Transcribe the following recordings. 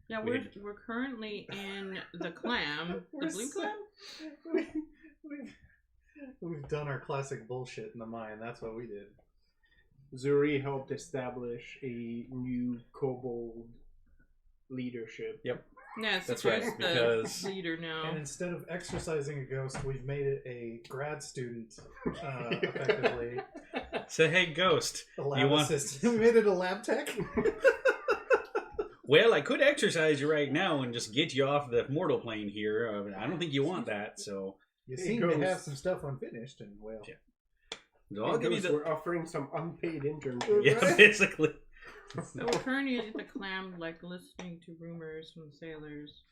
Yeah, we're currently in the clam. The blue clam? We've done our classic bullshit in the mine. That's what we did. Zuri helped establish a new kobold leadership. Yep. Yeah, so That's right, there's because- the leader now. And instead of exercising a ghost, we've made it a grad student, effectively. So, hey, Ghost, A lab you want... assistant. We made it a lab tech. Well, I could exercise you right now and just get you off the mortal plane here. I don't think you want that, so... You Hey, seem to Ghost. have some stuff unfinished, and well... Yeah. So I'll give you the... We're offering some unpaid internship. Yeah, basically. So we're currently at the clam, like, listening to rumors from sailors.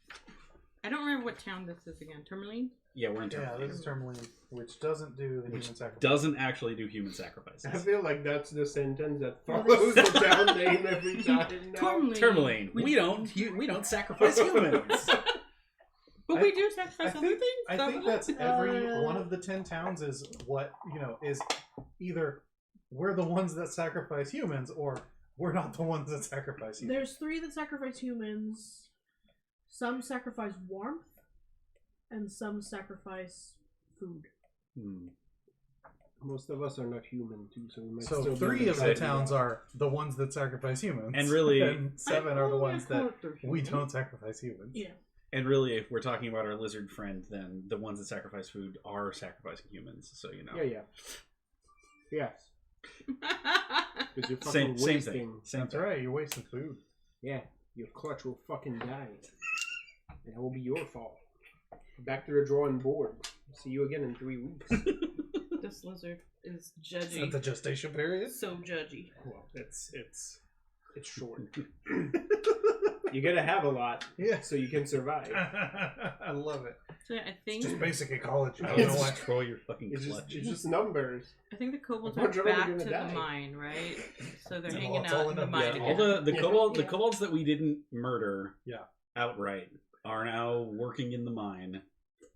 I don't remember what town this is again. Tourmaline? Yeah, we're in Yeah, Tourmaline. this is Tourmaline, which doesn't do the human sacrifice. Doesn't actually do human sacrifices. I feel like that's the sentence that follows the town name every time now. Tourmaline. Tourmaline. We don't sacrifice humans. But we do sacrifice other things. I think that's every one of the 10 towns is what, is either we're the ones that sacrifice humans or we're not the ones that sacrifice humans. There's 3 that sacrifice humans. Some sacrifice warmth, and some sacrifice food. Most of us are not human too, so we might So still 3 be of the excited towns about are the ones that sacrifice humans. And really- and 7 are the ones that we don't. don't sacrifice humans. Yeah. And really, if we're talking about our lizard friend, then the ones that sacrifice food are sacrificing humans. So, Yeah. Yes. Because you're fucking Same wasting. thing. Same That's thing. right, you're wasting food. Yeah, your clutch will fucking die. And that will be your fault. Back to the drawing board. See you again in 3 weeks. This lizard is Is judgy. that the gestation period? So judgy. Well, it's short. You gotta have a lot, Yeah. so you can survive. I love it. So I think Just basic ecology. I You don't know know what? destroy your fucking It's clutch. just numbers. I think the kobolds A are bunch of them are back gonna to die. the mine, right? So they're Well, hanging it's out all in the in mine. a- All the Yeah. kobolds that we didn't murder Yeah. outright are now working in the mine.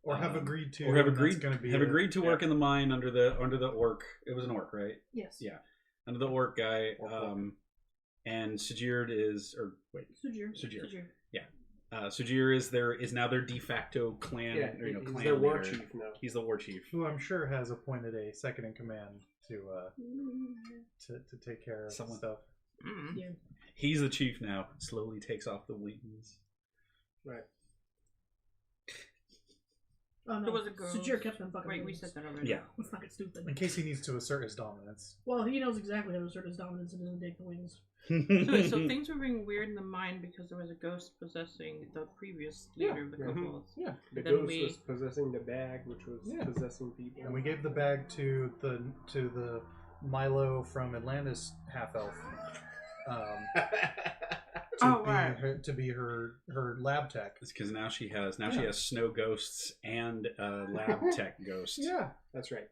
Or have agreed to. Or have and that's agreed gonna be have it. agreed to work in the mine under the orc. It was an orc, right? Yes. Yeah. Under the orc guy. Orc. And Sujir is Sujir. Sujir. Sujir is now their de facto clan. Yeah, Or, he's clan their war leader. chief now. He's the war chief. Who I'm sure has appointed a second in command to take care of Someone. stuff. Mm. Yeah. He's the chief now. Slowly takes off the wings. Right. Oh no. There was a girl. Sujir kept them fucking. Wait, we wings. said that already. Yeah. It's fucking stupid. In case he needs to assert his dominance. Well, he knows exactly how to assert his dominance and doesn't take the wings. So things were being weird in the mine because there was a ghost possessing the previous leader of the Mhm. kobolds. Yeah. The Then ghost we- was possessing the bag, which was Yeah. possessing people. And we gave the bag to the Milo from Atlantis half elf. To be her lab tech. It's because now she has snow ghosts and lab tech ghosts. Yeah. That's right.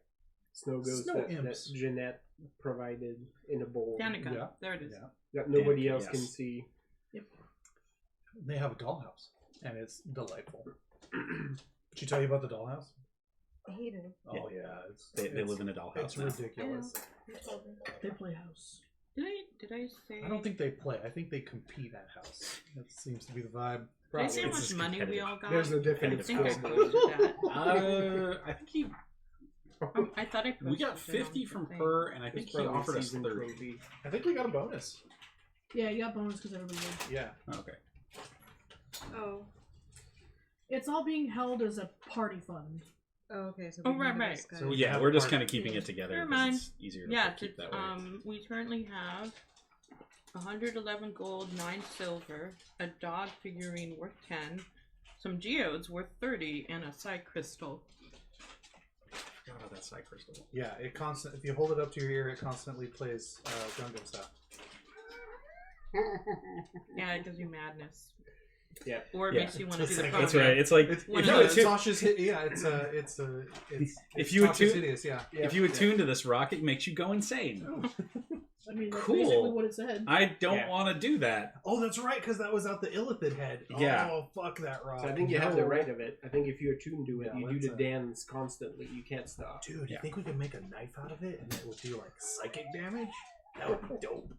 Snow ghost Snow that imps. Jeanette provided in a bowl Danica. Yeah. There it is. Yeah. that nobody Danica, else yes. can see. They have a dollhouse, and it's delightful. Did she tell you about the dollhouse? I hate it. Oh yeah, They live in a dollhouse It's now. ridiculous. They play house. Did I say? I don't think they play. I think they compete at house. That seems to be the vibe. Did I say how It's much just money we competitive. all got? There's a I different think I skill. posted that. I think he. I thought I posted We got it 50 on from the thing. her, and I think It's he probably offered us season 30. 20. I think we got a bonus. Yeah, you got bonus because everybody did. Yeah. Okay. Oh. It's all being held as a party fund. Oh, okay. So Oh, we right, know right. this guy. So we Yeah, have we're a just part- kind of keeping it together. Never 'cause mind. It's easier to Yeah, keep that way. we currently have 111 gold, 9 silver, a dog figurine worth 10, some geodes worth 30, and a psi crystal. Oh, that's Psy Crystal. Yeah, it constant. If you hold it up to your ear, it constantly plays Gundam stuff. Yeah, it gives you madness. Yeah. Or it Yeah. makes you want to do the That's phone. right. It's like One if of you those. attune, Tasha's hit. Yeah, it's If you Tasha's attune- hideous, yeah. if you attune to this rock, it makes you go insane. I mean, that's Cool. basically what it said. I don't Yeah. want to do that. Oh, that's right, because that was out the Illithid head. Yeah. Oh, fuck that rock. So I think you have the No. right of it. I think if you're attuned to it, Yeah, you do let's, the dance constantly. You can't stop. Dude, you Yeah. think we could make a knife out of it and it would do like psychic damage? That would be dope.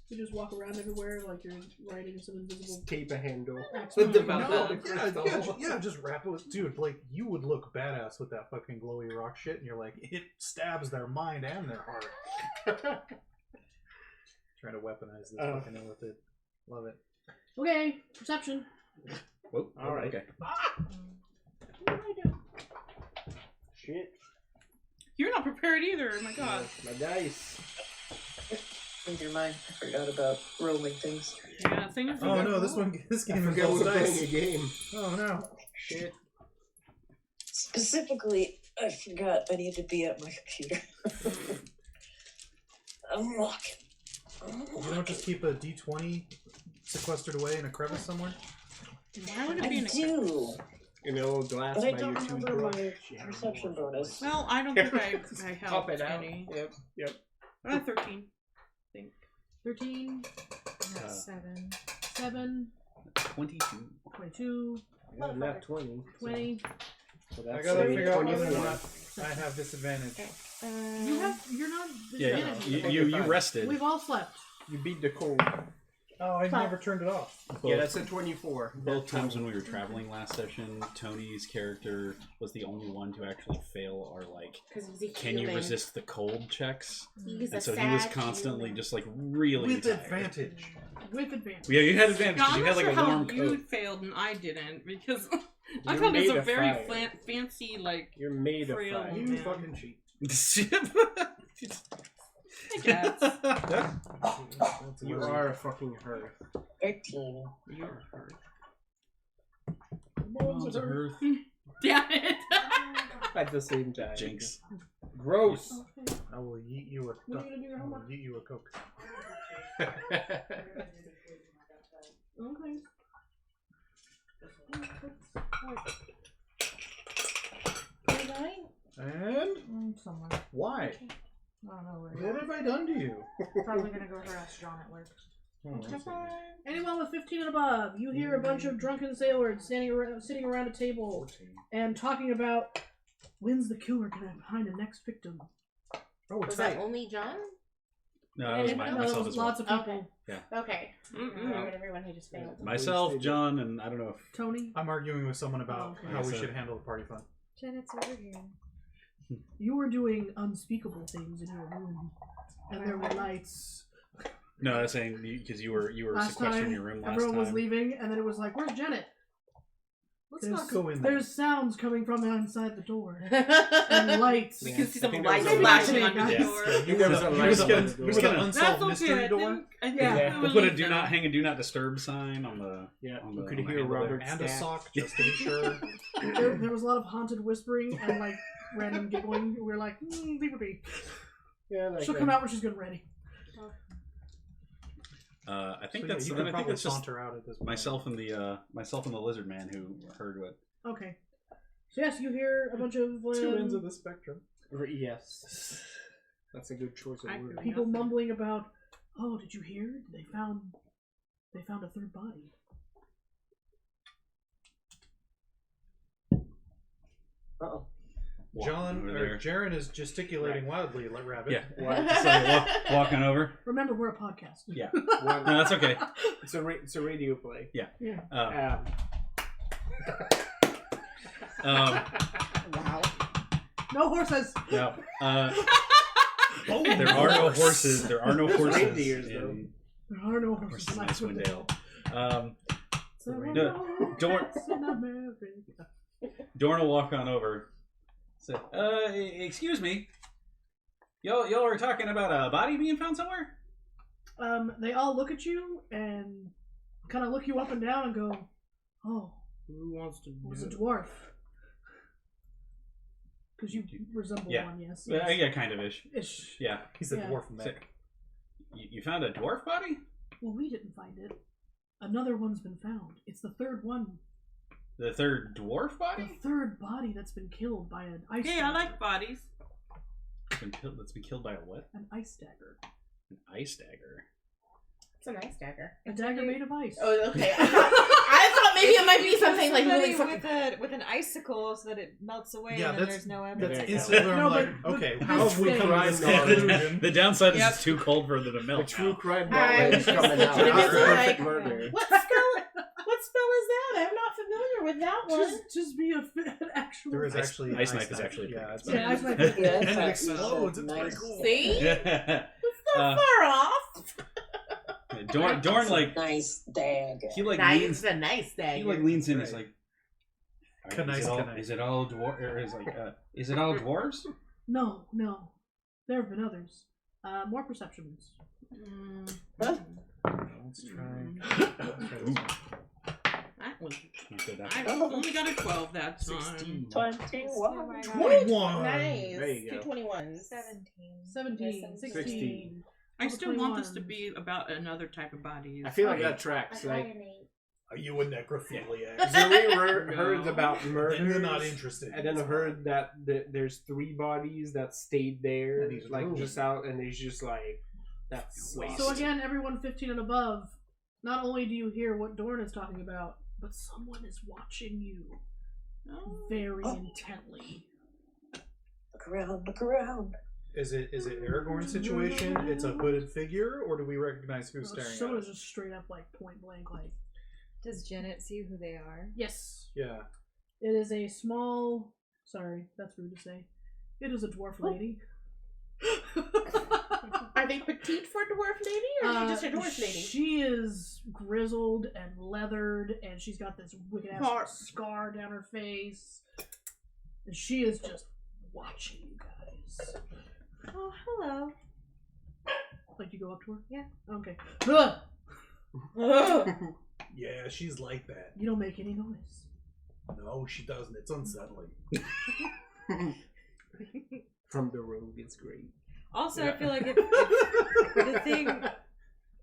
You just walk around everywhere like you're riding some invisible Tape a handle. axe. With the behind you. mouth. Yeah, just wrap it with... Dude, like, you would look badass with that fucking glowy rock shit, and you're like, it stabs their mind and their heart. Trying to weaponize this fucking thing with it. Love it. Okay, perception. Whoa. All right. Okay. What do I do? Shit. You're not prepared either. Oh my god. My dice. Neither mind. I forgot about rolling things. Yeah, thing is. Oh no, this I game forgot involves we're playing a dice. game. Oh no. Shit. Specifically, I forgot I need to be at my computer. Unlock. You don't just keep a D20 sequestered away in a crevice somewhere? Why would it be I in a do, In a little glass but I by don't your remember toothbrush. my perception bonus. Well, I don't think I Pop helped it out. any. Yep. 13. I think. 13, Not 7. 7, 22. 22, Yeah, not 20. 20. So I that's gotta three, figure out whether or 21. not I have disadvantage. You're not Yeah, disadvantaged. you rested. We've all slept. You beat the cold. Oh, I Five. never turned it off. Yeah, that's a 24. Both times when we were traveling last session, Tony's character was the only one to actually fail our Because he's a can you human. resist the cold checks. He's And a so he was sad constantly human. just like really With tired. advantage. With advantage. Yeah, you had advantage Now, because I'm you not had like sure a how warm you coat. failed and I didn't because I You're found it's made a of very fire. fancy like. You're made of Frail. fire. You man. fucking cheat. I guess. You are a fucking hearth. 13. You're hurt. Mom's a hearth. Damn it! At the same time. Jinx. Gross. Okay. I will yeet you a When are you gonna do your I will homework? yeet you a coke. Okay. And Somewhere. why? I don't know where. What have I done to you? Probably gonna go harass John at work. Anyone with 15 and above, you hear a bunch of drunken sailors sitting around a table and talking about when's the killer gonna find the next victim. Oh, Was tight. that only John? No, that was And myself there was as well. lots of people. Okay. Mm-mm. I heard everyone who just failed. Myself, John, and I don't know if Tony, I'm arguing with someone about Oh, okay. how we So- should handle the party fun. Janet's over here. you were doing unspeakable things in your room, and there were lights. no, I was saying because you were Last sequestered in time, your room last everyone time. was leaving, and then it was like, "Where's Janet?" Let's not go in there. There's sounds coming from inside the door and lights. We Yeah. can see I some think lights there was a flashing light. on the Yes. door. There was a light We're on gonna- the we're door. gonna That's unsolved okay. mystery I door. think Yeah. we We'll will put a leave do them. not hang a do not disturb sign on the. Yeah, on you the- could on the hear handle there. Robert And a stat. sock, just to be sure. There was a lot of haunted whispering and like random giggling. We were like, leave her be. Yeah, like She'll come out when she's good and ready. I think So, that's. you then can I think probably it's just saunter out at this point. myself and the lizard man who heard what. Okay. So yes, you hear a bunch of Two ends of the spectrum. Yes. That's a good choice of word. people Nothing. mumbling about, "Oh, did you hear? They found a third body." Uh-oh. John over or there. Jaren is gesticulating wildly like rabbit. Yeah. So walking over. Remember, we're a podcast. Yeah. One- No, that's okay. it's a radio play. Yeah. Wow. No horses. No. There are no horses. There are no horses Reindeers, though. in There are no horses in Icewind Icewind Dale. Dale. Dorn- in America. Dorn will walk on over. Say, excuse me. Y'all are talking about a body being found somewhere? They all look at you and kind of look you up and down and go, "Oh, Who wants to it was a do? dwarf." Because you resemble Yeah. one, yes. Yeah, kind of ish. Ish. Yeah. He's a Yeah. dwarf So, mech. you found a dwarf body? Well, we didn't find it. Another one's been found. It's the third one. The third dwarf The body? third body that's been killed by an ice Hey, dagger. I like bodies. That's been killed by a what? An ice dagger. An ice dagger. It's a nice dagger. A dagger made of ice. Oh, okay. I thought maybe it might be something like really somebody fucking. with an icicle so that it melts away Yeah, and then that's- there's no That's evidence. There you go. instantly No, I'm like, but okay, this how have we thing- come to this The conclusion? The downside is Yep. it's too cold for them to The melt. true now. crime I is coming out. just- It's a like- perfect murder. What spell is that? I'm not familiar with that one. Just be an actual. There is Ice- actually ice knife is actually yeah, pretty it's Yeah, ice knife. Yeah, and it that's explodes. It's pretty cool. See? Yeah. Not far off. Dorn like Nice dagger. he like Nice, leans a nice thing. he like leans in. He's Right. like, Knife, is, it all, knife. is it all dwar- or is like is it all dwarves? No. There have been others. More perceptions. Let's try. That was. You said that. I only got a 12 that time. 16. 21. 21. Nice. There you go. 221s. 17, 16. 16. I still want this to 21s. be about another type of body. I feel like that tracks. Like, Are you a necrophiliac? Zoe heard about murders. Then you're not interested. And then I heard that there's 3 bodies that stayed there, And he's like ruined. just out, and he's just like, that's wasted. So again, everyone 15 and above, not only do you hear what Dorn is talking about, but someone is watching you very intently. Look around, look around. Is it Aragorn's situation? It's a hooded figure, or do we recognize who's staring at Someone us? is just straight up like point blank like, Does Janet see who they are? yes. Yeah. It is a small, sorry, that's rude to say. It is a dwarf lady. Are they petite for a dwarf lady, or are they just a dwarf lady? She is grizzled and leathered, and she's got this wicked ass scar down her face. And she is just watching you guys. Oh, hello. Like, you go up to her? Yeah. Okay. Ugh! Yeah, she's like that. You don't make any noise. No, she doesn't. It's unsettling. From the road, it's great. Also, Yeah. I feel like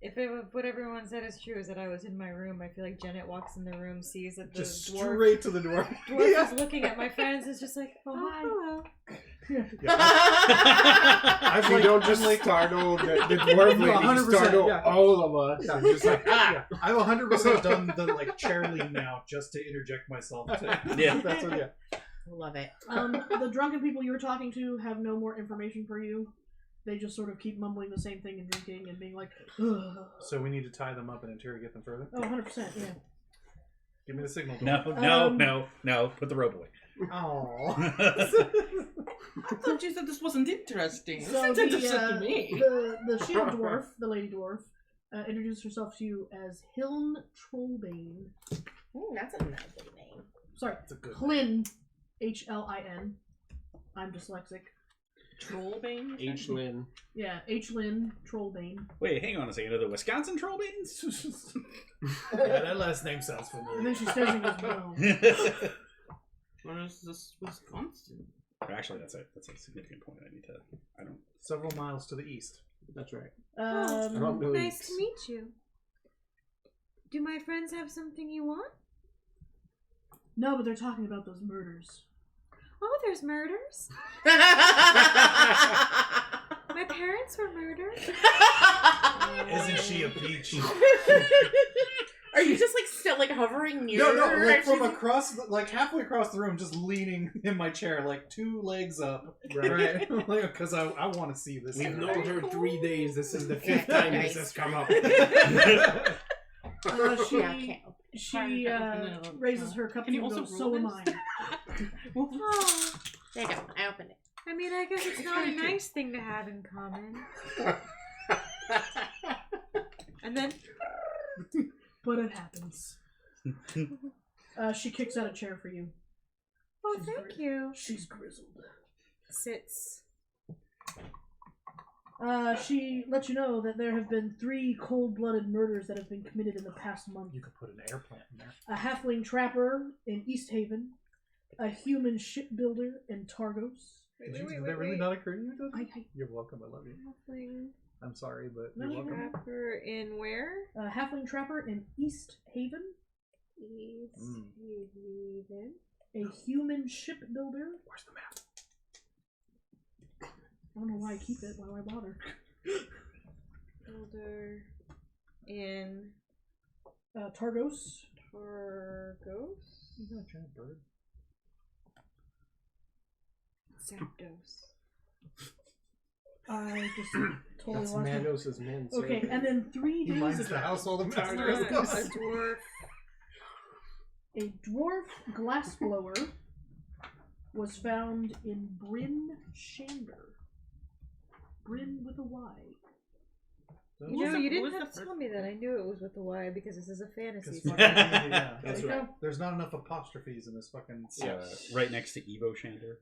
if what everyone said is true, is that I was in my room. I feel like Janet walks in the room, sees that the Just dwarf straight to the dwarf. is looking at my friends, is just like, oh, hi. hello. I've You like, don't just I'm like, startle the dwarf No, lady, you 100%, startle yeah. all of us. Yeah, just like, yeah. I've 100% done the like chair lean now just to interject myself. Yeah. That's what. Yeah. Love it. The drunken people you were talking to have no more information for you. They just sort of keep mumbling the same thing and drinking and being like, ugh. So we need to tie them up and interrogate them further. Oh, 100%, yeah. Give me the signal. No. Put the rope away. Oh. I thought you said this wasn't interesting. So This is interesting to me. the shield dwarf, the lady dwarf, introduced herself to you as Hiln Trollbane. Ooh, that's a lovely name. Sorry, That's a good. Hlin, Hlin. I'm dyslexic. Trollbane? H. Lynn. Yeah, Hlin Trollbane. Wait, hang on a second. Are the Wisconsin troll beans? Yeah, that last name sounds And familiar. then she stares at you as well. Where is this Wisconsin? Actually, that's a significant point. I don't. Several miles to the east. That's right. Um, Nice to meet you. Do my friends have something you want? no, but they're talking about those murders. Oh, there's murders. My parents were murdered. Isn't she a peach? Are you just like still like hovering near No, her? like and from she's- across, like halfway across the room, just leaning in my chair, like 2 legs up, right? Because I want to see this. We've thing. known her 3 days. This is the 5th time this has come up. She Yeah, I can't open it. she raises her cup Can to you you and also goes, roll so am this? I. Oh, There you go. I opened it. I mean, I guess it's not a nice thing to have in common. And then, But it happens. She kicks out a chair for you. oh, She's thank you. She's grizzled. Sits. She lets you know that there have been 3 cold-blooded murders that have been committed in the past month. You could put an air plant in there. A halfling trapper in East Haven, a human shipbuilder in Targos. Did that really not occur to you? Does it? I- You're welcome. I love you. Halfling I'm sorry, but No, you're you're welcome. trapper in where? A halfling trapper in East Haven, East Mm. Haven. a human shipbuilder. Where's the map? I don't know why I keep it. Why do I bother? Builder in Targos. Targos? Is that a giant bird? Zapdos. I just totally That's lost it. Manos' man. Okay, and then 3 He days minds ago, the household of A masters. dwarf. a dwarf glassblower was found in Bryn Shander. Bryn with a Y. You know, you didn't who's have the to tell me that. I knew it was with a Y because this is a fantasy. Because book. yeah, That's There you right. go. there's not enough apostrophes in this fucking. Right next to Evo Shander.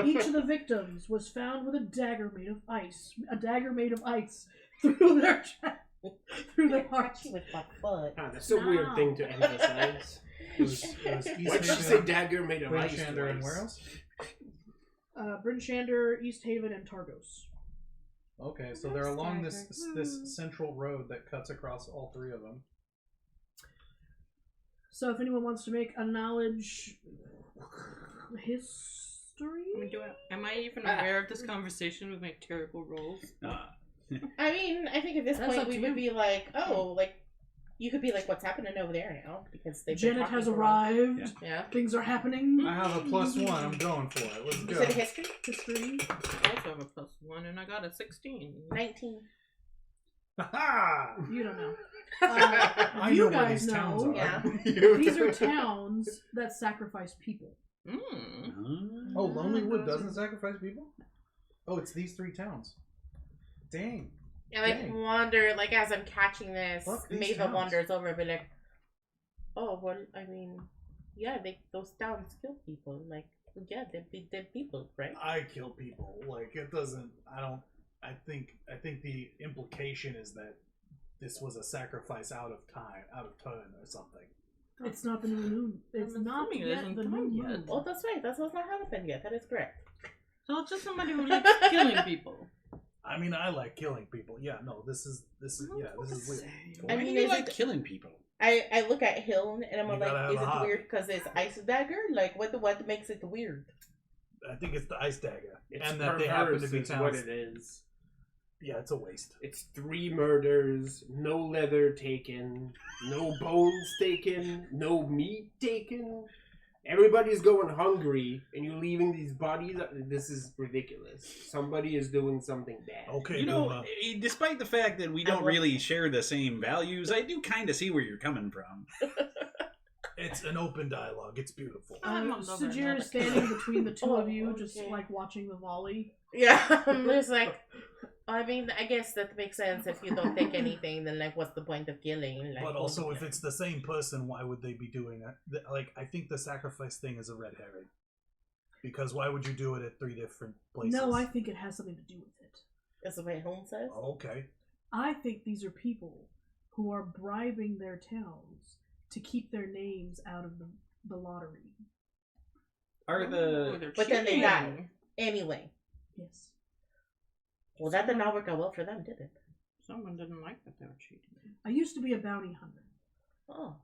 Each of the victims was found with a dagger made of ice. A dagger made of ice through their through their heart. With my foot. Ah, that's a weird thing to emphasize. It was East Why'd you Haven, say dagger made of ice? Shander, and twice? where else? Bryn Shander, East Haven, and Targos. Okay, so they're along this Dagger. this central road that cuts across all three of them. So if anyone wants to make a knowledge history, Am I even aware of this conversation with my terrible rolls? I mean, I think at this That's point up we to would you. be like, oh, like you could be like, what's happening over there now? Because they've been Janet talking has for a while. arrived. Yeah. Things are happening. I have a +1. I'm going for it. Let's You go. said history? History. I also have a +1 and I got a 16. 19. Ha! You don't know. I You know where guys these towns know. are. Yeah. These are towns that sacrifice people. Mm. Oh, Lonelywood doesn't sacrifice people? Oh, it's these 3 towns. Dang. And like Dang. wander, like as I'm catching this, Fuck these Maeve towns. wanders over and be like, oh, well, I mean, yeah, those towns kill people. Like, yeah, they're dead people, right? I kill people. Like, it doesn't. I think the implication is that this was a sacrifice out of turn or something. It's not the new moon. It's I'm not assuming it yet isn't the new done yet. moon. Oh, that's right. That's what's not happened yet. That is correct. So it's just somebody who likes killing people. I mean, I like killing people. Yeah, no, this is weird. I Why mean, do you is like it- killing people? I look at Hill and I'm You gotta like, have is a it hobby. weird because it's ice dagger? Like, what makes it weird? I think it's the ice dagger, It's and that they happen to be perverse is what towns. it is. Yeah, it's a waste. It's 3 murders, no leather taken, no bones taken, no meat taken. Everybody's going hungry, and you're leaving these bodies. This is ridiculous. Somebody is doing something bad. Okay, You know, Duma. despite the fact that we don't love- really share the same values, I do kind of see where you're coming from. It's an open dialogue. It's beautiful. I'm a lover, Sajir not is a standing killer. between the two Oh, of you, just okay. like watching the volley. Yeah, there's like, I mean, I guess that makes sense. If you don't take anything, then like, what's the point of killing? Like, But also, holding if them? it's the same person, why would they be doing it? Like, I think the sacrifice thing is a red herring. Because why would you do it at 3 different places? No, I think it has something to do with it. That's the way Holmes says. Okay. I think these are people who are bribing their towns to keep their names out of the lottery. Are Ooh, the they're But then they cheating. die. Anyway, Yes. well, that did not work out well for them, did it? Someone didn't like that they were cheating. I used to be a bounty hunter. Oh,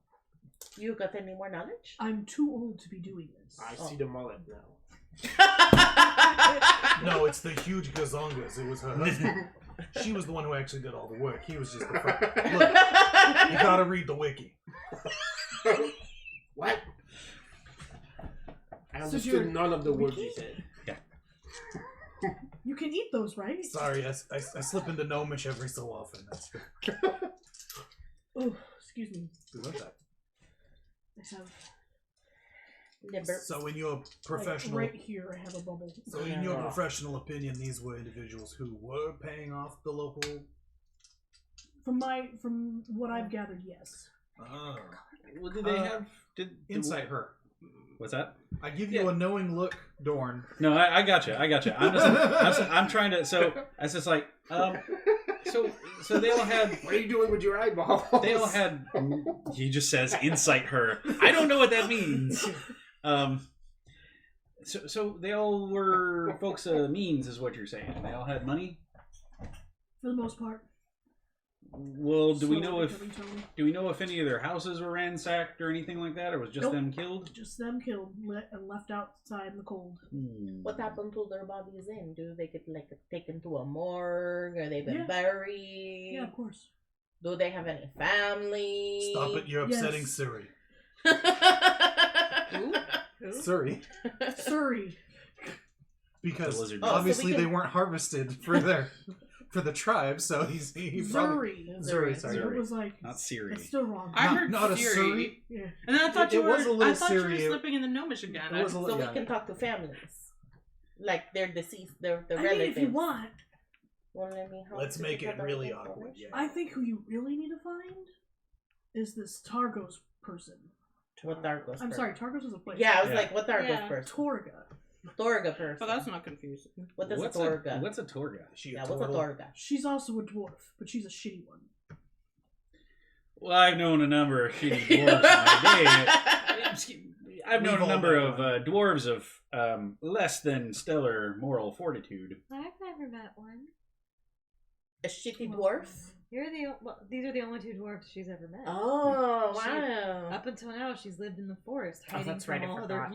you got any more knowledge? I'm too old to be doing this. I see the mullet now. No, it's the huge gazongas. It was her husband. She was the one who actually did all the work. He was just the front. Look, you gotta read the wiki. What? I So understood you're- none of the words you said. You can eat those, right? Sorry, I slip into gnomish every so often. That's good. Oh, excuse me. Who was that? I have Nimber. So in your professional, like, right here. I have a bubble. so in your Yeah. professional opinion, these were individuals who were paying off the local. From what I've gathered, yes. well, did they have Insight her. What's that? I give you a knowing look, Dorn. No, I got you. I'm trying to. So I was just like, so they all had. What are you doing with your eyeballs? They all had. He just says incite her. I don't know what that means. So they all were folks of means, is what you're saying. They all had money. For the most part. Well, do we know Slowly if becoming Tony. do we know if any of their houses were ransacked or anything like that, or was just Nope. them killed? Just them killed and left outside in the cold. What happened to their bodies in? Do they get like taken to a morgue? Are they been Yeah. buried? Yeah, of course. Do they have any family? Stop it! You're upsetting Yes. Surrey. Who? Surrey, Surrey. because The lizard Oh, so obviously we can- they weren't harvested for the tribe, so he probably Zuri. Surrey. Sorry. It was like Not Siri. that's still wrong. I Not- heard not a Siri. Surrey. Yeah. And then I thought It you were. was a little I thought you Siri. were slipping in the gnomish again. It was a So little- we yeah. can talk to families, like their deceased, their I mean, relatives. if you want, Well, let me help Let's you make with it that really information. awkward. Yeah. I think who you really need to find is this Targos person. What Dargos? I'm sorry, Targos is a place. Yeah, I was Yeah. like, what Dargos Yeah. person? Torga. Torga person. So that's not confusing. What is What's a Torga? What's a Torga? She Yeah, what's a Torga? She's also a dwarf, but she's a shitty one. Well, I've known a number of shitty dwarves in my day. I've known We've a all number met of one. dwarves of less than stellar moral fortitude. I've never met one. A shitty dwarf? These are the only two dwarfs she's ever met. Oh, She- wow. Up until now, she's lived in the forest, Oh, hiding that's from right, I all other forgot.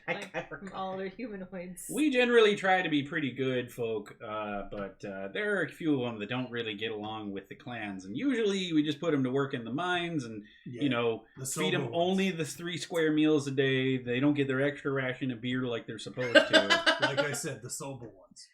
I from forgot. all other humanoids. We generally try to be pretty good folk, but there are a few of them that don't really get along with the clans, and usually we just put them to work in the mines and, Yeah, you know, the feed them sober only ones. the 3 square meals a day. They don't get their extra ration of beer like they're supposed to. Like I said, the sober ones.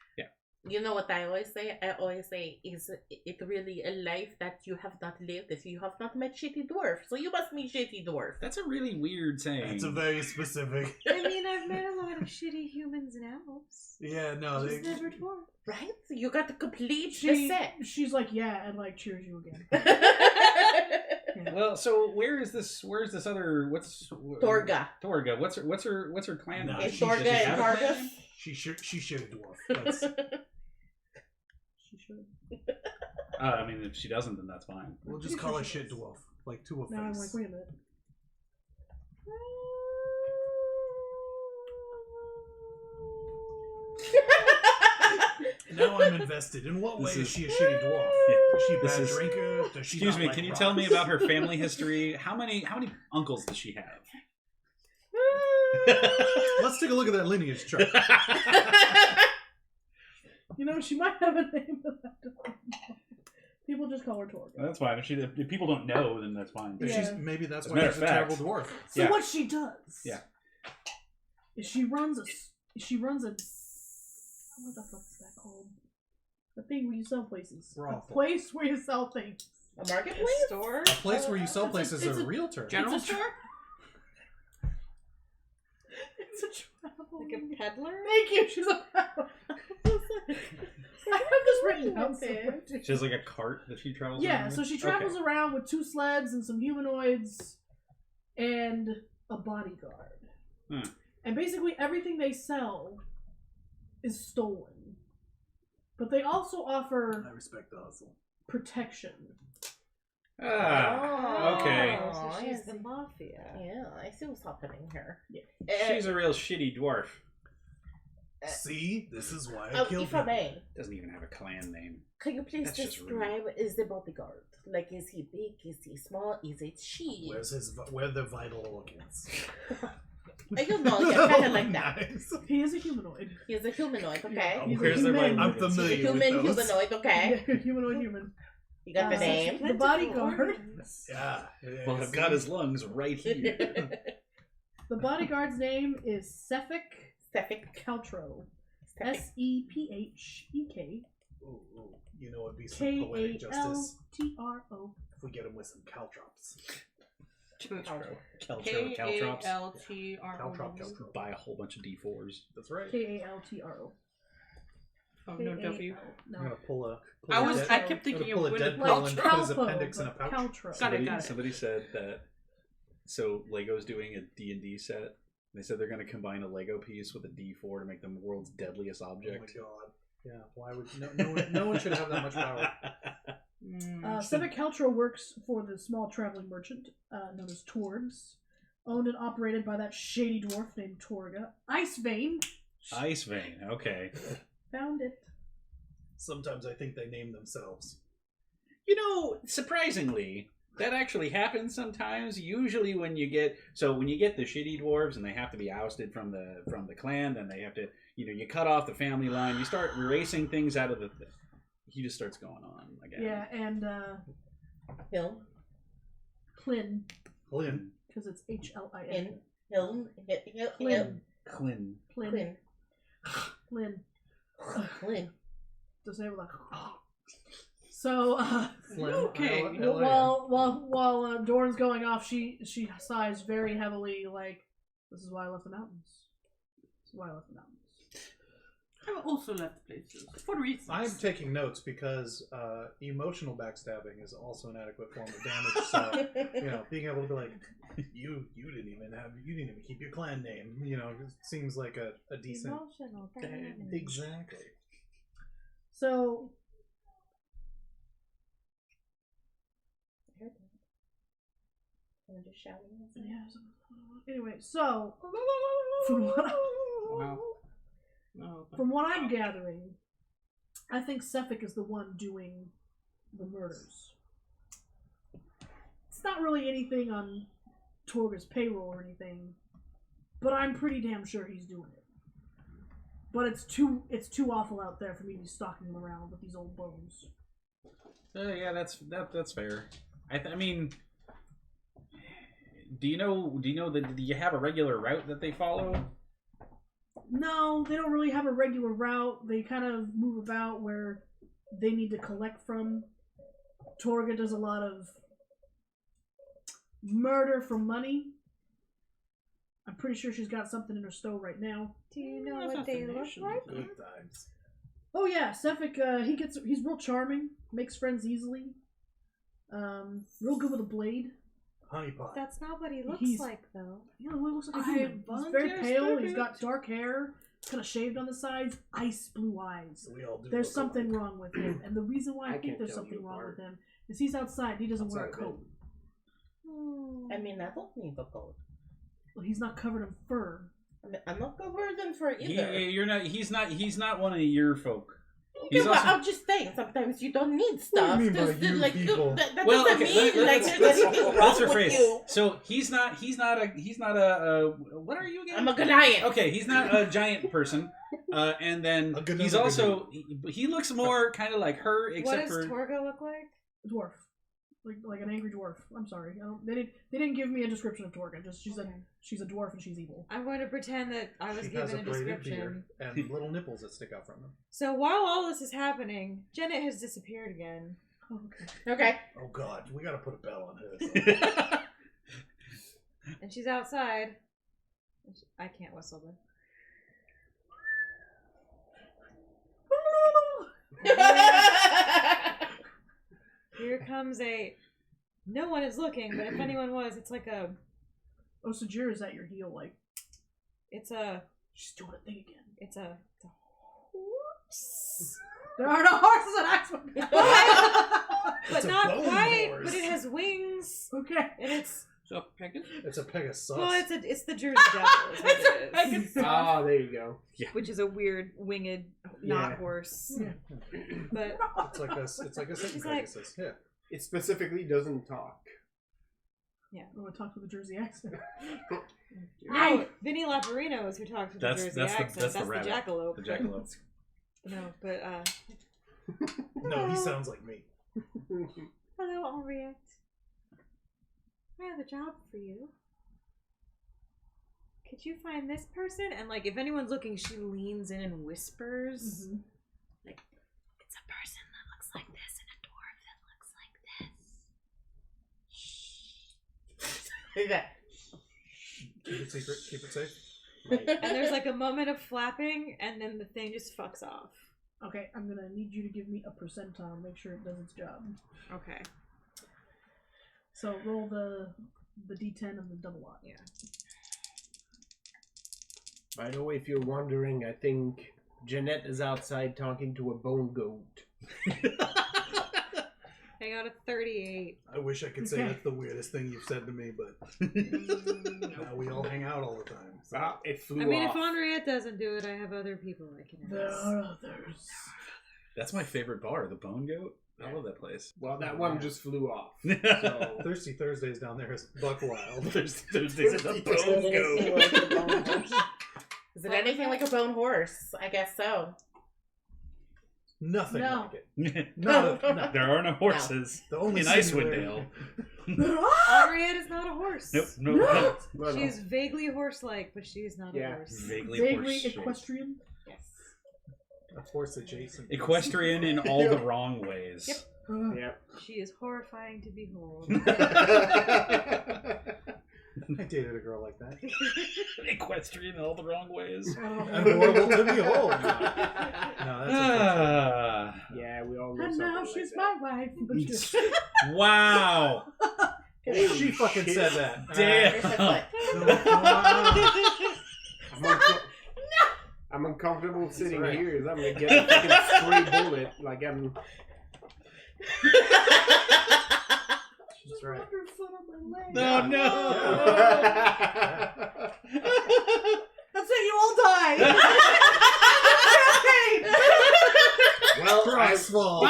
You know what I always say? I always say, is it really a life that you have not lived if you have not met shitty dwarf? So you must meet shitty dwarf. That's a really weird saying. That's a very specific. I mean, I've met a lot of shitty humans and elves. Yeah, no, Just they. never dwarf. Right? You got to complete the set. She's like, yeah, and like cheers you again. Well, so where's this other Torga. Torga. What's her clan? No, name? Is she- Torga she and have a Targus? clan name? She should a dwarf. That's, She should. I mean, if she doesn't, then that's fine. we'll just call her shit dwarf, like two of Now I'm face. like, wait a minute. Now I'm invested. In what way This is is- she a shitty dwarf? Is she a This bad is- drinker? Does she Excuse not me, like can you rocks? tell me about her family history? How many uncles does she have? Let's take a look at that lineage chart. You know, she might have a name that I don't know. People just call her Torga. That's fine. If people don't know, then that's fine. If Yeah. she's, maybe that's As a why matter she's of a fact- terrible dwarf. So Yeah. what she does? Yeah. Is she runs a. What the fuck is that called? The thing where you sell places. Brothel. A place where you sell things. A marketplace? A store? A place where you sell It's a- places it's is a a- realtor. General It's a store? It's a travel. Like a peddler? Thank you. She's a. I have this written down somewhere. She has like a cart that she travels Yeah, around so with? she travels Okay. around with 2 sleds and some humanoids and a bodyguard. Hmm. And basically everything they sell is stolen. But they also I offer respect the hustle. protection. Ah, okay. Oh, So I she's the see. mafia. Yeah, I see what's happening here. Yeah. She's a real shitty dwarf. See, this is why I killed if I people. may, Doesn't even have a clan name. can you please That's just rude. describe is the bodyguard? Like, is he big? Is he small? Is it she? Where the vital organs? I don't know. Yeah, kind of like that. Nice. He is a humanoid. He's a humanoid. Okay. He's a Where's the human. vital I'm organs? familiar He's a human with those. humanoid. Okay. Yeah, humanoid human. You got the Uh, name. The bodyguard. Yeah. it Well, is. I've got his lungs right here. The bodyguard's name is Cephik Stefik. Caltro. Stefik. SEPHEK Ooh, ooh. You know, it'd be some poetic justice KALTRO. if we get him with some caltrops. Caltrops. K-A-L-T-R-O. Buy a whole bunch of D4s. That's right. KALTRO. Oh, no W. I'm gonna No. pull a. I kept thinking pull of a Winnie dead the pill Pooh. and Like put his Calpo, appendix in a but pouch. Caltro. Got it. Somebody said that. So Lego's doing a D&D set. They said they're going to combine a Lego piece with a D4 to make them the world's deadliest Oh my object. god. Yeah. Why would no one should have that much power? Cephik Caltro works for the small traveling merchant known as Torgs, owned and operated by that shady dwarf named Torga. Icevein Ice Vein. Okay. found it. Sometimes I think they name themselves. You know, surprisingly, that actually happens sometimes. Usually, when you get the shitty dwarves and they have to be ousted from the clan, then they have to, you cut off the family line. You start erasing things out of the. He just starts going on again. Yeah, and Hill. Clin, Clin. because it's HLIN. Hill. Clin. Clin. Clin. Clin. Clin. Clin. To say it like. So, Flynn. Okay. while Dorn's going off, she sighs very heavily, like, "This is why I left the mountains. This is why I left the mountains." I've also left places for reasons. I'm taking notes because emotional backstabbing is also an adequate form of damage. So being able to be like, you didn't even keep your clan name. It seems like a decent. Emotional damage. Exactly. So, I'm just shouting. yeah. Anyway, so Wow. No, from what I'm gathering, I think Sefik is the one doing the murders. It's not really anything on Torga's payroll or anything, but I'm pretty damn sure he's doing it. But it's too awful out there for me to be stalking him around with these old bones. Yeah, that's fair. I mean, do you know that? Do you have a regular route that they follow? No, they don't really have a regular route. They kind of move about where they need to collect from. Torga does a lot of murder for money. I'm pretty sure she's got something in her stove right now. Do you know what they look like? Good times. Oh yeah, Sefik, he's real charming, makes friends easily. Real good with a blade. Honeypot. That's not what he looks He's- like, though. Yeah, he looks like a I human. He's very volunteer pale, spirit. he's got dark hair, kind of shaved on the sides, ice blue eyes. We all do. There's look something alike. wrong with him, and the reason why I, I think can't there's tell something you wrong apart. with him is he's outside, he doesn't wear a Outside of coat. I mean, I don't need a coat. Well, he's not covered in fur. I mean, I'm not covered in fur either. You're not. He's not one of your folk. Yeah, He's but also. I'm just saying, sometimes you don't need What stuff. do you mean by Just, you like, people? That Well, doesn't okay. mean like Let's there's anything wrong let's with rephrase. you. So he's not a. What are you again? I'm a Goliath. Okay, he's not a giant person, and then A good he's number, also he looks more kind of like her, What except does for Torga look like? Dwarf. Like an angry dwarf. I'm sorry. They didn't give me a description of Torga. Just she's a dwarf and she's evil. I'm going to pretend that I was She has given a a braided description. beard and little nipples that stick out from them. So while all this is happening, Janet has disappeared again. Oh, okay. Okay. Oh God, we gotta put a bell on her. And she's outside. I can't whistle though. Here comes a. No one is looking, but if anyone was, it's like a. Oh, Sajir is at your heel, like It's a. she's doing a thing again. It's a horse. There are no horses in Axman. But It's a not bone quite. horse. But it has wings, Okay. and it's. So Pegasus. It's a Pegasus. Well, it's the Jersey Devil, is what it is. Ah, there you go. Which is a weird winged, not Yeah. horse. Yeah. But It's like a Satan She's like- Pegasus. Yeah. It specifically doesn't talk. I'm gonna talk with a Jersey accent. no, Vinny Laparino is who talks with That's- the Jersey that's the- accent. that's the rabbit. jackalope. the jackalope. No, but No, he sounds like me. hello, Henriette. I have a job for you. Could you find this person? And like, if anyone's looking, she leans in and whispers. Mhm. Like, it's a person that looks like this and a dwarf that looks like this. Like that. Keep it secret. Keep it safe. And there's like a moment of flapping, and then the thing just fucks off. Okay, I'm gonna need you to give me a percentile. Make sure it does its job. Okay. So roll the d10 and the double lot. Yeah. By the way, if you're wondering, I think Jeanette is outside talking to a bone goat. I got a 38. I wish I could say Okay. that's the weirdest thing you've said to me, but now we all hang out all the time. So. Ah, it flew I mean, off. if Henriette doesn't do it, I have other people I can There ask. are others. That's my favorite bar, the Bone Goat. I love that place. Well, that one just flew off. So, So Thirsty Thursdays down there is buck wild. Thursdays at the Bone Goat. Is it anything like a bone horse? I guess so. Nothing No. like it. No. There are no horses The only in singularity- Icewind Dale. Henriette is not a horse. Nope, nope, No. nope. No, no. She's vaguely horse-like, but she is not a Yeah. horse. Vaguely Vaguely horse equestrian. Yes. A horse adjacent. Equestrian in all the wrong ways. Yep. Yeah. She is horrifying to behold. I dated a girl like that. Equestrian in all the wrong ways. And horrible to behold. No, that's unfortunate. Yeah, we all know And someone now like she's that. my wife. Wow. She fucking said that. Damn. I'm uncomfortable sitting right. here. I'm gonna get a fucking stray bullet. Like I'm. She's right. No, no. That's it. You all die. Well, Crossfall.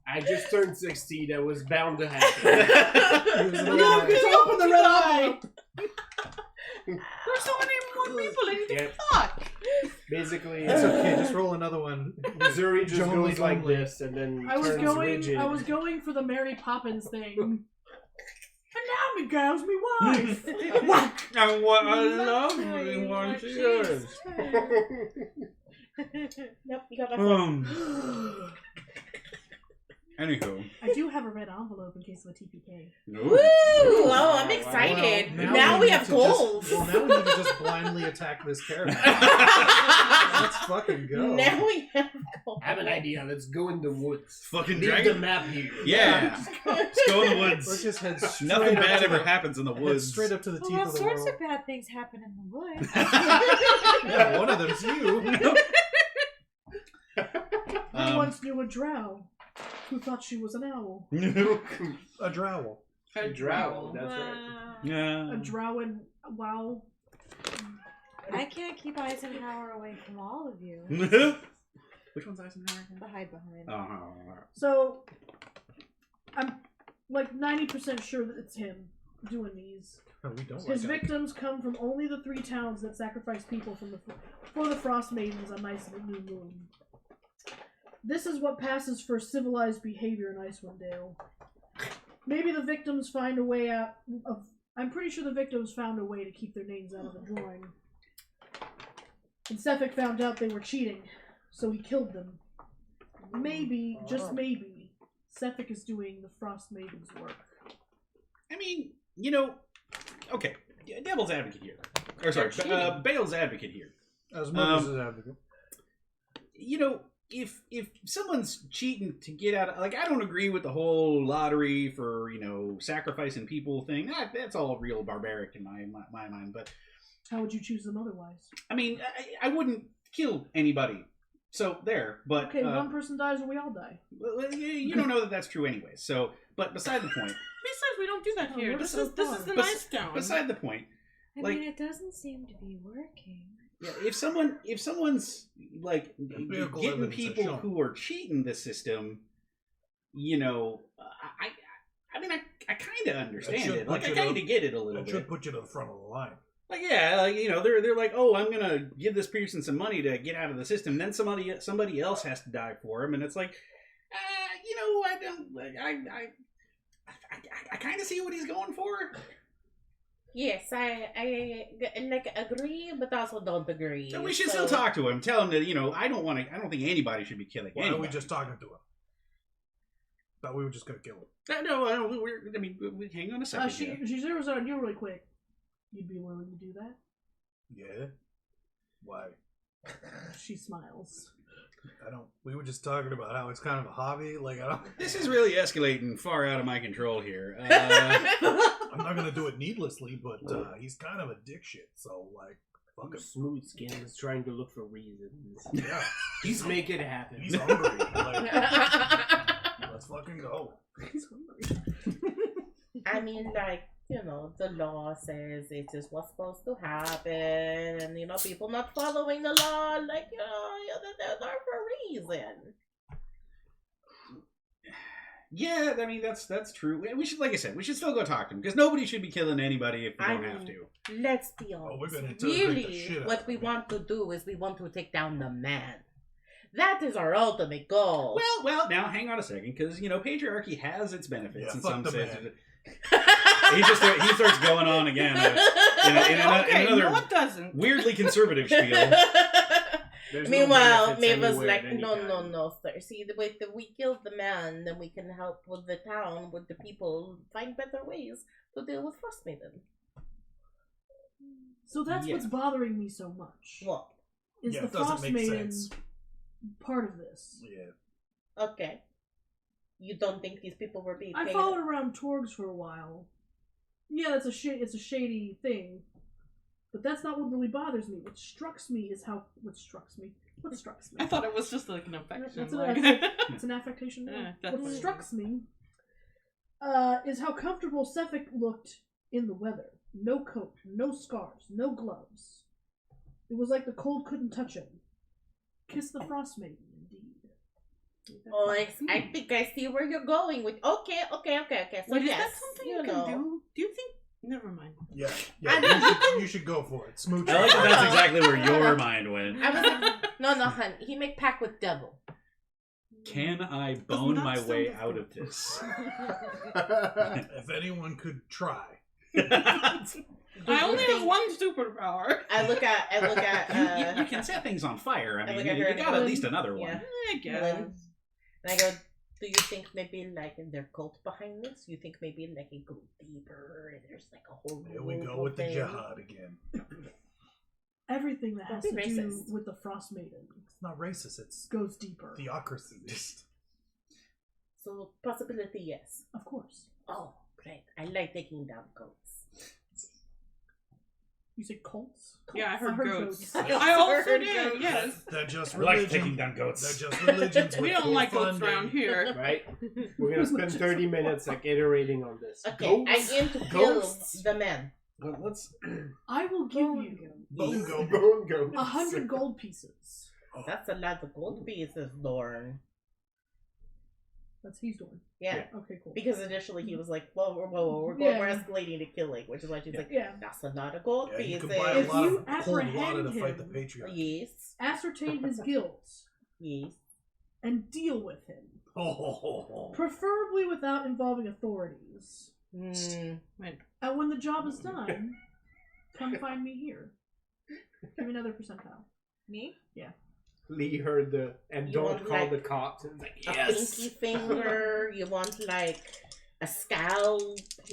I just turned 60. That was bound to happen. Look, it's open the red eye. There's so many more people in the Yep. fuck. Basically, It's okay. Just roll another one. Missouri just Joan goes was like only- this and then I was turns rigid. going for the Mary Poppins thing. And now me girl's me wife. Whack. And what I love really want cheese. yours. Yep, you got that one. Anywho. I do have a red envelope in case of a TPK. Woo! Oh, I'm wow. excited. Well, now we need have to gold. Now we need to just blindly attack this character. Let's fucking go. Now we have gold. I have an idea. Let's go in the woods. Fucking Leave dragon. the map here. Yeah. Let's go in the Let's woods. just head straight Nothing up bad to ever the- happens in the head woods. straight up to the Well, teeth all of the sorts world. of bad things happen in the woods. Yeah, one of them's you. I once knew a drow who thought she was an owl. A drowl. A drow. That's right. Yeah. A drow and wow. I can't keep Eisenhower away from all of you. Which one's Eisenhower again? The hide behind. Oh. So I'm like 90% sure that it's him doing these. Oh, we don't His like victims come from only the 3 towns that sacrifice people for the Frostmaidens on nice new moon. This is what passes for civilized behavior in Icewind Dale. Maybe the victims find a way out of... I'm pretty sure the victims found a way to keep their names out of the drawing. And Sefik found out they were cheating, so he killed them. Maybe, just maybe, Sefik is doing the Frostmaiden's work. I mean, you know, okay, devil's advocate here. Or sorry, Bale's advocate here. As much as an advocate. You know, if someone's cheating to get out of, like, I don't agree with the whole lottery for, you know, sacrificing people thing. That's all real barbaric in my mind. But How would you choose them otherwise? I mean, I wouldn't kill anybody. So there, but Okay, one person dies or we all die. well, you don't know that that's true anyway. So, but beside the point. Besides, we don't do that Oh, here. we're This so is the far. nice town. Beside the point. I Like- mean, it doesn't seem to be working. Yeah, if someone's like Empirical getting evidence has people shown. who are cheating the system, you know, I mean, I kind of understand should it. Like, I put you kind of get it a little It bit. should put you to the front of the line. Like, yeah, like, you know, they're like, oh, I'm gonna give this person some money to get out of the system. Then somebody else has to die for him, and it's like, you know, I don't like I kind of see what he's going for. Yes, I like agree, but also don't agree. So we should So- still talk to him, tell him that, you know, I don't think anybody should be killing Why anybody. are we just talking to him? Thought we were just gonna kill him. No, we hang on a second. here. She zeroes on you really quick. You'd be willing to do that? Yeah. Why? She smiles. I don't. We were just talking about how it's kind of a hobby. Like I don't. This is really escalating far out of my control here. I'm not gonna do it needlessly, but he's kind of a dick shit. So like, fuck him. Smooth Skin is trying to look for reasons. Yeah. He's make it happen. He's hungry. Like, let's fucking go. He's hungry. I mean, like, you know, the law says it is what's supposed to happen, and, you know, people not following the law, like, you know, they're there for a reason. Yeah, I mean that's true. We should, like I said, we should still go talk to him because nobody should be killing anybody if we don't have to. Let's be Oh, honest. we're gonna interrogate the Really, shit out what of we him. want to do is we want to take down the man. That is our ultimate goal. Well, now hang on a second, because patriarchy has its benefits Yeah, in fuck some the sense. man. He starts going on again in another no, it doesn't. weirdly conservative spiel. There's no Meanwhile, benefits Maeve was anywhere like, of any no, kind. sir. See, the way that we kill the man, then we can help with the town, with the people, find better ways to deal with Frostmaiden. So that's Yeah. what's bothering me so much. What? Is Yeah, the it doesn't make Frostmaiden sense. part of this? Yeah. Okay. You don't think these people were being I paid? followed around Torgs for a while. Yeah, it's a shady thing, but that's not what really bothers me. What struck me is how what struck me. I thought it was just like an affection. That's like- It's an affectation. Yeah, What definitely. struck me is how comfortable Sefik looked in the weather. No coat, no scarves, no gloves. It was like the cold couldn't touch him. Kiss the Frostmaiden, indeed. Oh, I think I see where you're going with. Okay. So Wait, is yes, that something you can do? Do you think? Never mind. Yeah. You should go for it. Smooch. I like that that's exactly where your mind went. I was like, no, hun. He make pact with devil. Can I bone not my sound way difficult. out of this? If anyone could try. I only have one superpower. I look at. You can set things on fire. I I mean, look you at her got and at go, least another one. yeah. I guess. And I go, do you think maybe like their cult behind this? You think maybe like it go deeper and there's like a whole Here we go global with the thing? jihad again. Everything that has Don't to be do racist. with the Frostmaiden It's not racist. It's goes deeper. theocracy. So possibility, yes. Of course. Oh, great! I like taking down goats. You say cults? Yeah, I heard goats. I I also heard do. goats. Yes. They're just I like religion. taking down goats. They're just religions. We with don't full like goats funding. around here. Right? We're gonna spend 30 minutes like iterating on this. Okay, I Goats? aim to kill Ghosts? the man. Well, let's. I will give you Bone goat. Bone goats. 100 gold pieces. That's a lot of gold pieces, Lorne. That's he's doing. Yeah. Okay, cool. Because initially he was like, whoa, we're Yeah. escalating to killing, which is why she's like, Yeah. that's a lot of gold Yeah, you pieces. can buy a If lot you of cold water to apprehend fight the him- patriarch. Yes. Ascertain his guilt Yes. and deal with him. Oh, Preferably without involving authorities. Mm. And when the job is done, come find me here. Give me another percentile. Me? Lee heard the and You don't want, call like, the cops. And it's like, A yes. pinky finger. You want like a scalp.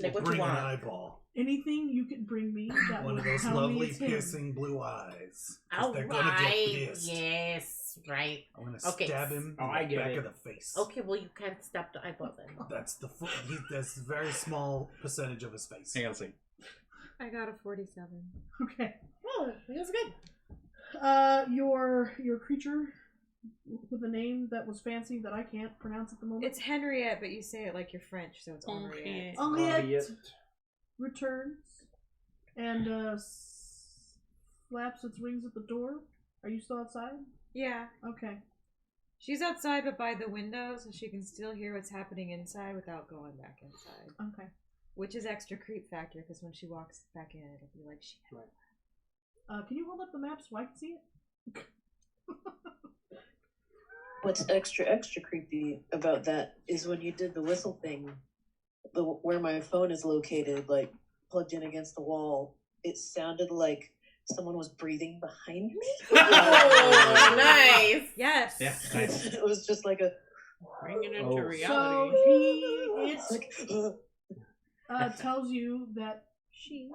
Like what bring you an want? eyeball. Anything you can bring me that One will of those tell me lovely, it's him. piercing blue eyes. 'Cause All they're gonna get right. pissed. Yes. Right. I'm gonna Okay. stab him Oh, in I the get back it. of the face. Okay. Well, you can't stop the eyeball then. That's the that's a very small percentage of his face. Hang on a second. I got a 47. Okay. Oh, it was good. Your creature with a name that was fancy that I can't pronounce at the moment. It's Henriette, but you say it like you're French, so it's Henriette. Henriette returns and slaps its wings at the door. Are you still outside? Yeah. Okay. She's outside, but by the window, so she can still hear what's happening inside without going back inside. Okay. Which is extra creep factor, because when she walks back in, it'll be like she. Can you hold up the map so I can see it? What's extra creepy about that is when you did the whistle thing, where my phone is located, like plugged in against the wall, it sounded like someone was breathing behind me. Oh, nice. Yes. Yeah, nice. It was just like a Bring it into Oh. So reality. like, tells you that she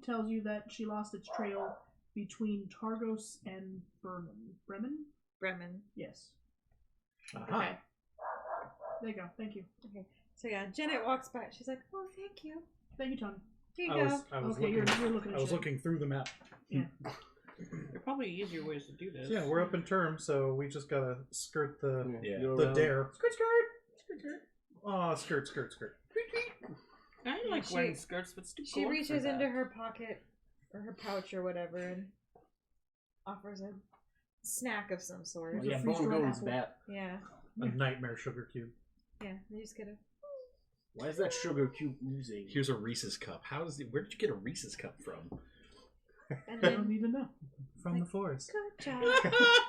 tells you that she lost its trail between Targos and Bremen? Bremen. Yes. Okay. There you go. Thank you. Okay. So yeah, Janet walks by. She's like, "Oh, thank you. Thank you, Tony. Here you I go." was Okay, looking. you're looking at I was shit. looking through the map. Yeah. There are probably easier ways to do this. Yeah, we're up in term, so we just gotta skirt the Yeah. the dare. Skirt, skirt. Oh, skirt. I like She- wearing skirts, but still She reaches into her pocket or her pouch or whatever and offers a snack of some sort. There's a Yeah, free bone straw goes apple. bat. Yeah. A nightmare sugar cube. Yeah. They just get a. Why is that sugar cube oozing? Here's a Reese's cup. Where did you get a Reese's cup from? And I don't then, need to know. From the forest. good job.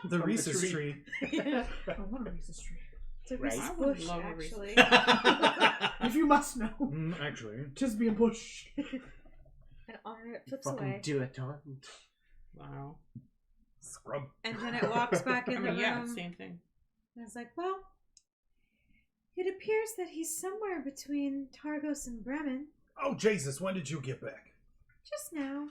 The From Reese's the tree. I want a Reese's tree. It's a Right. Reese's I would bush, love a Reese's. actually. If you must know. Actually. Just be a bush. And Honor it flips Fucking away. dilettante. Wow. Scrub. And Janet walks back I in mean, the yeah, room. same thing. And it's like, well, it appears that he's somewhere between Targos and Bremen. Oh, Jesus, when did you get back? Just now.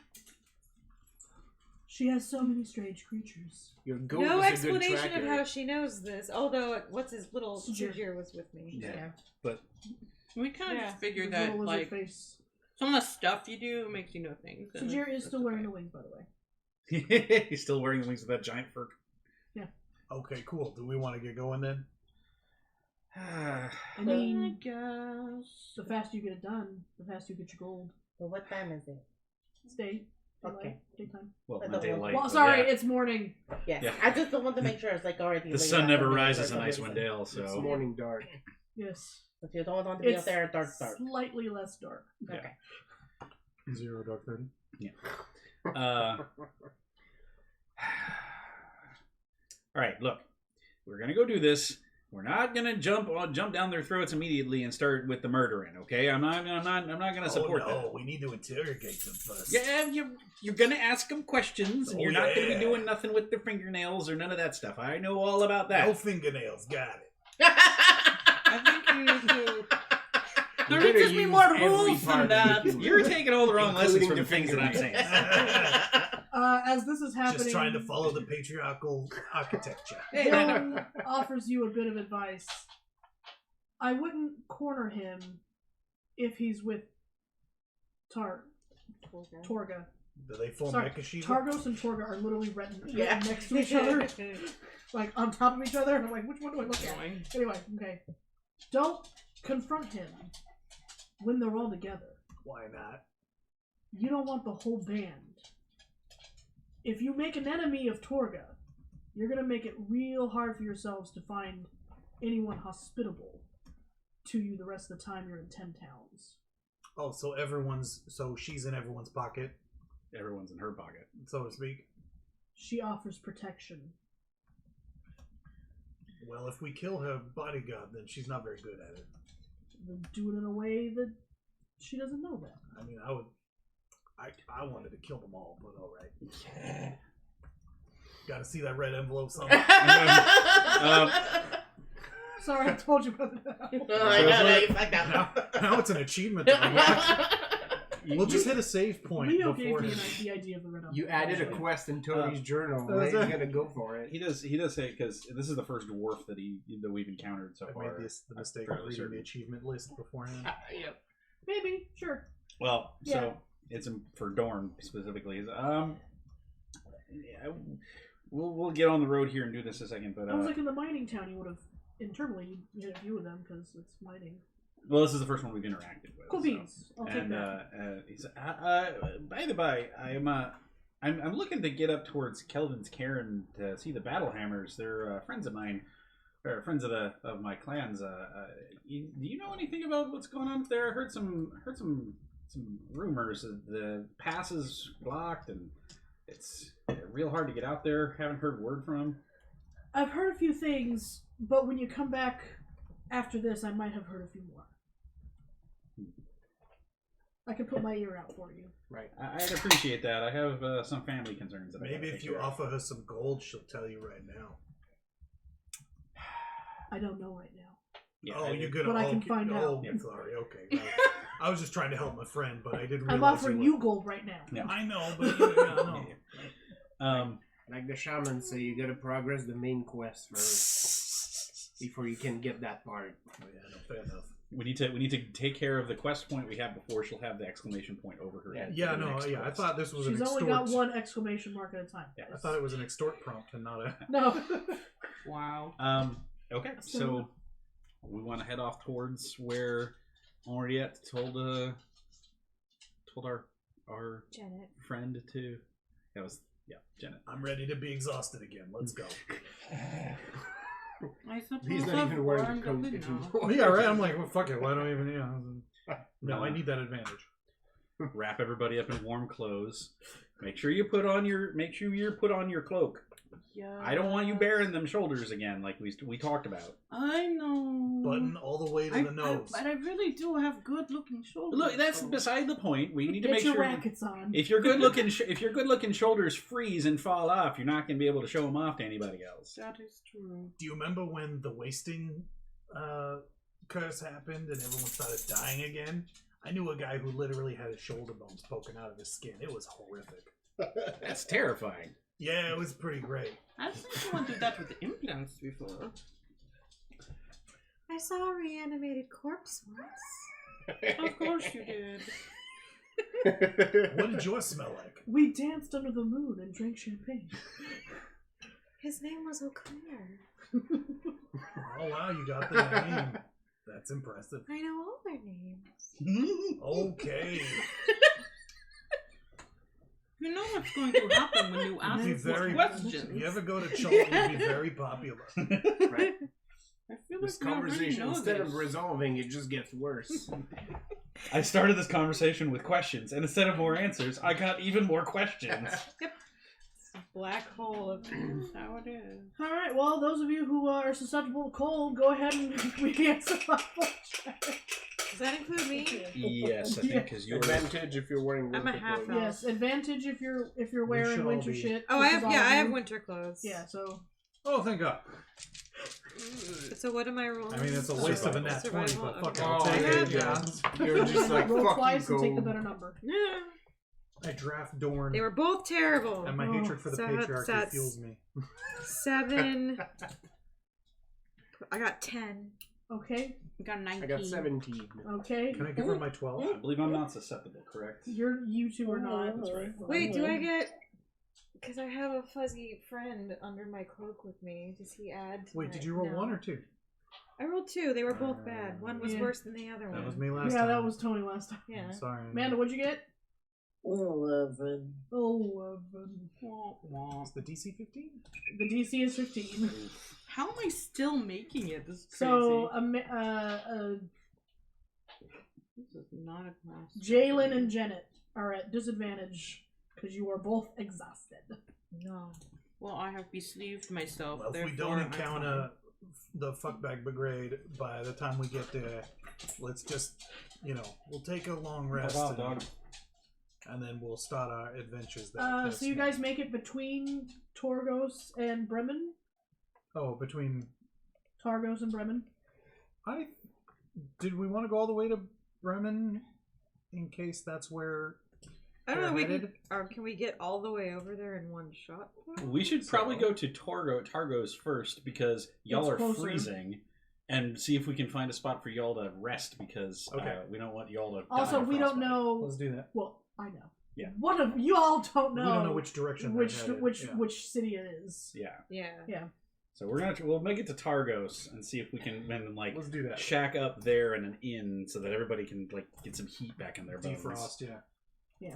She has so many strange creatures. Your goat No is a good explanation of tracker. how she knows this. Although, what's his little Sujir. Sujir was with me. Yeah. But We kind of Yeah. just figure His that, little lizard like, face. some of the stuff you do makes you know things. and Sajir is that's still wearing okay. the wings, by the way. he's still wearing the wings with that giant fur. Okay, cool. Do we want to get going then? I I mean, guess. the faster you get it done, the faster you get your gold. So what time is it? It's day. Okay. Daytime. Well, I not don't want- daylight. Well, but sorry, yeah. it's morning. Yes. Yeah. I just don't want to make sure it's like already. The late sun never afternoon rises or in something. Icewind Dale, It's so morning dark. Yes. But you don't want to be out there dark. Slightly less dark. Yeah. Okay. 0 dark 30. All right, look, we're gonna go do this. We're not gonna jump down their throats immediately and start with the murdering. Okay, I'm not gonna support that. We need to interrogate them first. Yeah, you're gonna ask them questions, and you're not gonna be yeah. doing nothing with their fingernails or none of that stuff. I know all about that. No fingernails. Got it. I think you need to. You're There needs gonna to be use more every rules part than of the that. human. You're taking all the wrong lessons Including from the things that I'm saying. As this is happening, Just trying to follow the patriarchal architecture. Dylan offers you a bit of advice. I wouldn't corner him if he's with Torga. Do they form Sorry, Mecha Shiva? Targos and Torga are literally written Yeah. next to each other, like on top of each other. And I'm like, which one do I look at? Annoying. Anyway, okay. Don't confront him when they're all together. Why not? You don't want the whole band. If you make an enemy of Torga, you're gonna make it real hard for yourselves to find anyone hospitable to you the rest of the time you're in 10 towns. Oh, so she's in everyone's pocket, Everyone's in her pocket. so to speak. She offers protection. Well, if we kill her bodyguard, then she's not very good at it. Then do it in a way that she doesn't know that. I mean, I wanted to kill them all, but all right. Got to see that red envelope somewhere. Sorry, I told you about that. Oh, I know, you fucked up. now it's an achievement. We'll just hit a save point Leo gave before me him. the idea of the red You added a quest in Tony's journal. Why are you gonna go for it? He does say, because this is the first dwarf that we've encountered so I far. made the mistake I'm of fairly reading certain. the achievement list beforehand. Yep. Maybe, sure. Well, Yeah. so it's for Dorn specifically. Yeah, we'll get on the road here and do this in a second, but I was like in the mining town, you would have internally you hit a few of them because it's mining. well, this is the first one we've interacted with. Cool so. beans. I'll take And that. he's by the by, I'm looking to get up towards Kelvin's Cairn to see the Battle Hammers. They're friends of mine, or friends of my clans. Do you know anything about what's going on up there? I heard some rumors that the pass is blocked and it's real hard to get out there. Haven't heard word from him. I've heard a few things, but when you come back after this, I might have heard a few more. I can put my ear out for you. Right. I'd appreciate that. I have some family concerns. That I Maybe gotta if take you care of. offer her some gold, she'll tell you right now. I don't know right now. Yeah, Oh, you're gonna. But I can find out. Oh, sorry. Okay. Well, I was just trying to help my friend, but I didn't realize. I'm offering were- you gold right now. Yeah. I know, but yeah, no. Like the shamans say, you gotta progress the main quest first before you can get that part. Yeah, no, fair enough. We need to take care of the quest point we have before she'll have the exclamation point over her head. Yeah, for the no, next yeah. I quest. thought this was She's an only extort. got one exclamation mark at a time. Yeah, I thought it was an extort prompt and not a. No. Wow. Okay, so we want to head off towards where Henriette told our Janet. friend to. That was Janet. I'm ready to be exhausted again. Let's go. I suppose He's not I've even wearing warmed a coat up anymore. Well, yeah, right. I'm like, well, fuck it. Why don't I even? No, I need that advantage. Wrap everybody up in warm clothes. Make sure you put on your cloak. Yeah. I don't want you bearing them shoulders again, like we talked about. I know. Button all the way to the nose. But I really do have good-looking shoulders. Look, that's so- beside the point. We need to Get make your sure rackets on. if your good-looking shoulders freeze and fall off, you're not going to be able to show them off to anybody else. That is true. Do you remember when the wasting curse happened and everyone started dying again? I knew a guy who literally had his shoulder bones poking out of his skin. It was horrific. That's terrifying. Yeah, it was pretty great. I've seen someone do that with the implants before. I saw a reanimated corpse once. Of course you did. What did yours smell like? We danced under the moon and drank champagne. His name was O'Clair. Oh wow, you got the name. That's impressive. I know all their names. Okay. You know what's going to happen when you ask You'd be these very, questions. you ever go to Chult, you'd be very popular. Right. I feel This like we already conversation, know instead this. of resolving, it just gets worse. I started this conversation with questions, and instead of more answers, I got even more questions. Black hole of that's how it is. Alright, well, those of you who are susceptible to cold, go ahead and we get survival check. Does that include me? Yes, I think because you're Advantage if you're wearing I'm a winter half clothes. Yes, advantage if you're should wearing all winter be- shit. Oh, which is all I of have you. winter clothes. Yeah, so Oh, thank God. So what am I rolling? I mean, it's a waste of a nat 20, Survival, but fuck, okay. I'll Oh, take it. yeah. Yeah. You're just like, roll fuck twice you, and take the go. better number. Yeah. I draft Dorn, They were both terrible. and my Oh. hatred for the So patriarchy that's- fuels me. 7. I got 10. Okay, I got 19. I got 17. okay. Can I give her my 12? I believe I'm not susceptible, correct? You two are not. That's right. Wait, do I get... Because I have a fuzzy friend under my cloak with me. Does he add to Wait, my... did you roll No. 1 or 2? I rolled 2. They were both bad. One was Yeah. worse than the other one. That was me last Yeah, time. that was Tony last time. Yeah. I'm sorry. Amanda, what'd you get? 11. 11. Wah, wah. Is the DC 15? The DC is 15. How am I still making it? This is crazy. So, This is not a class. Jalen and Janet are at disadvantage because you are both exhausted. No. Well, I have besleeved myself. Well, if we therefore don't I'm encounter the fuckbag brigade by the time we get there, let's just, we'll take a long rest Wow, dog. and then we'll start our adventures there. So you guys make it between Torgos and Bremen? Oh, between... Targos and Bremen? Did we want to go all the way to Bremen in case that's where I don't know. they're We headed? can we get all the way over there in one shot? We should probably go to Targos first because y'all It's are closer. freezing, and see if we can find a spot for y'all to rest because we don't want y'all to. Also, die of we don't frostbite. know. Let's do that. Well, I know. Yeah. One of you all don't know. We don't know which direction they're headed. Yeah. which city it is. Yeah. Yeah. Yeah. So we'll make it to Targos and see if we can then Let's do that. shack up there in an inn so that everybody can get some heat back in their bones. Defrost, yeah. Yeah.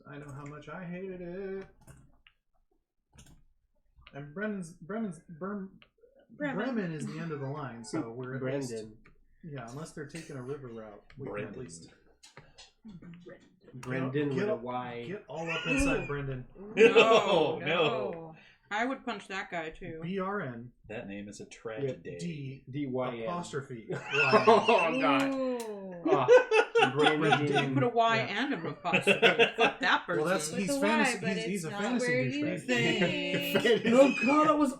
I know how much I hated it. And Bremen is the end of the line, so we're at least, Brendan. yeah, unless they're taking a river route, we can at least Brendan with Get a up- Y. get all up inside Brendan. No, no. I would punch that guy too. BRN That name is a tragedy. D-Y-N. apostrophe. Oh, God. Ooh. Oh, Did you Brendan. put a Y Yeah. and an apostrophe? Fuck that person. Well, that's With he's the Y, fantasy. but He's it's a not fantasy where you douchebag. think. Oh god, that was awful.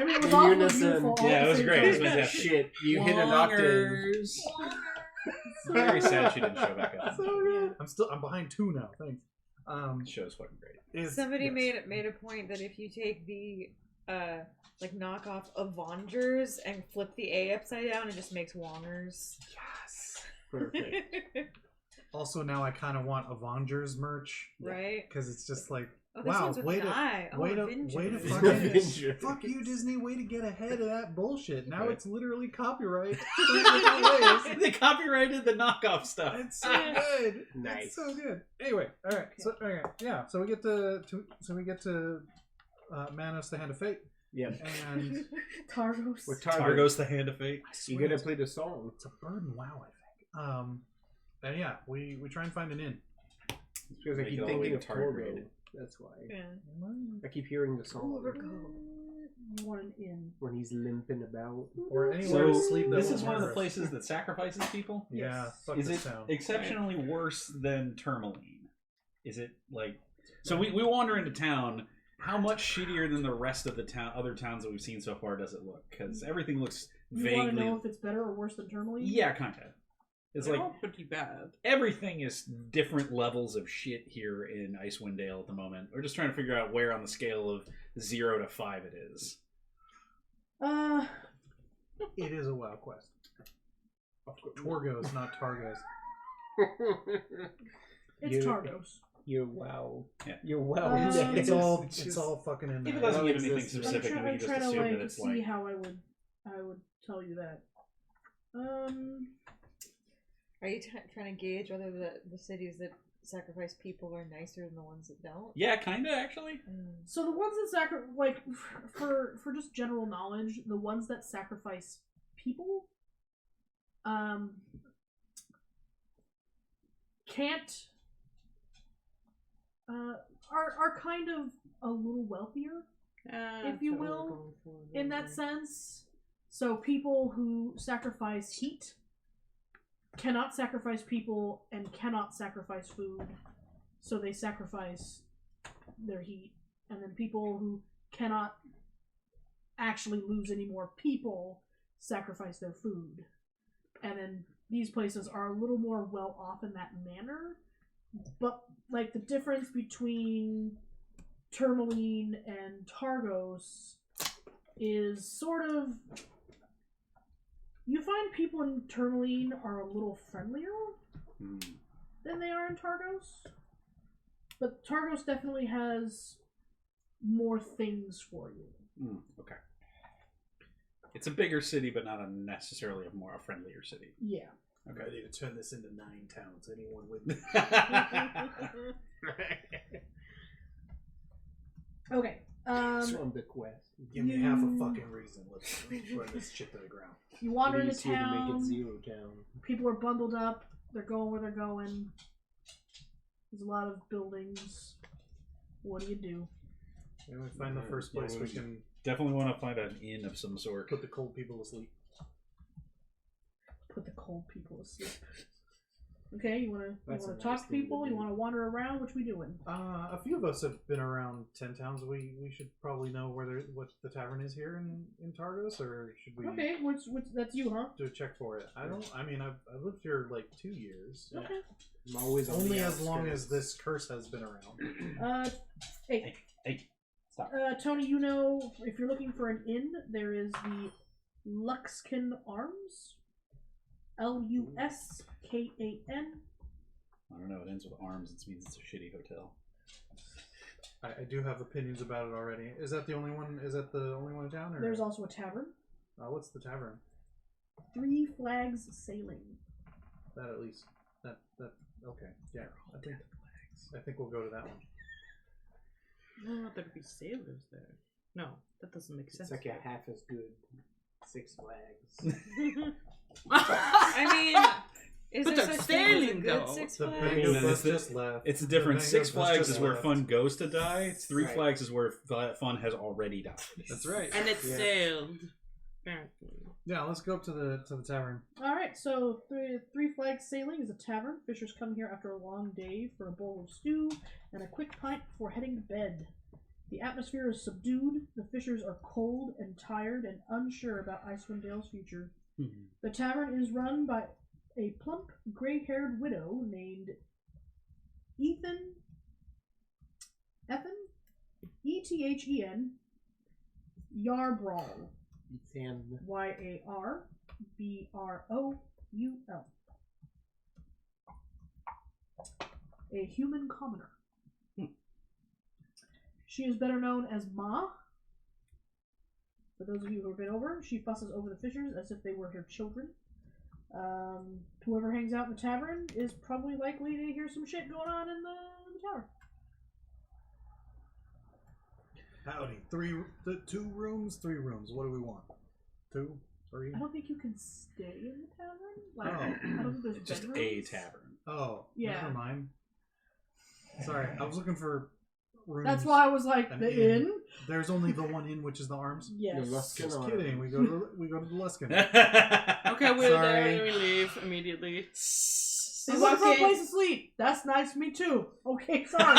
I mean, it was awful and Unison. beautiful. all Yeah, at it the was same great. time. It was fantastic. Shit, you hit an octave. Wongers. Very sad she didn't show back up. So good. I'm behind 2 now. Thanks. The show's fucking great. Somebody yes. made a point that if you take the knockoff Avengers and flip the A upside down, it just makes Wongers. Yes. Perfect. Also, now I kind of want Avengers merch, Right? because it's just like, Oh, this wow, one's with way an to eye. Oh, way to Avengers. fucking Avengers. fuck you, Disney. Way to get ahead of that bullshit. Now Right. it's literally copyright. They copyrighted the knockoff stuff. It's so good. Nice. It's so good. Anyway, all right. So yeah. So we get to Manos, the Hand of Fate, Yep. and Targos. With Targos. Targos, the Hand of Fate. You gotta play the song. it's a bird and wow, I think. And yeah, we try and find an inn. It's because I Make keep it all the way thinking to of Torgo. Target. That's why. Yeah. I keep hearing the song You want an inn? when he's limping about. Or anywhere to So sleep. that this won't is one of the hurt us. places that sacrifices people. Yeah, fuck Is this it town. exceptionally worse than Tourmaline? Is it like? So we wander into town. How much shittier than the rest of the other towns that we've seen so far does it look? Because everything looks You want to vaguely. know if it's better or worse than Tourmaline? Yeah, kind of. It's They're like all pretty bad. everything is different levels of shit here in Icewind Dale at the moment. We're just trying to figure out where on the scale of 0 to 5 it is. It is a WoW quest. Torgos, not Targos. It's Targos. You're wow. Yeah. You're wow. It's all fucking in there. If it doesn't give Well, anything exists. specific, then we I'm can just trying to assume that like it's see like. how I would tell you that. Are you trying to gauge whether the cities that sacrifice people are nicer than the ones that don't? Yeah, kind of actually. So the ones that for just general knowledge, the ones that sacrifice people, can't are kind of a little wealthier, if you will, in that sense. So people who sacrifice heat cannot sacrifice people and cannot sacrifice food, so they sacrifice their heat. And then people who cannot actually lose any more people sacrifice their food. And then these places are a little more well off in that manner. But like the difference between Tourmaline and Targos is sort of, you find people in Tourmaline are a little friendlier than they are in Targos. But Targos definitely has more things for you. Okay. It's a bigger city, but not necessarily a friendlier city. Yeah. I'm ready to turn this into 9 towns. Anyone with me? Okay. From the quest. Give me half a fucking reason. Let's run this shit to the ground. You wander What do you into see to town. make it 0 town? People are bundled up. They're going where they're going. There's a lot of buildings. What do you do? And we find the first place we can Definitely want to find an inn of some sort. put the cold people to sleep. Put the cold people to sleep. Okay, you wanna That's a nice talk to thing to people? do. You wanna wander around? What we doing? A few of us have been around 10 towns. We should probably know what the tavern is here in Targos, or should we Okay, what's that's you, huh? do a check for it? I don't. I mean, I've lived here like 2 years. Okay. I'm always on Only the as long outskirts. as this curse has been around. Hey, Stop. Tony, you know, if you're looking for an inn, there is the Luxcan Arms. Luskan. I don't know. It ends with arms. It means it's a shitty hotel. I do have opinions about it already. Is that the only one? Is that the only one in town? Or? There's also a tavern. What's the tavern? 3 Flags Sailing. That at least. That okay. Yeah. I think we'll go to that one. No, there'd be sailors there. No, that doesn't make sense. It's like a half as good Six Flags. I mean, is But there they're such thing as a sailing, good though. Six The Flags? big mean, bus it's just left. It's different. The Six big bus Flags just is where left. fun goes to die. 3 Right. Flags is where fun has already died. That's right. And it Yeah. sailed. Apparently. Yeah, let's go up to the tavern. Alright, so three Flags Sailing is a tavern. Fishers come here after a long day for a bowl of stew and a quick pint before heading to bed. The atmosphere is subdued, the fishers are cold and tired and unsure about Icewind Dale's future. The tavern is run by a plump, gray-haired widow named Ethen, E-T-H-E-N, Yarbrawl. Ethan. Y-A-R-B-R-O-U-L. A human commoner. She is better known as Ma. For those of you who have been over, she fusses over the fishers as if they were her children. Whoever hangs out in the tavern is probably likely to hear some shit going on in the tower. Howdy. 2 rooms, 3 rooms. What do we want? 2, 3. I don't think you can stay in the tavern. Like, Oh. I don't think there's It's just a bedrooms. tavern. Oh, Yeah. never mind. Sorry, I was looking for rooms. That's why I was like, An the inn. inn? There's only the one inn, which is the Arms. Yes. The Luskin Just Arms. kidding. We go to the Luskin. Okay, we're Sorry. there and we leave immediately. He's looking for a place to sleep. That's nice, me too. Okay, sorry.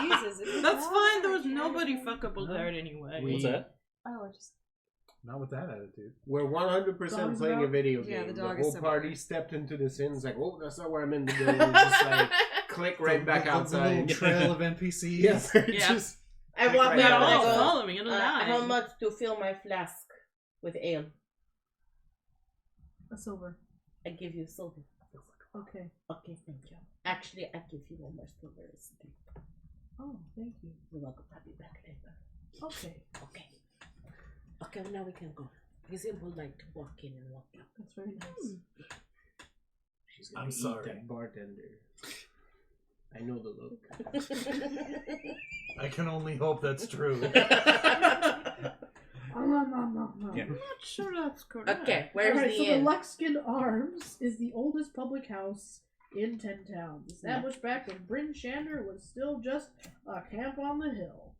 Jesus. That's fine. There was nobody fuckable there anyway. What's that? Oh, I just. Not with that attitude. We're 100% Dog's playing a about- video Yeah, game. the dog whole is somewhere. party stepped into the sin. It's like, oh, that's not where I meant to go. And just like, click right back The outside. little trail of NPCs. Yes. Yeah. Just, I walk Right They're down now. and all I go, following in a line. how much to fill my flask with ale? A silver. I give you silver. Okay. Okay, thank you. Actually, I give you one more silver. Oh, thank you. You're welcome. I'll be back later. Okay. Okay. Okay, now we can go. Because it would like to walk in and walk out. That's very nice. she's gonna I'm eat sorry. that bartender. I know the look. I can only hope that's true. Yeah. I'm not sure that's correct. Okay, where's Alright, the so inn? the Luxkin Arms is the oldest public house in 10 Town. Established back when Bryn Shander was still just a camp on the hill.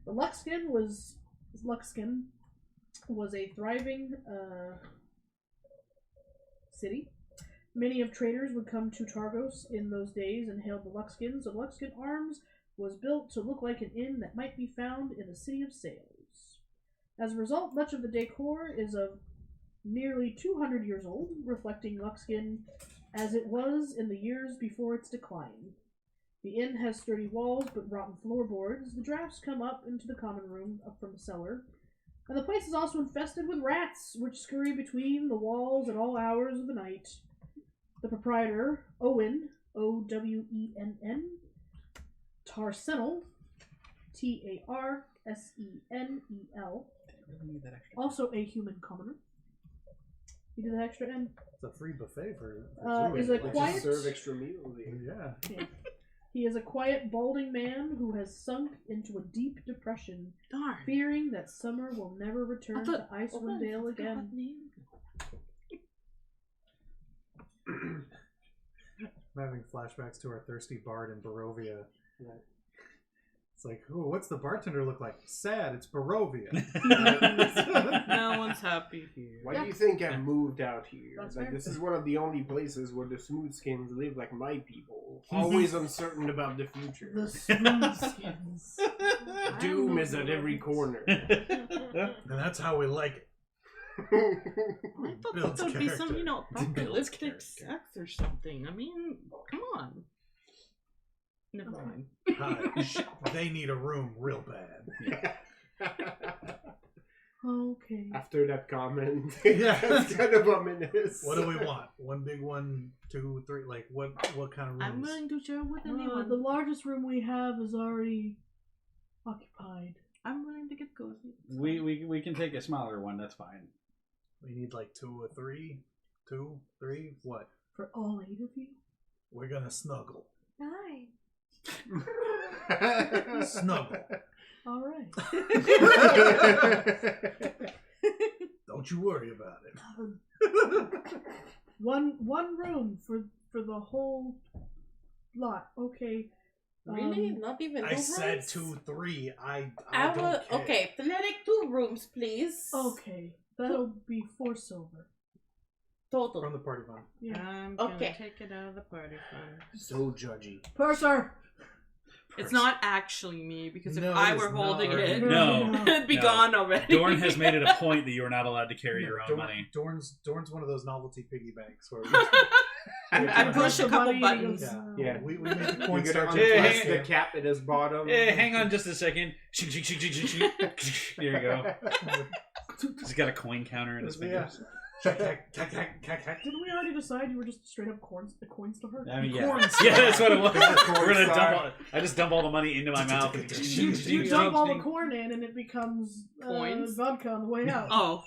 The Luxkin was a thriving city. Many of traders would come to Targos in those days and hailed the Luxkin, so the Luxkin Arms was built to look like an inn that might be found in the City of Sails. As a result, much of the decor is of nearly 200 years old, reflecting Luxkin as it was in the years before its decline. The inn has sturdy walls but rotten floorboards. The drafts come up into the common room up from the cellar. And the place is also infested with rats, which scurry between the walls at all hours of the night. The proprietor, Owen, Owenn, Tarsenel, Tarsenel, also a human commoner. You did that extra N? It's a free buffet for Is Zoom. a They quiet- just serve extra meals. Yeah. He is a quiet, balding man who has sunk into a deep depression, Darn. fearing that summer will never return to Icewind Dale again. I'm having flashbacks to our thirsty bard in Barovia. Right. It's like, ooh, what's the bartender look like? Sad, it's Barovia. No one's happy here. Why do you think I moved out here? That's Like, fair. this is one of the only places where the smooth skins live like my people. Always uncertain about the future. The Smoothskins. Doom is at every corner. And that's how we like it. I thought Builds that would be some, character. apocalyptic sex or something. I mean, come on. Never mind. They need a room real bad. Okay. After that comment, Yeah. it's kind of ominous. What do we want? One big one, 2, 3. Like what kind of rooms? I'm willing to share with anyone. The largest room we have is already occupied. I'm willing to get cozy. We can take a smaller one. That's fine. We need like 2 or 3. 2, 3. What? For all 8 of you? We're gonna snuggle. 9. Snuggle. Alright. Don't you worry about it. One room for the whole lot. Okay. Really? Not even two I said rooms? 2, 3. I I don't will. care. Okay, athletic 2 rooms, please. Okay. That'll be 4 silver. Total. From the party fund. Yeah. I'm gonna Okay. take it out of the party fund. So judgy. Purser! It's not actually me, because if No, I it were is holding not. it, No. it'd be No. gone already. Dorn has made it a point that you are not allowed to carry your own money. Dorn's one of those novelty piggy banks where I push a couple Money, buttons. Yeah. we made the You're coin gonna start unpress to the cap at his bottom. Hey, hang on just a second. There you go. He's got a coin counter in his fingers. Didn't we already decide you were just straight up coin store? I mean, yeah. Corn Yeah, that's what it was. Corn We're gonna star. dump I just dump all the money into my mouth. You dump all the corn in and it becomes Coins? vodka on the way out. Oh,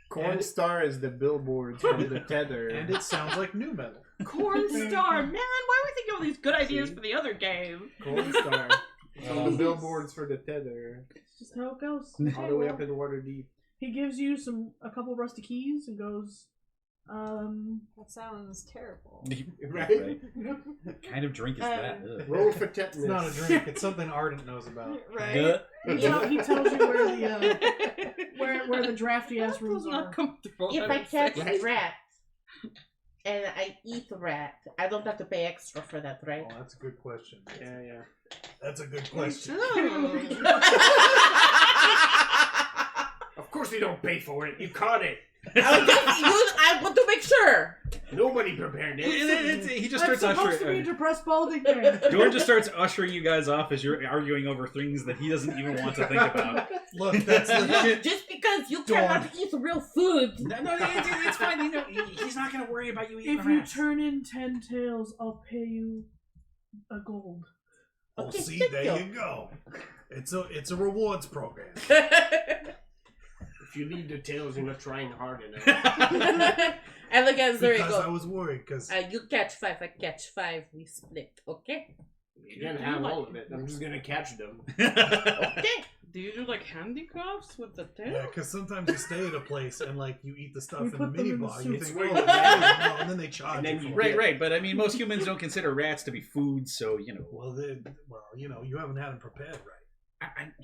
Corn Star is the billboards from the tether. and it sounds like new metal. Corn Star, man! Why are we thinking of all these good ideas for the other game? Corn Star. From the billboards for the tether. It's just how it goes. All the way up in Waterdeep. He gives you a couple rusty keys and goes, That sounds terrible. Right? What kind of drink is that? Ugh. Roll for tetanus. It's not a drink. It's something Ardent knows about. Right? Duh. He tells you where the where the drafty ass rooms That's are. not comfortable. If I catch Right. rat and I eat rat, I don't have to pay extra for that, right? Oh, that's a good question. Yeah. That's a good question. Of course you don't pay for it. You caught it. I want to make sure. Nobody prepared it. He just I'm starts supposed to be a ushering. depressed balding man. Dorn just starts ushering you guys off as you're arguing over things that he doesn't even want to think about. Look, that's legit. Just because you Dawn. cannot eat real food. No, it's fine. You know, he's not going to worry about you eating If the you rats. turn in 10 tails, I'll pay you a gold. Oh, Okay, see, thank there you. you go. It's a rewards program. If you leave the tails, you're not trying hard enough. And look at there you Because I go. was worried, because You catch 5, I catch 5. We split, okay? You can't have all of it. I'm just gonna catch them. Okay. Do you do like handicrafts with the tail? yeah, because sometimes you stay at a place and like you eat the stuff You in the put them in the minibar. You soup. think, It's oh, where you no, and then they charge And then you you for it. Right. But I mean, most humans don't consider rats to be food, so you know. Well, you know, you haven't had them prepared right.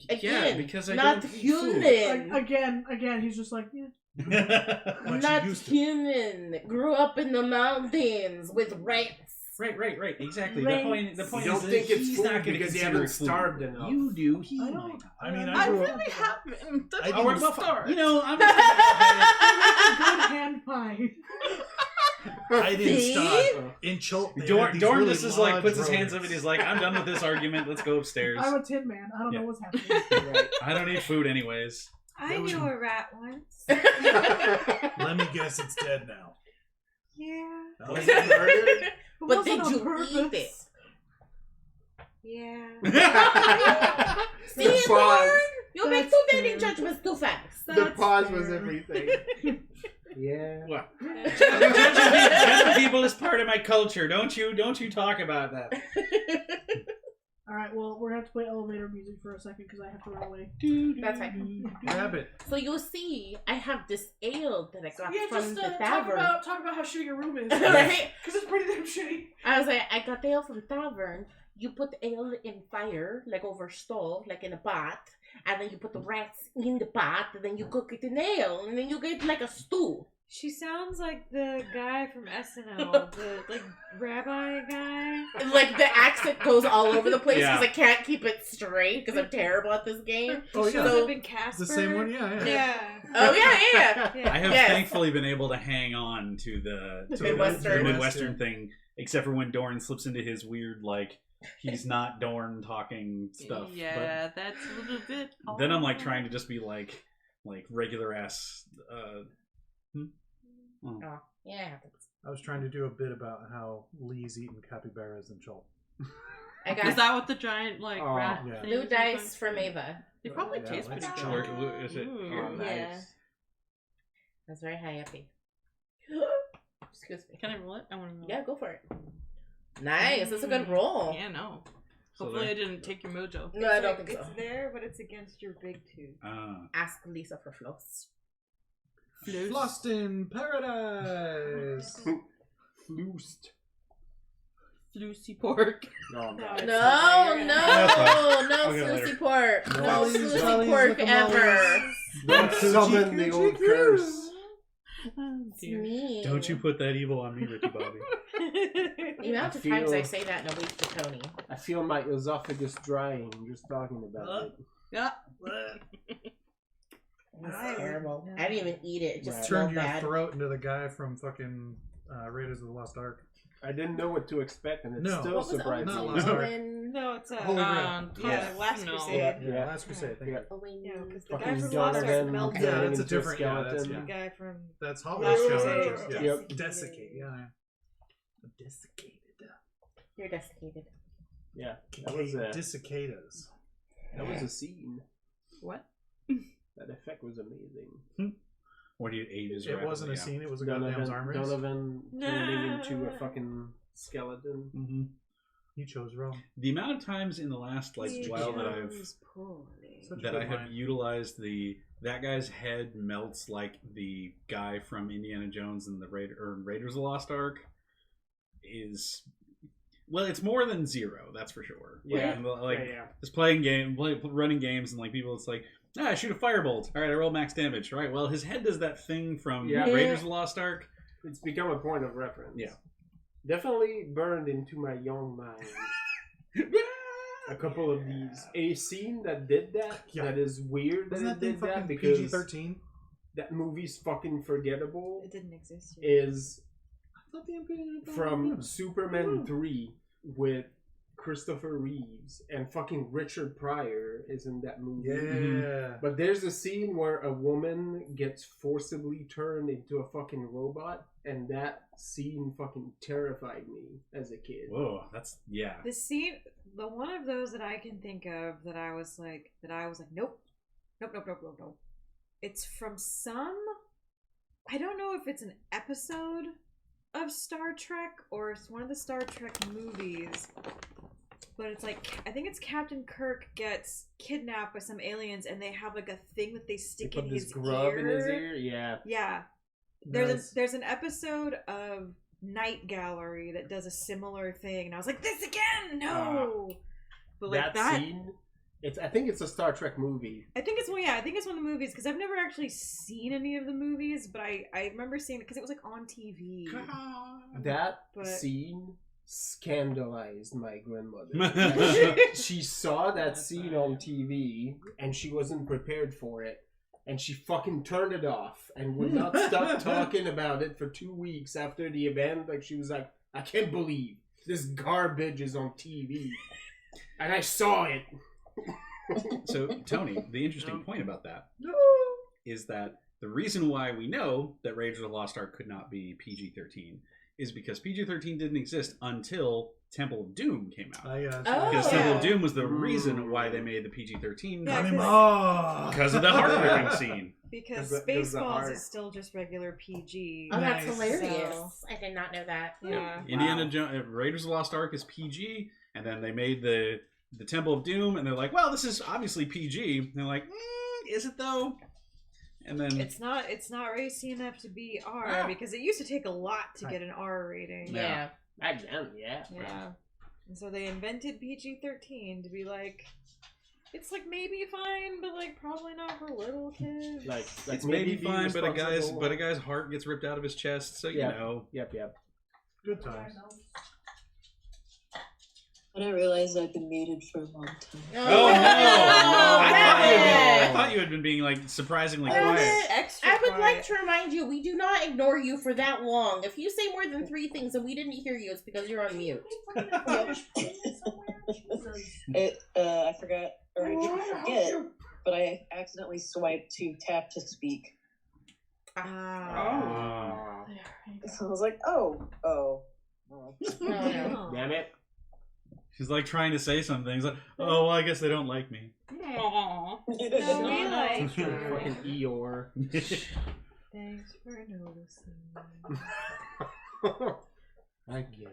Yeah, Again, because I not don't eat human. Again, he's just like, yeah. food. But Not you used to. human. Grew up in the mountains with rats. Right. Exactly. Right. The point You is don't that think it's he's food not going to because you consider haven't it food. starved enough. You do. He I might don't. not. I mean, I grew up. really haven't. I That's didn't where start. start. You know, I'm just Good hand pie. I didn't See? start in Chult. Dorn just is like puts his hands up and he's like, I'm done with this argument. Let's go upstairs. I'm a tin man. I don't Yeah. know what's happening. Right. I don't eat food anyways. I knew a rat once. Let me guess, it's dead now. Yeah. Was it murdered? It But wasn't did on you purpose. eat it? Yeah. See, The pause. Lauren? You make That's too many fair. judgments too fast. The pause fair. was everything. Yeah. What? Judging people is part of my culture. Don't you talk about that. Alright, well, we're gonna have to play elevator music for a second because I have to run away. That's fine. Grab it. So you see, I have this ale that I got Yeah, from just the talk tavern. about how shitty your room is. Right? Because it's pretty damn shitty. I was like, I got the ale from tavern. You put the ale in fire, like over stove, like in a pot, and then you put the rats in the pot, and then you cook it in ale, and then you get like a stew. She sounds like the guy from SNL, the like rabbi guy. And, like the accent goes all over the place because Yeah. I can't keep it straight because I'm terrible at this game. Oh, She yeah. shows So- up in Casper. It's the same one, yeah. Yeah. Oh yeah. Yeah. I have Yes. thankfully been able to hang on to the Midwestern. Midwestern thing, except for when Dorn slips into his weird, like, he's not Dorn talking stuff. Yeah, that's a little bit. But then I'm like trying to just be like regular ass. Oh, yeah, it happens. I was trying to do a bit about how Lee's eating capybaras in Chult. I Is got that what the giant like Oh, rat? yeah. things blue are dice called? from Ava. They probably Yeah, taste that's pretty true. good. Where is it? Ooh. Oh, nice. Yeah. That's very high uppy. Excuse me. Can I roll it? I want to roll. Yeah, go for it. Nice. That's a good roll. Yeah, no. So Hopefully, there- I didn't take your mojo. No, I It's don't like, think so. It's there, but it's against your big tooth. Ask Lisa for floss. Lost in Paradise. Loosed. Lucy pork. No, No, no. it's No, fine. no Okay, later. Susie pork. No No Wallies, Susie Wallies, pork Lookamallies. ever. Don't summon the old curse. Oh, It's dear. me. Don't you put that evil on me, Ricky Bobby. The amount of I times I feel- say that in a week to Tony. I feel my esophagus drying just talking about it. Yeah. It's terrible. I didn't even eat it. It just Right. smelled Turned your bad. throat into the guy from fucking Raiders of the Lost Ark. I didn't know what to expect, and it No. still What was surprised Not me. Lost Ark. Owen. No, it's Holy Grail. yeah, Last No. Crusade. Yeah, Yeah, Last Crusade. Thank you. Yeah. Owen. Yeah, because the Fucking guy from Lost Ark Donovan melted. Yeah, turning that's a into different- yeah, that's- skeleton. yeah. The guy from That's Last Hollywood Crusade. Show. Yeah. Yep. Desiccate. Yeah. Desiccated. You're desiccated. Yeah, that was a Desiccatas. scene. What? That effect was amazing. What do you ages? It wasn't a scene. It was a goddamn arm race. Donovan turning into a fucking skeleton. Mm-hmm. You chose wrong. The amount of times in the last He while that I've chose poorly. Such a that good I have line. utilized the that guy's head melts like the guy from Indiana Jones and the Raiders of the Lost Ark is, well, it's more than zero, that's for sure. Yeah. Like, yeah. just running games, and like people, it's like, I shoot a firebolt. All right, I roll max damage. All right, well, his head does that thing from Raiders of the Lost Ark. It's become a point of reference. Yeah. Definitely burned into my young mind. A couple of these. A scene that did that, that is weird that it did that, because PG-13? that movie's fucking forgettable. It didn't exist yet. Is from Superman 3 with Christopher Reeves, and fucking Richard Pryor is in that movie. Yeah. But there's a scene where a woman gets forcibly turned into a fucking robot, and that scene fucking terrified me as a kid. Whoa, that's The scene, the one of those that I can think of that I was like, nope. It's from some, I don't know if it's an episode of Star Trek or it's one of the Star Trek movies. But it's like, I think it's Captain Kirk gets kidnapped by some aliens, and they have like a thing that they stick in his ear. In his ear. Yeah. Yeah. There's an episode of Night Gallery that does a similar thing, and I was like, this again, no. But like that scene, I think it's a Star Trek movie. I think it's one of the movies, because I've never actually seen any of the movies, but I remember seeing it because it was like on TV. That scene scandalized my grandmother. She saw that scene on TV and she wasn't prepared for it, and she fucking turned it off and would not stop talking about it for 2 weeks after the event. Like, she was like, I can't believe this garbage is on TV, and I saw it. So, Tony, the interesting point about that is that the reason why we know that Raiders of the Lost Ark could not be PG-13 is because PG-13 didn't exist until Temple of Doom came out. Because Temple of Doom was the reason why they made the PG-13 because of the heart-ripping scene. Because Spaceballs is still just regular PG. Oh, that's hilarious. So. I did not know that. Yeah. Indiana Jones, Raiders of the Lost Ark is PG, and then they made the Temple of Doom, and they're like, well, this is obviously PG. And they're like, is it though? And then it's not racy enough to be R, because it used to take a lot to get an R rating. Yeah. Back then, yeah. And so they invented PG-13 to be like, it's like maybe fine, but like probably not for little kids. Like it's maybe fine, but a guy's heart gets ripped out of his chest, so you know. Yep. Good times. I didn't realize I've been muted for a long time. Oh no! I thought you had been being like surprisingly quiet. I would like to remind you, we do not ignore you for that long. If you say more than 3 things and we didn't hear you, it's because you're on mute. I forgot, or I didn't forget, but I accidentally swiped to tap to speak. So I was like, oh. Damn it. She's like trying to say something. She's like, oh, well, I guess they don't like me. Aww. Fucking Eeyore. Thanks for noticing. I guess.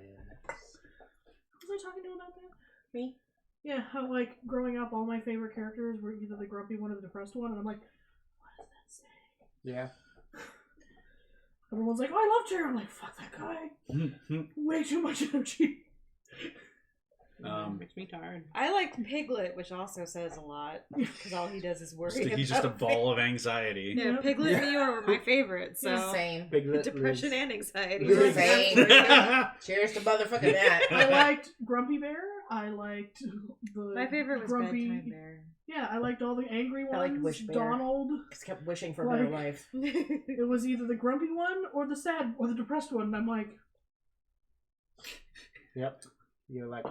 Was I talking to you about that? Me? Yeah, how like growing up, all my favorite characters were either the grumpy one or the depressed one, and I'm like, what does that say? Yeah. Everyone's like, oh, I loved her. I'm like, fuck that guy. Way too much energy. Makes me tired. I like Piglet, which also says a lot, because all he does is worry. He's just a ball of anxiety. Yeah, Piglet and Eeyore were my favorite. So same. Piglet depression and anxiety. Same. Cheers to motherfucking that. I liked Grumpy Bear. I liked my favorite was Grumpy Bedtime Bear. Yeah, I liked all the angry ones. I liked Wish Bear. Donald. Just kept wishing for a better life. It was either the grumpy one or the sad or the depressed one. And I'm like, yep. You're like,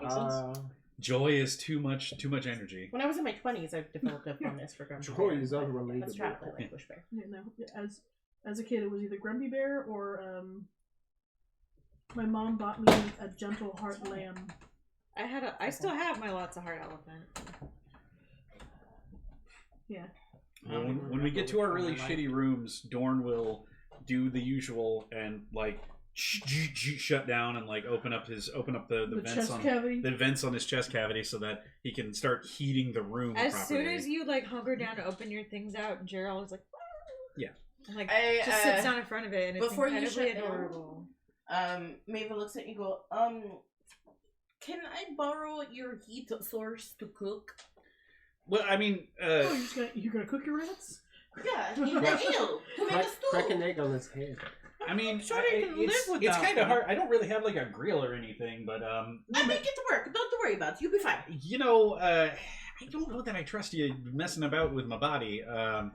joy is too much energy. When I was in my 20s, I developed a fondness for Grumpy Joy Bear. is unrelatable. That's trapped. I like Wish Bear. Yeah, no. As a kid, it was either Grumpy Bear or my mom bought me a Gentle Heart Lamb. I still have my Lots of Heart Elephant. Yeah. When we get to our really shitty rooms, Dorn will do the usual and like shut down and like open up the vents chest on cavity. the vents on his chest cavity so that he can start heating the room As properly. soon as you like hunker down to open your things out, Gerald is like, Yeah. and, like I, just sits down in front of it, and it's before you incredibly shut down, adorable. Maeve looks at you and go, can I borrow your heat source to cook? Well, I mean, Oh, you're gonna cook your rats? Yeah, in the ale to make a Crack stew. an egg on his head. I mean, Sure, you can live it's without kind them. of hard. I don't really have like a grill or anything, but I make it work. Don't worry about it. You'll be fine. you know, I don't know that I trust you messing about with my body. Okay,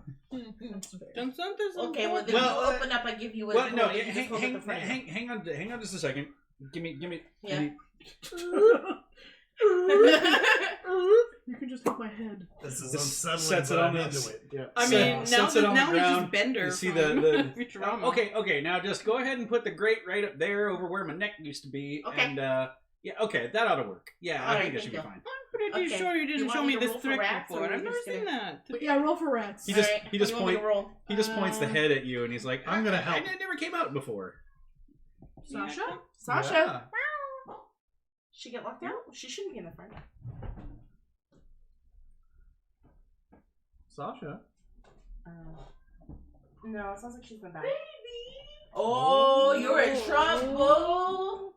well then Well, you open up. I give you a. Well, no, you just hold it in front of you. hang on just a second. Give me. Yeah. You can just hit my head. This is Just unsettling, sets it but on I'm the- into it. Yeah. I mean, Sets now it on the he's ground. just Bender. You see from the Futurama. Okay. Now just go ahead and put the grate right up there over where my neck used to be. Okay. And yeah, okay, that ought to work. Yeah, I Alright, think that should be thank fine. I'm pretty Okay. sure you You didn't want show me me to this roll for trick rats, or before. you're I've never just seen gonna- that. But yeah, roll for rats. He just Alright, he just you want me to point roll? he just points the head at you and he's like, I'm gonna help. I never came out before. Sasha? Sasha. Yeah. She get locked out? She shouldn't be in the front. Sasha. No, it sounds like she's in the back. Baby. Oh, you're in trouble. Oh,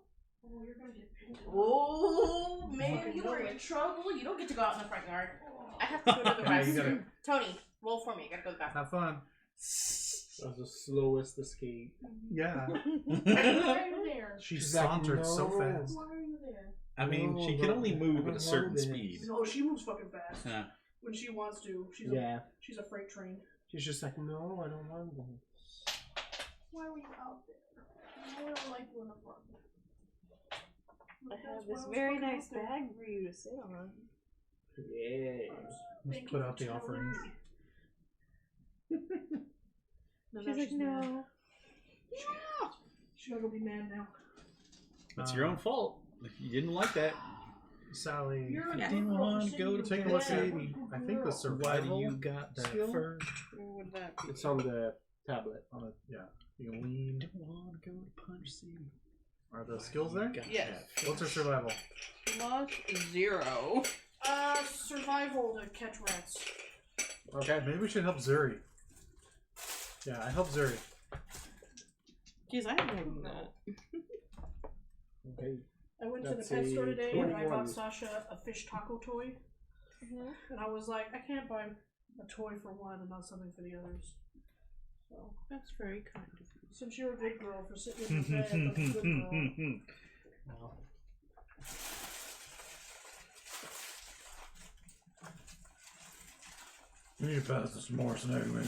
you're gonna get pinned. Oh, man, you are in trouble. You don't get to go out in the front yard. I have to go to the Yeah, you restroom. gotta- Tony, roll for me. I gotta go to the bathroom. Have fun. That was the slowest escape. Yeah. Why are you there? She She's like, sauntered so "No." fast. Why are you there? I mean, No, she can only but move I at a don't certain want this. speed. Oh, she moves fucking fast. Yeah. When she wants to. She's a freight train. She's just like, no, I don't want this. Why were you out there? I don't like you in the front. I have this very nice bag for you to sit on. Yeah. Let's put out the offering. She's like, no. She's gotta go be mad now. It's your own fault. You didn't like that. Sally, You're if an you animal. want to go to take a look at I think the Why survival do you got that skill? first? Where would that be? It's on the tablet. on a, yeah, you can lean. Want to go to Punch City? Are the skills there? Yes. What's her survival? Lost 0. Survival to catch rats. Okay, maybe we should help Zuri. Yeah, I help Zuri. Jeez, I have more than that. Okay. I went That's to the pet store a today and I 21. bought Sasha a fish taco toy. And I was like, I can't buy a toy for one and not something for the others. So, That's very kind of you. since you're a good girl for sitting in the bed like a good girl. You need to pass the s'mores and everything.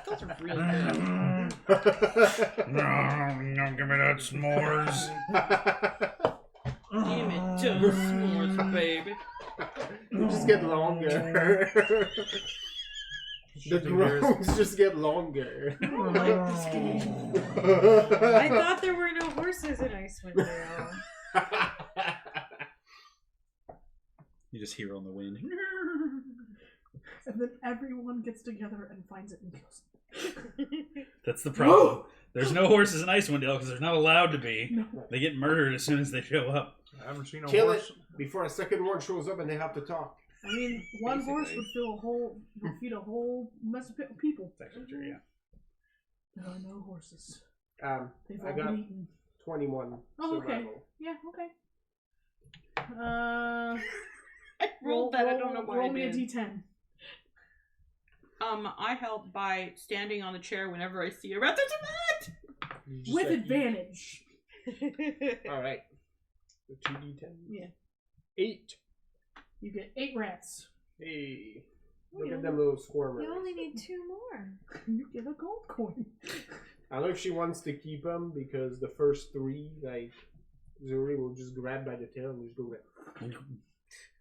Those are really good. No, give me that s'mores. Give me two s'mores, baby. You just get longer. The groans just get longer. I don't like this game. I thought there were no horses in Icewind Dale. You just hear on the wind. And then everyone gets together and finds it and kills it. That's the problem. There's no horses in Icewind Dale because there's not allowed to be. No. They get murdered as soon as they show up. I haven't seen a Kill horse. it before a second one shows up and they have to talk. I mean, one horse Basically. would feed a whole mess of people. That's actually true, yeah. There are no horses. They've I all got been eaten. 21 Oh, okay. survival. Yeah, okay. I rolled that. I don't know why Roll I me a did. d10. I help by standing on the chair whenever I see a rat. There's a rat! You just With like- advantage. Alright. 2d10? Yeah. 8. You get 8 rats. Hey. Look at them little squirmers. You only need 2 more. You get a gold coin. I don't know if she wants to keep them because the first 3, like, Zuri will just grab by the tail and just go grab.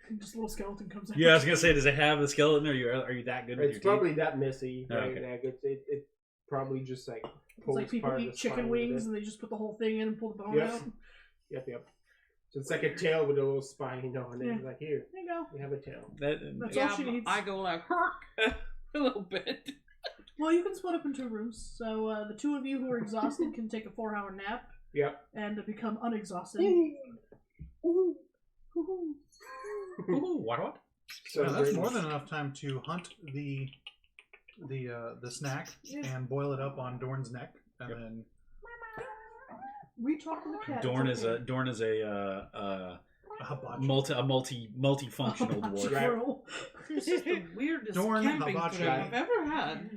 And just a little skeleton comes out. Yeah, I was gonna say, does it have the skeleton? Or are you that good with It's your probably that messy. Oh, Right? okay. Like, it probably just like It's pulls like people part of eat the chicken spine wings with it. and they just put the whole thing in and pull the bone Yep. out. Yep. So it's like a tail with a little spine on it. Yeah. Like, here, There you go. you have a tail. team? That's Yeah, all she needs. I go like, a little bit. Well, you can split up in 2 rooms. So the 2 of you who are exhausted can take a 4-hour nap. Yep. And become unexhausted. Ooh, what? So No, that's more than enough time to hunt the snack and boil it up on Dorn's neck, and then We talk to the cat. Dorn it's is okay. a hibachi. multifunctional Hibachi dwarf. girl. This is the weirdest Dorn camping hibachi. trip I've ever had.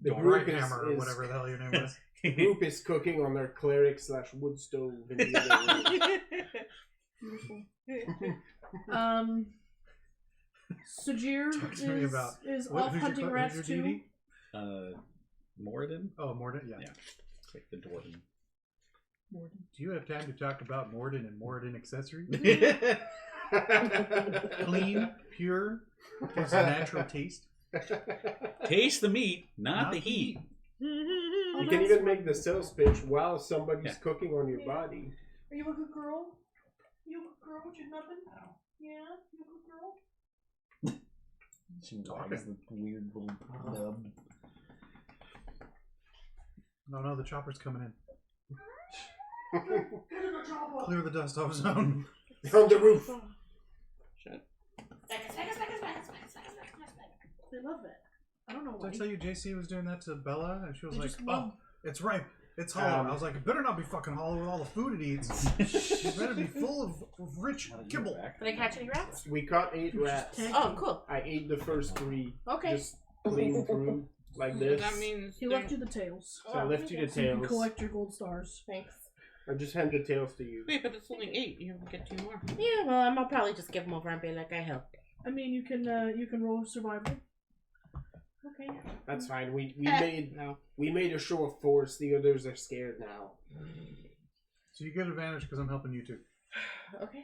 The Dorn group Hammer or is- whatever the hell your name was. The group is cooking on their cleric / wood stove in the other room. Beautiful. Sajir Talk to me about- is What- off who's hunting your rats too. deity? Moradin? Oh, Morden. Yeah. Yeah. Like the dwarven. Do you have time to talk about Morden and Morden accessories? Clean, pure, gives a natural taste. Taste the meat, not the heat. You can even make the sales pitch while somebody's cooking on your body. Are you a good girl? You a good girl? Did nothing? Yeah, you a good girl? She wags the weird little nub. No, the chopper's coming in. Clear the dust off zone. On the roof. Shit. They love it. I don't know why. Did I tell you JC was doing that to Bella? And she was They like, just oh, love- it's ripe. It's hollow. I was like, it better not be fucking hollow with all the food it eats. It better be full of rich kibble. Did I catch any rats? We caught 8 rats. Oh, cool. I ate the first 3. Okay. Just clean through like this. That means He left you the tails. So I left you the So you can tails. collect your gold stars. Thanks. I just hand the tails to you. Wait, but it's only 8. You have to get 2 more. Yeah, well, I'll probably just give them over and be like, I helped. I mean, you can roll survival. Okay. That's fine. We No. made a show of force. The others are scared now. So you get advantage because I'm helping you too. Okay.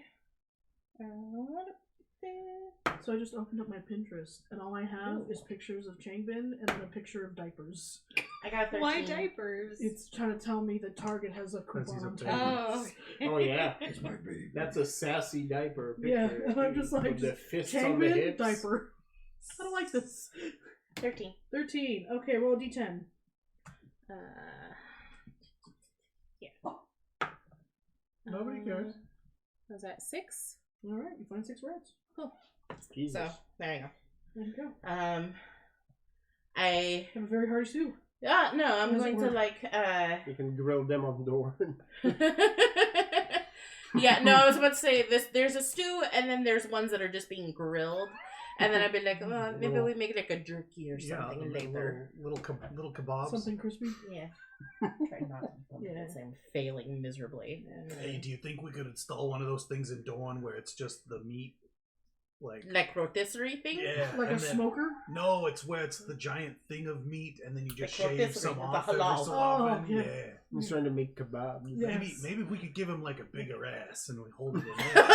So I just opened up my Pinterest, and all I have is pictures of Changbin and then a picture of diapers. I got 13. Why diapers? It's trying to tell me that Target has a Because he's coupon a on baby. Target. Oh. Oh yeah, It's my baby. that's a sassy diaper picture. Yeah, and I'm just like, with the fists on the Changbin hips. diaper. I don't like this. 13. 13. Okay, roll a d10. Yeah. Nobody cares. Was that 6? All right, you find 6 rats. Cool. Jesus. So, there you go. There you go. I Have a very hearty stew. no, I'm How does it going to work? like You can grill them on door. yeah, no, I was about to say this. There's a stew, and then there's ones that are just being grilled, and then I'd be like, oh, maybe we make like a jerky or something later. Little kebabs. Something crispy. Yeah, try not to bump Yeah. this. I'm failing miserably. Hey, do you think we could install one of those things in Dawn where it's just the meat? Like rotisserie thing. Yeah. Like a and then- smoker? No, it's where it's the giant thing of meat and then you just Like shave rotisserie, some the off every halal. so Oh, often. yeah. Yeah. He's trying to make kebabs. Yes. Maybe we could give him like a bigger ass and we hold it in there.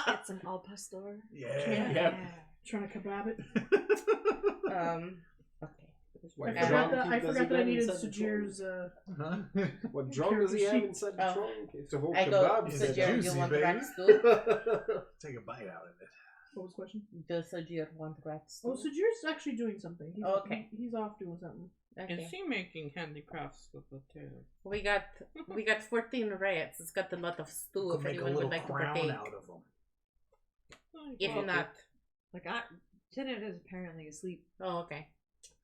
Get some al pastor. Yeah. Yep. Trying to kebab it. Okay. I forgot that I Does forgot he that I have needed inside the Sajir's Huh? What drum does he have inside the Oh. trunk? It's a whole I go, kebab. It's so set. Jared, juicy, you want baby. rat stew? Take a bite out of it. what was the question? Does Sajir want rat stew? Oh, Sajir's actually doing something. He's, Okay. He's off doing something. Okay. Is he making handicrafts with the tail? We got 14 rats. It's got a lot of stew Could if make a anyone little would like to crown partake. out of them. If not, Like, Janet is apparently asleep. oh okay.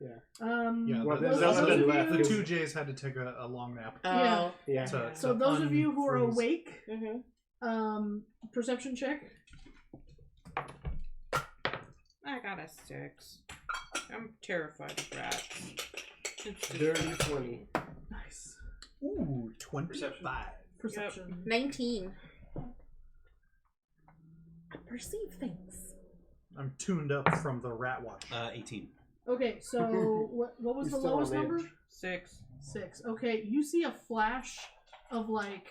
Yeah, Well, the, there's those nothing of you- left. the 2Js had to take a long nap. Yeah. Oh. Yeah. So those of you who are unfreeze. awake, Mm-hmm. perception check. I got a 6. I'm terrified of rats. It's just- Dirty 20. Nice. Ooh, 25. Perception. 19. I perceive things. I'm tuned up from the rat watch. 18. Okay, so what was He's the still lowest on number? edge. 6. 6. Okay, you see a flash of like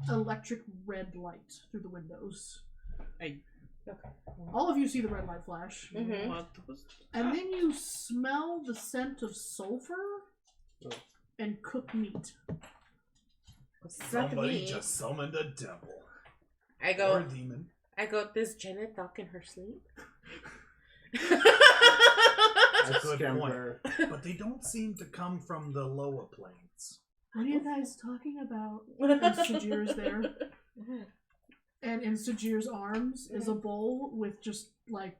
electric red light through the windows. All of you see the red light flash. Mm-hmm. What was And then you smell the scent of sulfur and cooked meat. Somebody just summoned a devil. I Or go. a demon. I go. Does Janet talk in her sleep? That's a good point. Scamper. But they don't seem to come from the lower planes. What are you guys talking about? And Sajir's there. And in Sajir's arms is a bowl with just, like,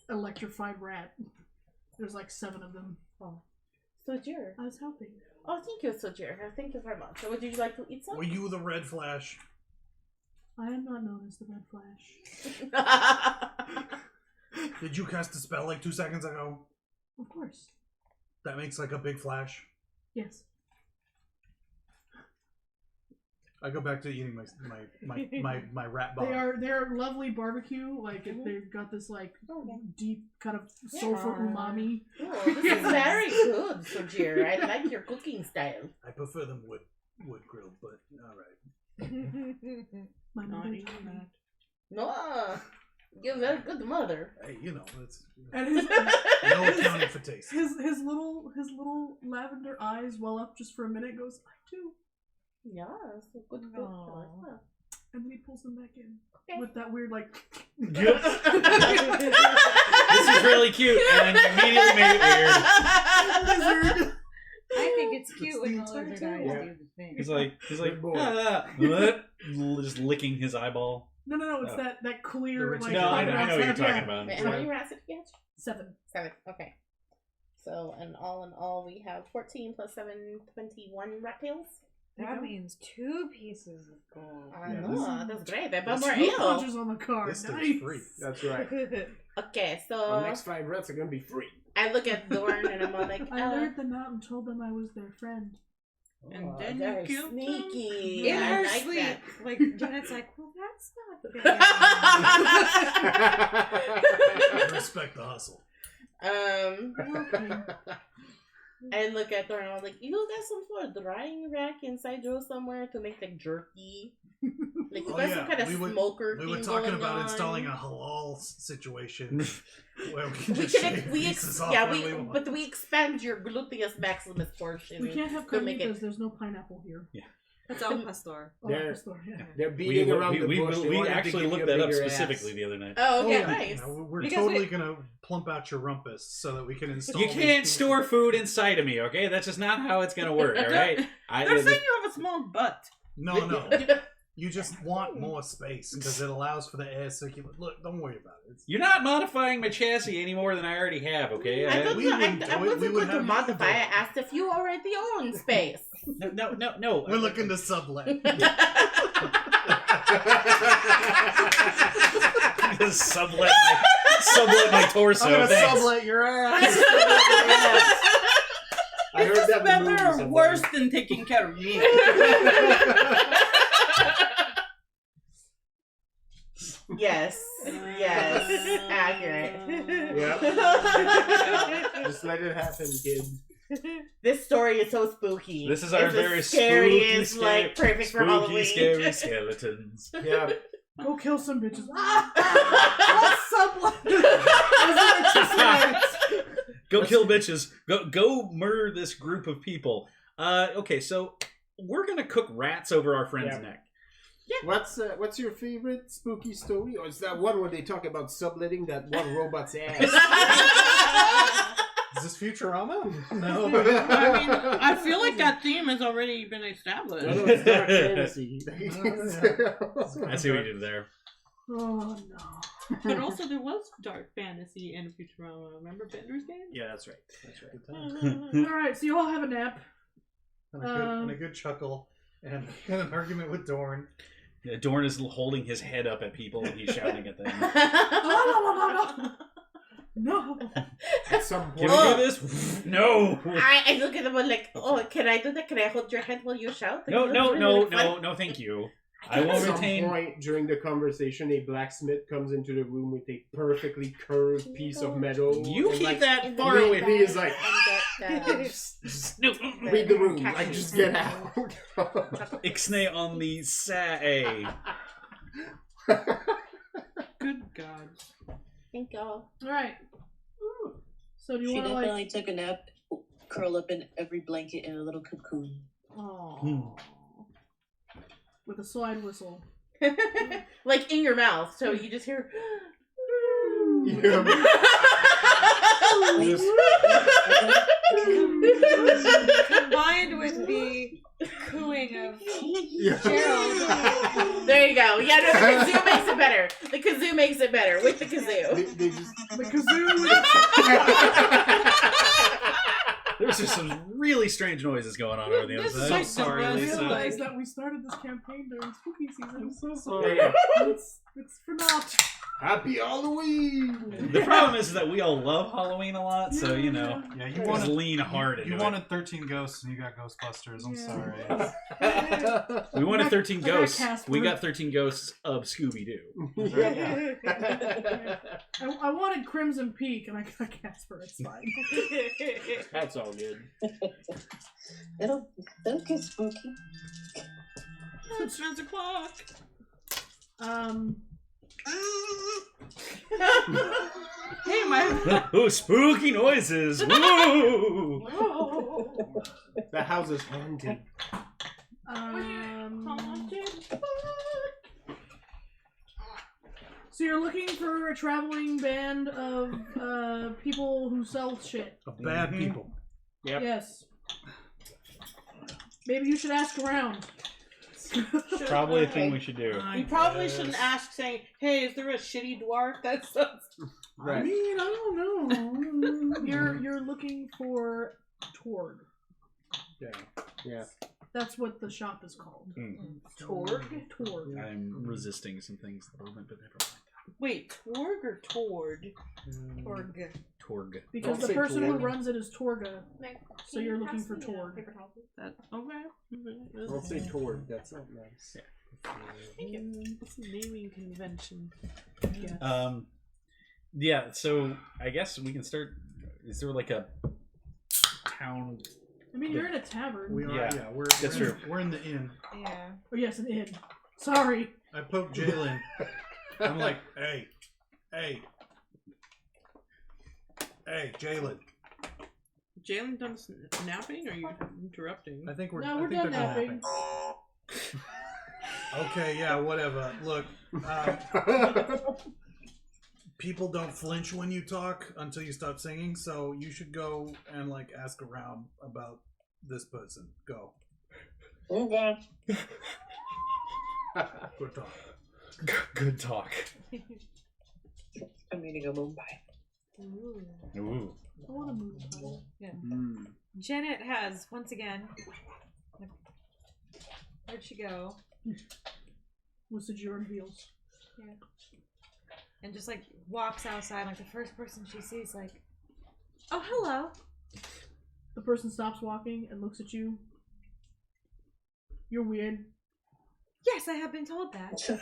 electrified rat. There's like 7 of them. Oh. Sojir. I was helping. Oh, thank you, Sojir. Thank you very much. So would you like to eat some? Were you the Red Flash? I am not known as the Red Flash. Did you cast a spell like 2 seconds ago? Of course. That makes like a big flash. Yes. I go back to eating my rat bar. They are lovely barbecue. Like they've got this like deep kind of soulful umami. Oh, this is very good, Sojir. I like your cooking style. I prefer them wood grilled, but all right. My Not mother eating told me. that. No, you're a very good mother. Hey, you know, it's And his no accounting for taste. his little lavender eyes well up just for a minute. Goes, I do. Yeah, it's a good Aw. cook. And then he pulls them back in Okay. with that weird like. This is really cute, and you immediately made it weird. I think it's cute when the It's the lizard entire eyes time. do the thing. He's like, Good boy. just licking his eyeball. No, it's Oh. that clear The like. No, I know what you're Yeah. talking about. Wait, how many rats did you get? 7. 7. Okay. So, in all, we have 14 plus 7, 21 rat tails. That means 2 pieces of gold. I Yeah, know, that's great. They bought this more Two ale. punches on the card. This Nice. thing's free. That's right. Okay, The so next 5 rats are gonna be free. I look at Dorn and I'm all like, I lured them out and told them I was their friend. And oh, then very you killed them? sneaky. In I her like sleep. that. Like, Janet's like, well, that's not fair. Respect the hustle. I look at her and I'm like, you got some sort of drying rack inside Joe somewhere to make like jerky? Like you got some kind of smoker We thing were talking going about on. installing a halal situation where we can We just can shave we pieces off yeah when we we want. but we expand your gluteus maximus portion. We can't have to make carnitas. it. There's no pineapple here. That's al pastor. Oh, There- the store, yeah. They're beating around the bush. They we wanted to actually give you looked a that up bigger specifically ass. the other night. Oh, okay, Yeah, nice. we're Because totally gonna plump out your rumpus so that we can install. You these can't pieces. store food inside of me, okay? That's just not how it's gonna work, all right? They're saying you have a small butt. No. You just want more space because it allows for the air circulate. Look, don't worry about it. You're not modifying my chassis any more than I already have, okay? I We wouldn't do I it. We wasn't would going to have modify. you I asked if you already own space. No. We're looking to sublet. sublet my torso. I'm gonna thanks. sublet your ass. I heard that in the Better movie or somewhere. worse than taking care of me. Yes, accurate. Yeah. Just let it happen, kid. This story is so spooky. This is our It's the very scariest, spooky, like perfect for Halloween. scary skeletons. Yeah. Go kill some bitches. Go kill bitches. Go murder this group of people. Okay, so we're gonna cook rats over our friend's neck. What's your favorite spooky story? Or is that one where they talk about subletting that one robot's ass? Is this Futurama? No. I mean, I feel like that theme has already been established. No, it's dark fantasy. I see what you did there. Oh no. But also, there was dark fantasy in Futurama. Remember Bender's Game? Yeah, that's right. Alright, so you all have a nap. And a good chuckle and an argument with Dorn. Yeah, Dorn is holding his head up at people and he's shouting at them. No. At some Can point. we do this? No. I look at them and like, oh, can I do that? Can I hold your head while you shout? No, Like, that's really fun. no, thank you. I At will some retain. point during the conversation, a blacksmith comes into the room with a perfectly curved piece of metal. You and, keep like, that far Lee- away from Lee me. is like, No. read the room. Like, just get out. Ixnay on the say. Good God. Thank y'all. Alright. So do you She want to definitely like... took a nap, curl up in every blanket in a little cocoon. Oh. With a slide whistle. Like in your mouth, so you just hear. Yeah. Combined with the cooing of Yeah. Gerald. There you go. Yeah, no, the kazoo makes it better. The kazoo makes it better with the kazoo. They just The kazoo. There's just some really strange noises going on over the other This is side. so I Lisa. realized that we started this campaign during spooky season. I'm so Yeah, sorry. yeah. It's for naught. Happy Halloween. The problem is that we all love Halloween a lot, so you know, Yeah, you just wanted lean hard into you it. wanted 13 ghosts and you got Ghostbusters. I'm Yeah. sorry. We wanted 13 I got ghosts. Casper. We got 13 ghosts of Scooby Doo. I wanted Crimson Peak and I got Casper. It's fine. That's all good. It'll get spooky. It's 9 o'clock. Hey, my. Oh, spooky noises! Woo! The house is haunted. So you're looking for a traveling band of people who sell shit. Of bad people. Yep. Yes. Maybe you should ask around. Probably a thing we should do. We probably shouldn't ask saying, hey, is there a shitty dwarf? That's I Right. mean, I don't know. You're looking for Torg. Yeah. Yeah. That's what the shop is called. Torg? Torg. I'm resisting some things that I went, but never mind. Wait, Torg or Tord? Torg. Torg. Because Don't the say person who Torg. runs it is Torga. So you're looking for Torg. That, okay. Don't say Tord. That's not nice. It's a naming convention. Yeah, so I guess we can start. Is there like a town? I mean, you're in a tavern. We are. Yeah. Yeah, we're That's we're, true. we're in the inn. Yeah. Oh, yes, an inn. Sorry. I poked Jalen. I'm like, hey, Jalen. Jalen done napping, or are you interrupting? I think we're. No, I we're think done they're napping. Okay, yeah, whatever. Look, people don't flinch when you talk until you stop singing, so you should go and like ask around about this person. Go. Okay. Good talk. Good talk. I'm eating a moon pie. Ooh. Ooh. I want to move. Tyler. Mm. Janet has, once again. Where'd she go? What's the Jura reveals? Yeah. And just like walks outside, like the first person she sees, like, oh, hello. The person stops walking and looks at you. You're weird. Yes, I have been told that.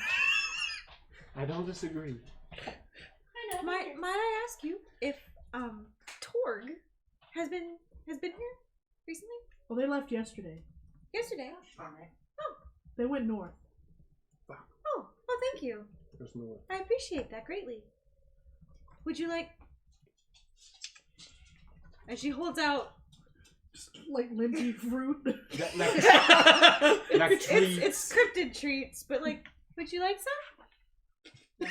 I don't disagree. I know. Might I ask you if Torg has been here recently? Well, they left yesterday. Yesterday. They went north. Oh, thank you. There's no way. I appreciate that greatly. Would you like? And she holds out. Like limpy fruit. Like It's treats. scripted treats, but like, would you like some?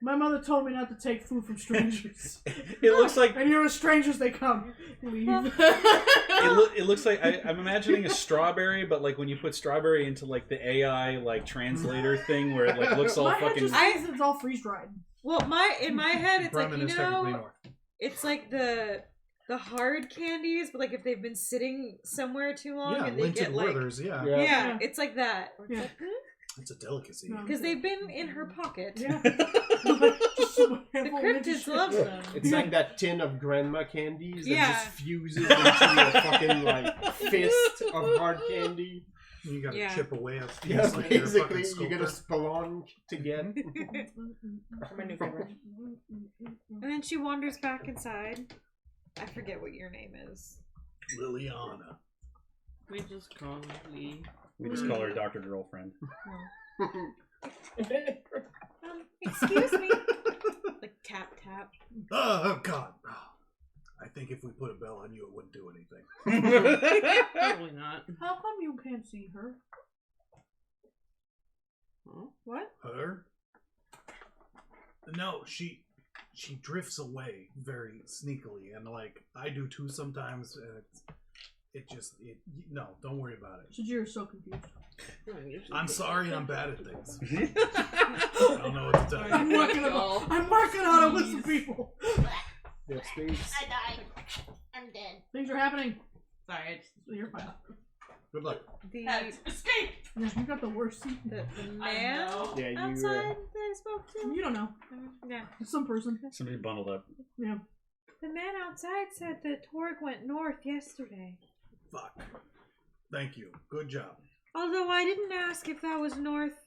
My mother told me not to take food from strangers. It looks like And you're as strangers they come. Leave. it looks like I'm imagining a strawberry, but like when you put strawberry into like the AI like translator thing where it like looks all My head fucking. just thinks it's all freeze dried. Well, in my head, it's Bremen like, is you technically know, north. it's like the hard candies, but like if they've been sitting somewhere too long Yeah, and they Linton get like, Werther's, yeah. Yeah. yeah, it's like that. Yeah. It's a delicacy. No. Because they've been in her pocket. Yeah. The The cryptids love them. It's like that tin of grandma candies that Yeah. just fuses into a fucking like fist of hard candy. You gotta Yeah. chip away at Yeah, it's like you're a basically fucking you get a sculptor. spelunk to get. My new favorite. And then she wanders back inside. I forget what your name is. Liliana. We just call her Lee. We just call her Dr. Girlfriend. Excuse me. Like tap tap. Oh God. I think if we put a bell on you, it wouldn't do anything. Probably not. How come you can't see her? What? Her? No, she she drifts away very sneakily, and like I do too sometimes. No, don't worry about it. Sajira's so confused. I'm sorry, I'm bad at things. I don't know what to tell you. I'm working on it with some people. Yes, please. I died. I'm dead. Things are happening. Sorry. You're fine. Good luck. Escape! Yeah, you got the worst seat. The man Yeah, you. outside that I spoke to? You don't know. Yeah. Some person. Somebody bundled up. Yeah. The man outside said the Torg went north yesterday. Fuck. Thank you. Good job. Although I didn't ask if that was north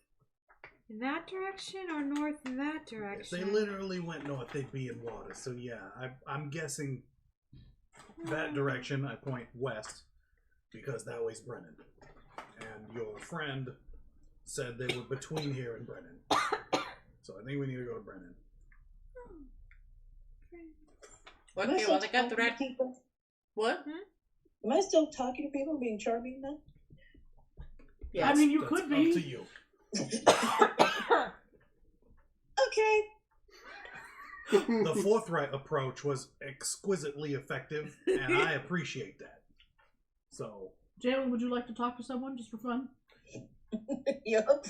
in that direction or north in that If direction. they literally went north, they'd be in water. So yeah, I'm guessing that direction. I point west because that way's Brennan. And your friend said they were between here and Brennan. So I think we need to go to Brennan. Am I Okay, still well, I got the talking to red. people? What? Am I still talking to people, being charming then? Yes. I mean, you That's could up be. to you. Okay. The forthright approach was exquisitely effective, and I appreciate that. So, Jalen, would you like to talk to someone just for fun? Yup.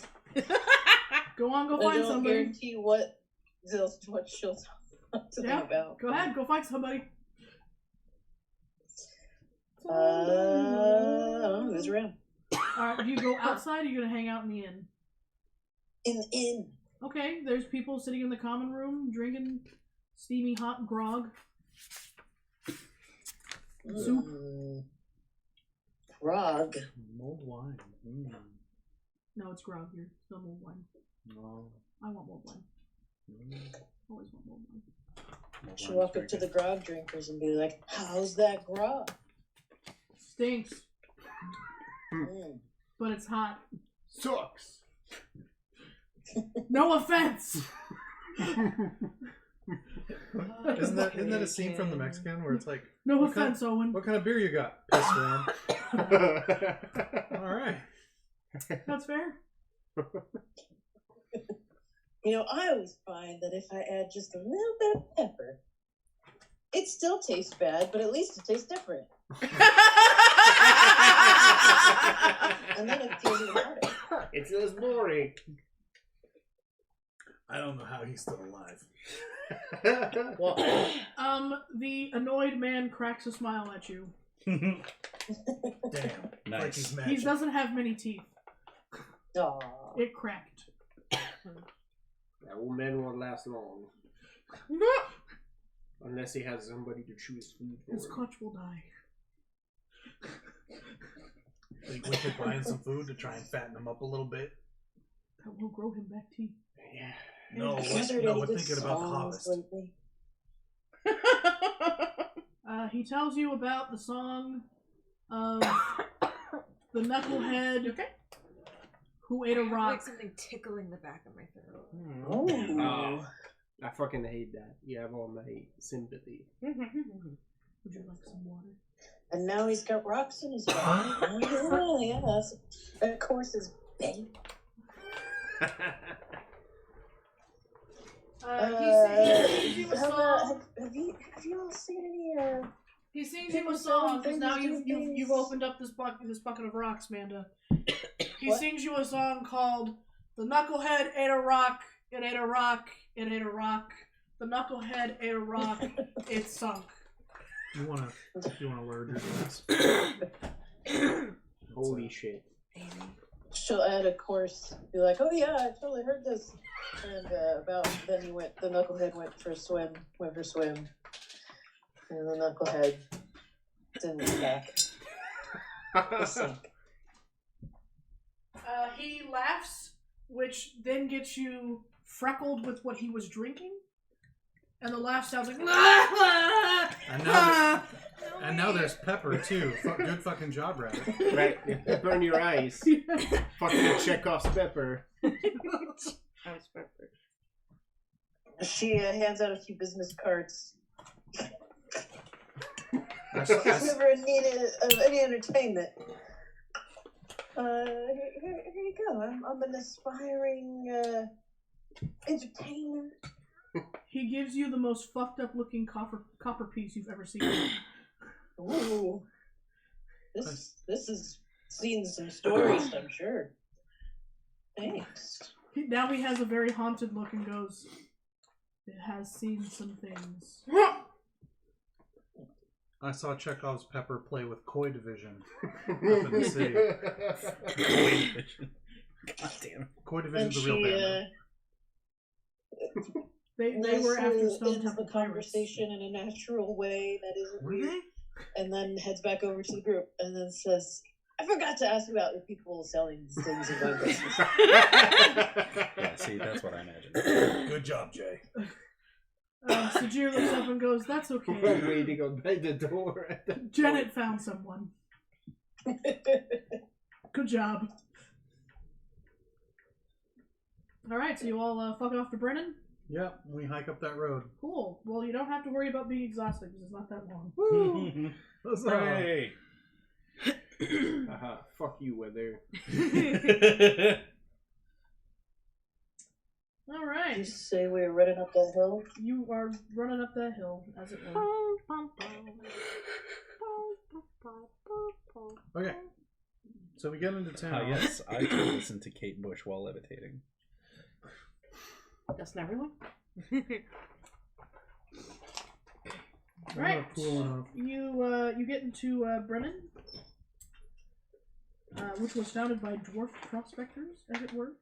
Go on, go I find don't somebody. guarantee what she'll talk to them Yeah, about. go ahead, go find somebody. Who's around? Alright, do you go outside or are you gonna hang out in the inn? In the inn. Okay, there's people sitting in the common room drinking steamy hot grog. Soup. Grog. Mulled wine. No, it's grog here. It's no mulled wine. No. I want mulled wine. Always want mulled wine. Should walk up to the grog drinkers and be like, "How's that grog?" Stinks, Mm. but it's hot. Sucks. No offense! isn't that a scene from the Mexican where it's like, No What kind- offense, Owen. what kind of beer you got? Piss warm. All right. That's fair. You know, I always find that if I add just a little bit of pepper, it still tastes bad, but at least it tastes different. And then it feels even harder. It's just boring. I don't know how he's still alive. The annoyed man cracks a smile at you. Damn. Nice. Like he's He magic. doesn't have many teeth. Aw. It cracked. That old man won't last long. Unless he has somebody to chew his food for His him. clutch will die. Think we could buy him some food to try and fatten him up a little bit? That will grow him back teeth. Yeah. No, Have you guys we're, heard no, any we're good thinking about the songs harvest. lately? He tells you about the song of the knucklehead who ate a Like rock. something tickling the back of my throat. Oh. I fucking hate that. You have all my sympathy. Would you like some water? And now he's got rocks in his body. Oh, yes. And of course, his bait. He sings you a song. Have you all seen any? He sings you a song because now you've opened up this bucket of rocks, Manda. He What? sings you a song called "The Knucklehead Ate a Rock. It ate a rock. It ate a rock. The Knucklehead ate a rock. It sunk." You wanna lower your glass? Holy shit. She'll add a course. Be like, "Oh yeah, I totally heard this." And then the knucklehead went for a swim, and the knucklehead didn't come back. He sank. He laughs, which then gets you freckled with what he was drinking, and the laugh sounds like. And now there's pepper too. Good fucking job, Rabbit. Right. Pepper in your eyes. Fucking Chekhov's pepper. She hands out a few business cards. I If you ever needed any entertainment, here you go. I'm an aspiring entertainer. He gives you the most fucked up looking copper piece you've ever seen. Ooh. This is seen some stories, I'm sure. Thanks. Now he has a very haunted look and goes, "It has seen some things." I saw Chekhov's pepper play with Koi Division up in the city. Koi Division. God damn it. Koi And Division's a real band. They were after Stone ends Temple the Pirates. conversation in a natural way that isn't Were weird, they? and then heads back over to the group and then says, "I forgot to ask about the people selling these things in my business." Yeah, see, that's what I imagined. Good job, Jay. Sajir looks up and goes, "That's I'm okay. waiting on by the door. At the Janet found someone. Good job." Alright, so you all fuck off to Brennan? Yeah, we hike up that road. Cool. Well, you don't have to worry about being exhausted because it's not that long. Woo! Hooray! Haha, fuck you, weather. Alright. You say we're running up that hill? You are running up that hill, as it were. Okay. So we get into town. Ah, yes, I can listen to Kate Bush while levitating. Doesn't everyone? Right. Cool enough. You get into Brennan, which was founded by dwarf prospectors, as it were.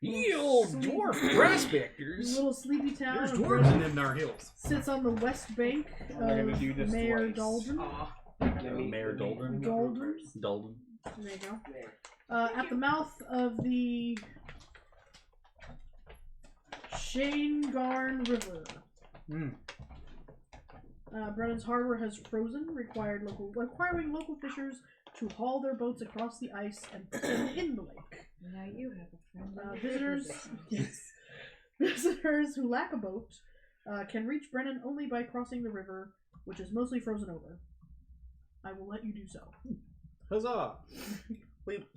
Ye old dwarf prospectors! Little sleepy town. There's of dwarves Brennan in our hills. sits on the west bank We're gonna do of this Mayor twice. Dalton. Mayor Doldrum? Dalton. Doldrum. There you go. At the mouth of the Shangarn River. Brennan's harbor has frozen, requiring local fishers to haul their boats across the ice and put them in the lake. Now you have a friend. Visitors who lack a boat can reach Brennan only by crossing the river, which is mostly frozen over. I will let you do so. Huzzah!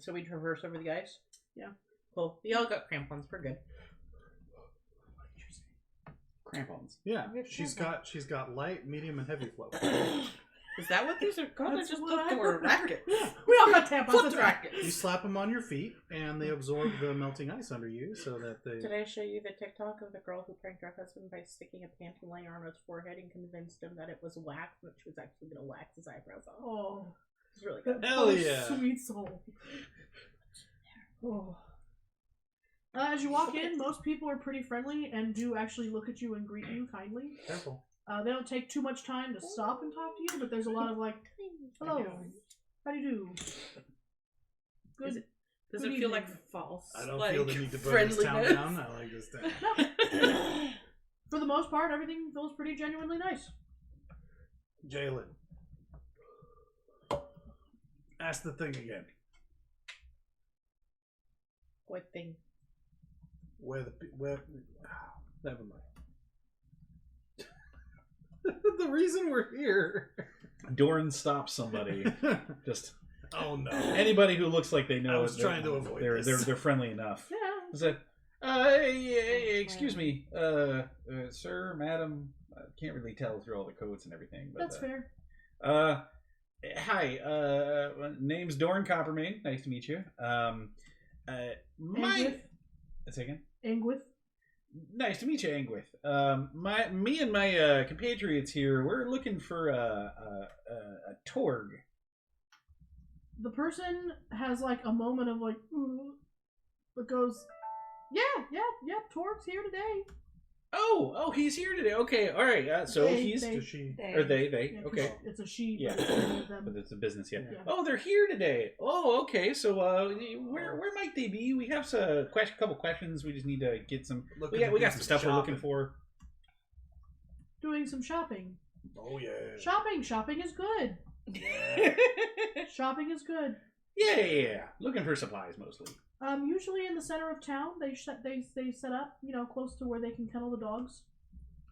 So we traverse over the ice? Yeah. Cool. We all got crampons. We're good. Crampons. Yeah, she's got light, medium, and heavy flow. Is that what these are called? I That's just what thought they I were heard. rackets. We all got tampons. Foot that's rackets. You slap them on your feet, and they absorb the melting ice under you, so that they. Did I show you the TikTok of the girl who pranked her husband by sticking a panty liner on his forehead and convinced him that it was wax, but she was actually going to wax his eyebrows off? Oh, It's really good. Hell yeah. Sweet soul. Oh. As you walk in, most people are pretty friendly and do actually look at you and greet you kindly. Careful. They don't take too much time to stop and talk to you, but there's a lot of like, "Hello, how do you do?" Good. Does Good it feel like evening. false? I don't like, feel the need to burn this town friendliness? down. I like this town. For the most part, everything feels pretty genuinely nice. Jalen. Ask the thing again. What thing? Where? Never mind. The reason we're here. Dorn stops somebody. Just Oh no. anybody who looks like they know. I was trying to avoid they're, this. They're friendly enough. Yeah. Is that? Hey, excuse me, sir, madam. I can't really tell through all the coats and everything. But, That's fair. Hi. Name's Dorn Coppermain. Nice to meet you. Angwith. A second. Angwith. Nice to meet you, Angwith. Me and my compatriots here, we're looking for a Torg. The person has like a moment of like, but goes, yeah, Torg's here today. Oh, he's here today. Okay, all right. So They- he's they- Does she? or they. Yeah, 'cause Okay. It's a she. Yeah. But it's only them. But it's a business, yeah. Yeah. Oh, they're here today. Oh, okay. So, where might they be? We have a couple questions. We just need to get some. We got some stuff we're looking for. Doing some shopping. Oh yeah. Shopping is good. Shopping is good. Yeah. Looking for supplies mostly. Usually in the center of town, they set up, close to where they can kennel the dogs.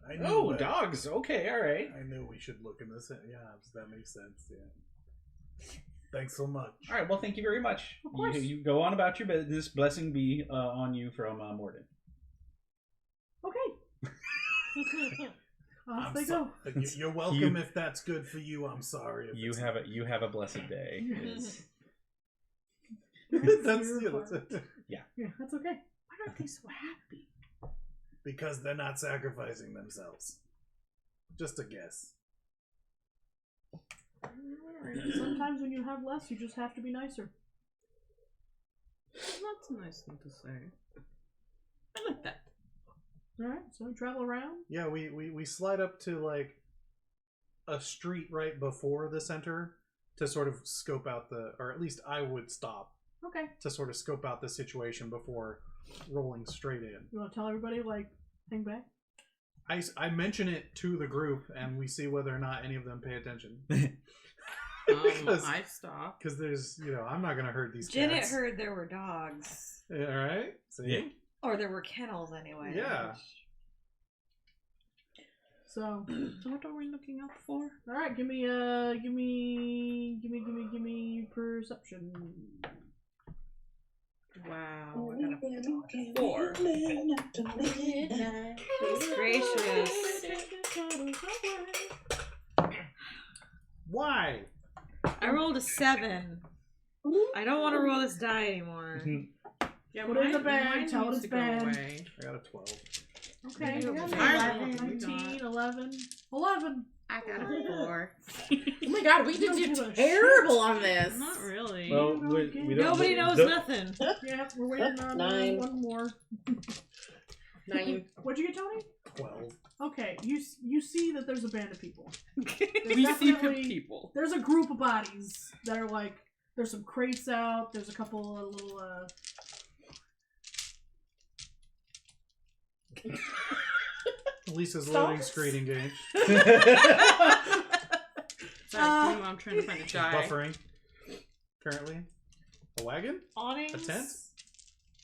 I knew Oh, it. dogs. Okay, all right. I knew we should look in this. Yeah, that makes sense. Yeah. Thanks so much. All right. Well, thank you very much. Of course. You go on about your business. Blessing be on you from Morden. Okay. Off I'm they so- go. You're welcome if that's good for you. I'm sorry. If You have a blessed day. that's it. Yeah, that's okay. Why aren't they so happy? Because they're not sacrificing themselves. Just a guess. Sometimes when you have less, you just have to be nicer. That's a nice thing to say. I like that. Alright, so we travel around. Yeah, we slide up to like a street right before the center to sort of scope out or at least I would stop Okay. to sort of scope out the situation before rolling straight in. You want to tell everybody, like, hang back? I mention it to the group and we see whether or not any of them pay attention. I stop. Because there's, I'm not going to hurt these Janet cats. heard there were dogs. Alright? See? Yeah. Or there were kennels anyway. Yeah. So, What are we looking out for? alright, give me perception. Wow. I got a 4. Goodness gracious. Why? I rolled a 7. I don't want to roll this die anymore. Yeah, Put it in the mine bag, tell it needs it's to go bad. away. I got a 12. Okay, You we got got an 11, 11. 19, 11. 11! I got a 4. Oh my god, we did don't do give a terrible on this. Not really. Well, don't we get- don't. Nobody knows don't- nothing. Yeah, we're waiting on 9. one more. 9. What'd you get, Tony? 12. Okay, you see that there's a band of people. There's We see definitely- people. There's a group of bodies that are like, there's some crates out, there's a couple of little, Lisa's Stop. loading screen engaged. Sorry, I'm trying to find a She's die. buffering. Currently. A wagon? Awnings. A tent?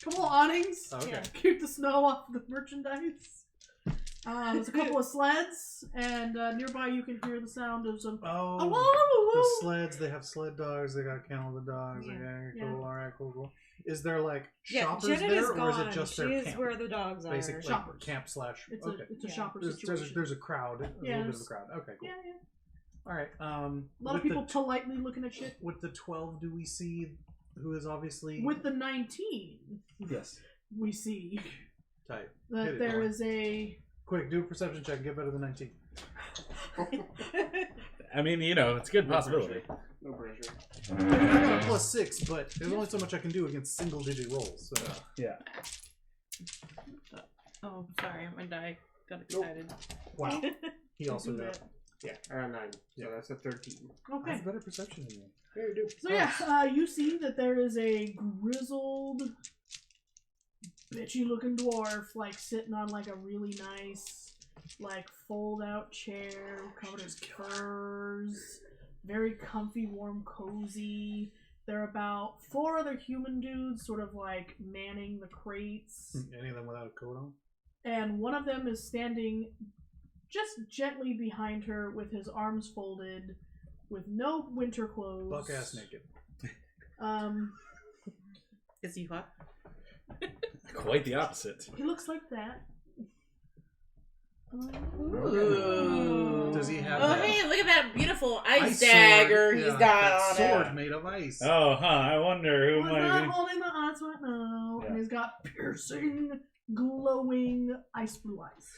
couple of awnings. Oh, okay. Yeah, keep the snow off the merchandise. There's a couple of sleds, and nearby you can hear the sound of some. Oh, the sleds. They have sled dogs. They got kennel the dogs. Yeah. Okay, Yeah. cool. All right, cool. Is there like Yeah, shoppers Janet is there, or is gone. it just She their is camp? where the dogs are. Basically, Shoppers. camp slash. It's Okay. a Yeah. shopper There's situation. a crowd. A little bit of Yes. a crowd. Okay, cool. Yeah, yeah. All right. A lot of people politely looking at shit. With the 12, do we see who is obviously With the 19, yes we see type? that Hit it, there Noah. is a. Quick, do a perception check. Get better than 19. I mean, it's a good possibility. No pressure. I got a +6, but there's only so much I can do against single-digit rolls. So. Yeah. Oh, sorry, my die got excited. Wow. He also got. Yeah, I got 9. Yeah. So that's a 13. I Okay. have better perception than you. There you do. So yeah, you see that there is a grizzled, bitchy-looking dwarf, like sitting on like a really nice, like fold-out chair covered in furs, very comfy, warm, cozy. There are about 4 other human dudes, sort of like manning the crates, Any of them without a coat on? and one of them is standing just gently behind her with his arms folded, with no winter clothes. Buck ass naked. Is he hot? Quite the opposite. He looks like that. Ooh. Does he have Oh, that hey, look at that beautiful ice sword? dagger Yeah, he's that got on sword it. made of ice. Oh, huh. I wonder who He's might not be. holding the ice right now, and Yeah. he's got piercing, glowing ice blue eyes.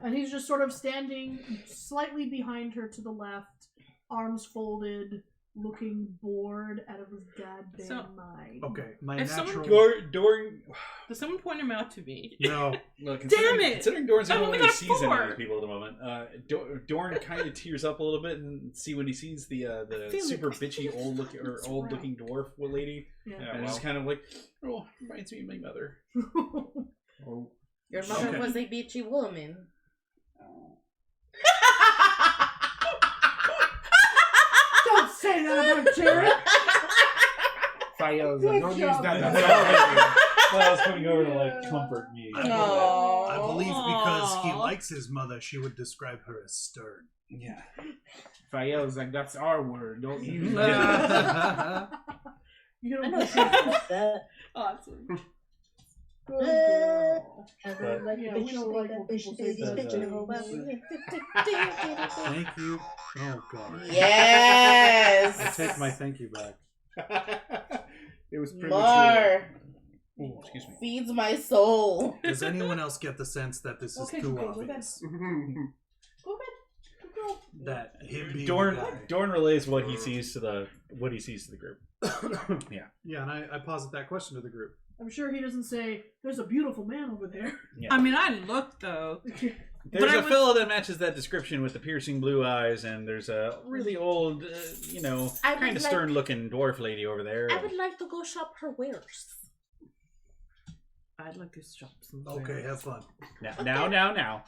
And he's just sort of standing slightly behind her to the left, arms folded, looking bored out of his goddamn mind. Okay, my If natural. someone- Dorn. Does someone point him out to me? No. Look, Damn it! Considering Dorn's the I've only only one who got a sees any of 4. the people at the moment, Dorn kind of tears up a little bit and see when he sees the feel super it. bitchy old looking dwarf lady, Yeah. and it's kind of like, oh, reminds me of my mother. Oh. Your mother Okay. was a bitchy woman. Don't say that about Jared! Files, Good don't use job. that. Well, I was coming over to like comfort me. No. I believe because he likes his mother, she would describe her as stern. Yeah. Files, like that's our word. Don't use You I don't know something like that. Awesome. Good girl. Like Yeah, we don't like when people say that. Thank you. Oh god. Yes. I take my thank you back. It was premature. More. Ooh, excuse me. Feeds my soul. Does anyone else get the sense that this is Okay, too go bed. obvious? Go bed. Good girl. That him being Dorn the guy. Dorn relays what he sees to the group. Yeah. Yeah, and I posit that question to the group. I'm sure he doesn't say, "There's a beautiful man over there." Yeah. I mean, I looked though. There's I a was- fellow that matches that description with the piercing blue eyes, and there's a really old, I would kind of like- stern-looking dwarf lady over there. I would like to go shop her wares. I'd like to shop some. Okay, have fun. Now.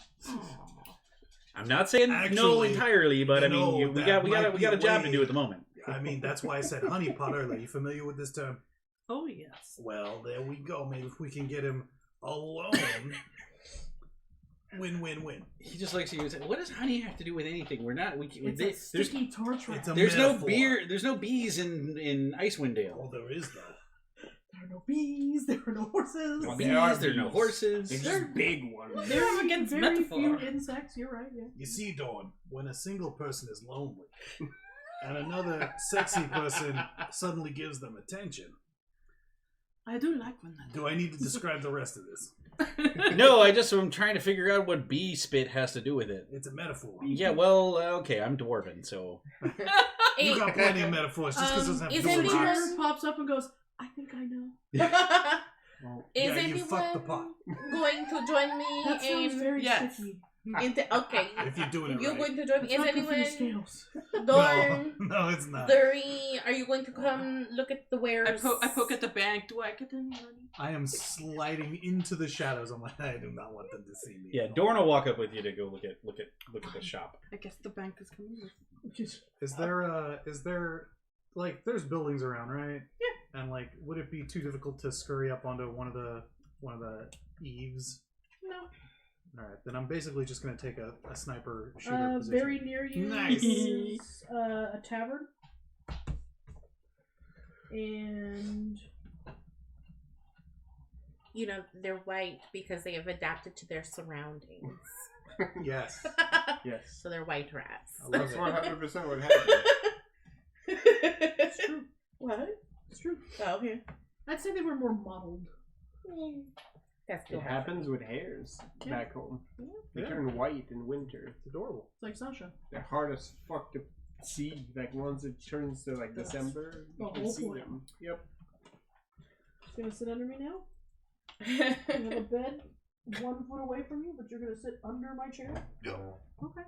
I'm not saying no Actually, entirely, but I mean, you know, we that got might a be job way- to do at the moment. I mean, that's why I said honeypot earlier. You familiar with this term? Oh yes. Well, there we go. Maybe if we can get him alone. Win. He just likes to use it. What does honey have to do with anything? We're not. It's a There's sticky tar trap. It's a there's no metaphor. beer. There's no bees in Icewind Dale. Oh, there is though. There are no bees. There are no horses. No There are bees. There are no bees. horses. They're just big ones. They're against very metaphor. few insects. You're right. Yeah. You see, Dawn, when a single person is lonely and another sexy person suddenly gives them attention, I do like when that. do I need to describe the rest of this? No, I'm trying to figure out what bee spit has to do with it. It's a metaphor. Yeah, well, okay, I'm dwarven, so You got plenty of metaphors just because it doesn't have is to do with anyone- rocks. Fire pops up and goes, "I think I know." Is Yeah, you fucked the pot. anyone going to join me That sounds in? very yes. sticky. Okay. If you're doing it You're right. going to join me. It's Is not good for your anyone? scales. Dorn, No, it's not. Three, are you going to come look at the wares? I poke at the bank. Do I get any money? I am sliding into the shadows. I'm like, I do not want them to see me. yeah, Dorn will walk up with you to go look at the shop. I guess the bank is coming with. Is there like there's buildings around, right? Yeah. And like, would it be too difficult to scurry up onto one of the eaves? No. All right, then I'm basically just gonna take a sniper shooter position. Very near you Nice. is a tavern, and You know, they're white because they have adapted to their surroundings. Yes, Yes. So they're white rats. I love That's it. 100% what happened. it's true. What? It's true. Oh, okay. I'd say they were more mottled. That's It good. happens with hares back home. They Yeah. turn white in winter. It's adorable. It's like Sasha. They're hard as fuck to see. Like once it turns to like December, the you can whole see point. them. Yep. She's gonna sit under me now. You have a bed 1 foot away from you, but you're gonna sit under my chair. No. Okay.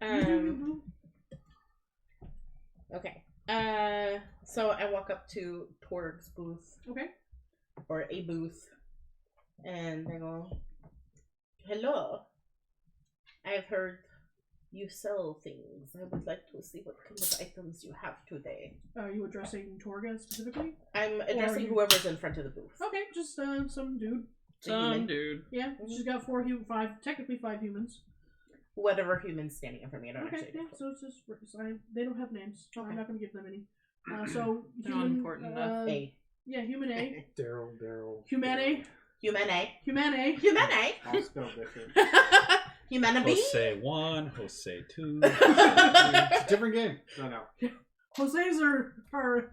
You do you, boo. Okay. So I walk up to Torg's booth, Okay. or a booth, and I go, "Hello. I've heard you sell things. I would like to see what kind of items you have today." Are you addressing Torga specifically? I'm addressing you- whoever's in front of the booth. Okay, just some dude. Some dude. Yeah, she's got technically five humans. Whatever human's standing in front of me, I don't Okay, actually yeah, know. so it's just they don't have names. So I'm Okay. not going to give them any. So They're not important enough. A. Yeah, human A. Daryl. Human A. Human A. Human A. Human A. I'll spell different. Human B. Jose 1, Jose 2. It's a different game. No. Jose's are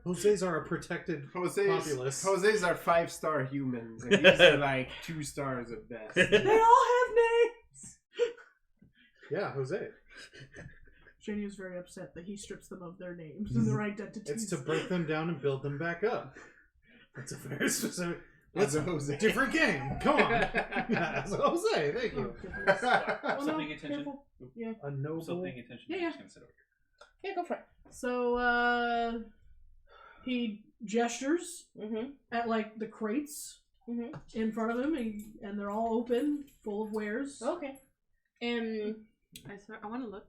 Jose's are a protected populace. Jose's are 5-star humans, and these are like 2 stars at best. they all have names. Yeah, Jose. Jenny is very upset that he strips them of their names and their identities. It's to break them down and build them back up. That's a very specific. As That's a Jose. different game. Come on. Yeah, as a Jose. Thank Oh, you. goodness. Oh, no, paying attention. careful. Yeah. A noble. attention. Yeah, yeah. just gonna sit over Yeah, go for it. So he gestures Mm-hmm. at like the crates Mm-hmm. in front of him, and they're all open, full of wares. Okay. I want to look.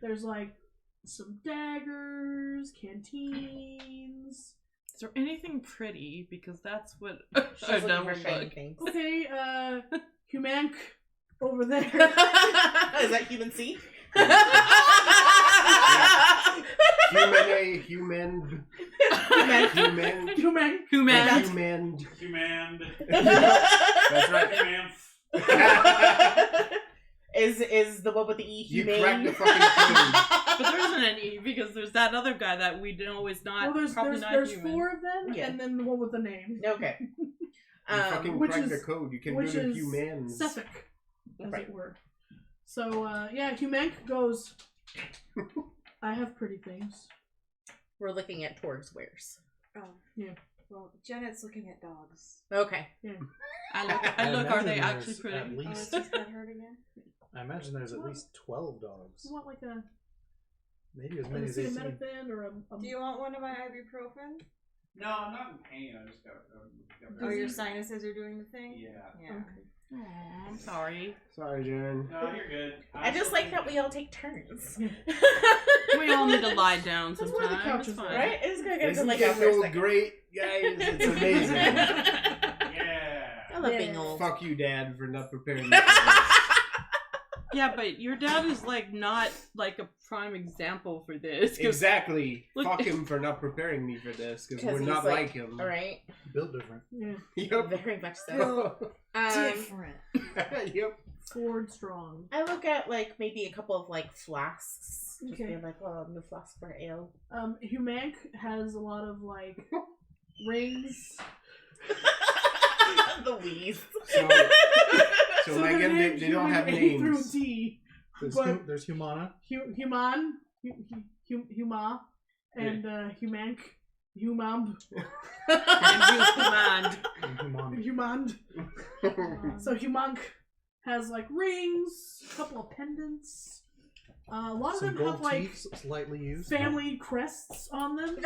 There's like some daggers, canteens. Is there anything pretty? Because that's what She's I looking never for shiny look. things. Okay, Humank over there. Is that human C? Human. That's right. Is the one with the E You humane? cracked the fucking code. But there isn't an E because there's that other guy that we know is not Well, probably not there's human. 4 of them, Yeah. and then the one with the name. Okay. You fucking which cracked the is- code. You can which do the is humans. Suffolk, as Right. it were. So, yeah, Humank goes, I have pretty things. We're looking at Torg's wares. Oh. Yeah. Well, Janet's looking at dogs. Okay. I look, I are they imagine actually there's pretty? At Oh, least, it's just got hurt again? I imagine there's at least 12 dogs. You want like a Maybe as many as 18. acetaminophen or a Do you want one of my ibuprofen? No, I'm not in pain. I just got. Oh, your sinuses are doing the thing? Yeah. Yeah. Aw, I'm sorry. Sorry, Jen. No, you're good. I just like that we all take turns. We all need to lie down That's why the sometimes. couch It's is fine. there. Right? It's gonna get Isn't like it out for a so second. great, guys? It's amazing. Yeah. I love being old. Fuck you, Dad, for not preparing me for this. Yeah, but your dad is like not like a prime example for this. 'Cause Exactly. Look- Fuck him for not preparing me for this, because 'Cause we're he's not like, like him. Alright. Built different. yeah, Yep. Very much so. Different. Yep. Ford strong. I look at like maybe a couple of like flasks. Just Okay. being like, well, new flask for ale. Humank has a lot of like rings. The wheeze. So my they're again, named they don't have human A through names. D. There's, But- there's Humana. Human, Huma, and Humank, Humamb, and you command. And Humana. Humand. So Humank has like rings, a couple of pendants. A lot of Some them gold have like teeth, slightly used. family crests on them.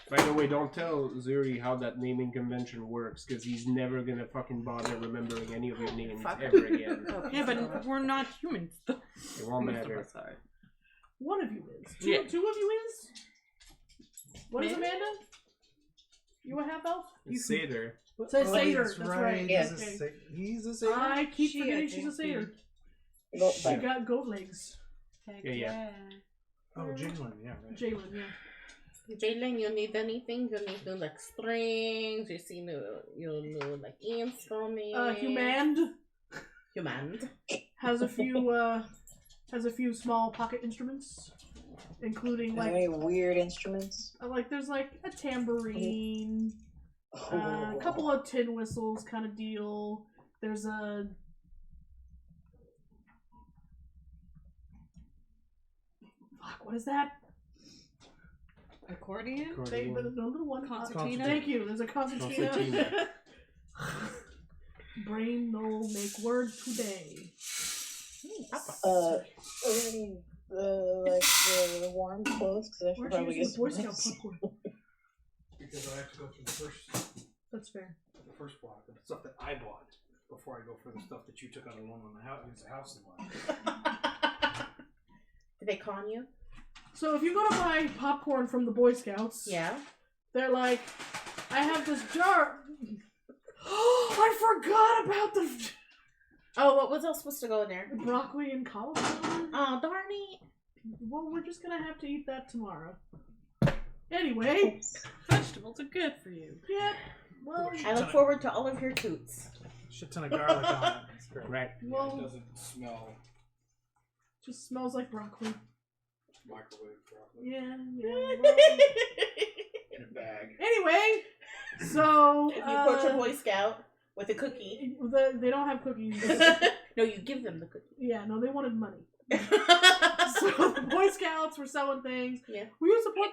By the way, don't tell Zuri how that naming convention works, because he's never gonna fucking bother remembering any of your names Fuck. ever again. Yeah, but we're not humans. Though. It won't Most of matter. us are. One of you is. Two, Yeah. two of you is? What is Me? Amanda? You a half elf? It's Seder. Say Oh, satyr, that's that's right. right. Yeah. He's a satyr. I keep She, I forgetting she's a think, satyr. Goat She bite. got goat legs. Yeah. Oh, Jalen, yeah, right. Jalen, yeah. Jalen, you need anything? You need new like strings. You see new like instruments. Humand. Has a few small pocket instruments, including like Very weird instruments. there's like a tambourine, a couple of tin whistles kind of deal. There's a what is that? Accordion? The little one. Concertina? Thank you. There's a concertina. Concertina. Brain no make word today. Already, like the warm clothes, because I should Where'd probably you get use the Boy some Scout popcorn? Because I have to go through the first block of the stuff that I bought before I go for the stuff that you took out of loan on the house against the house and lot. Did they con you? So if you go to buy popcorn from the Boy Scouts, Yeah. they're like, I have this jar. I forgot about the Oh, what was else supposed to go in there? broccoli and cauliflower. Oh, darn it. Well, we're just gonna have to eat that tomorrow. Anyway, Vegetables are good for you. yeah. Well, I look forward to all of your toots. Shit ton of garlic on it. It's great. Right. well, It doesn't smell just smells like broccoli. microwave broccoli Yeah, yeah. Well. in a bag. Anyway, so If you approach a Boy Scout with a cookie. they don't have cookies. No, you give them the cookie. Yeah, no, they wanted money. So the Boy Scouts were selling things. Yeah. Will you support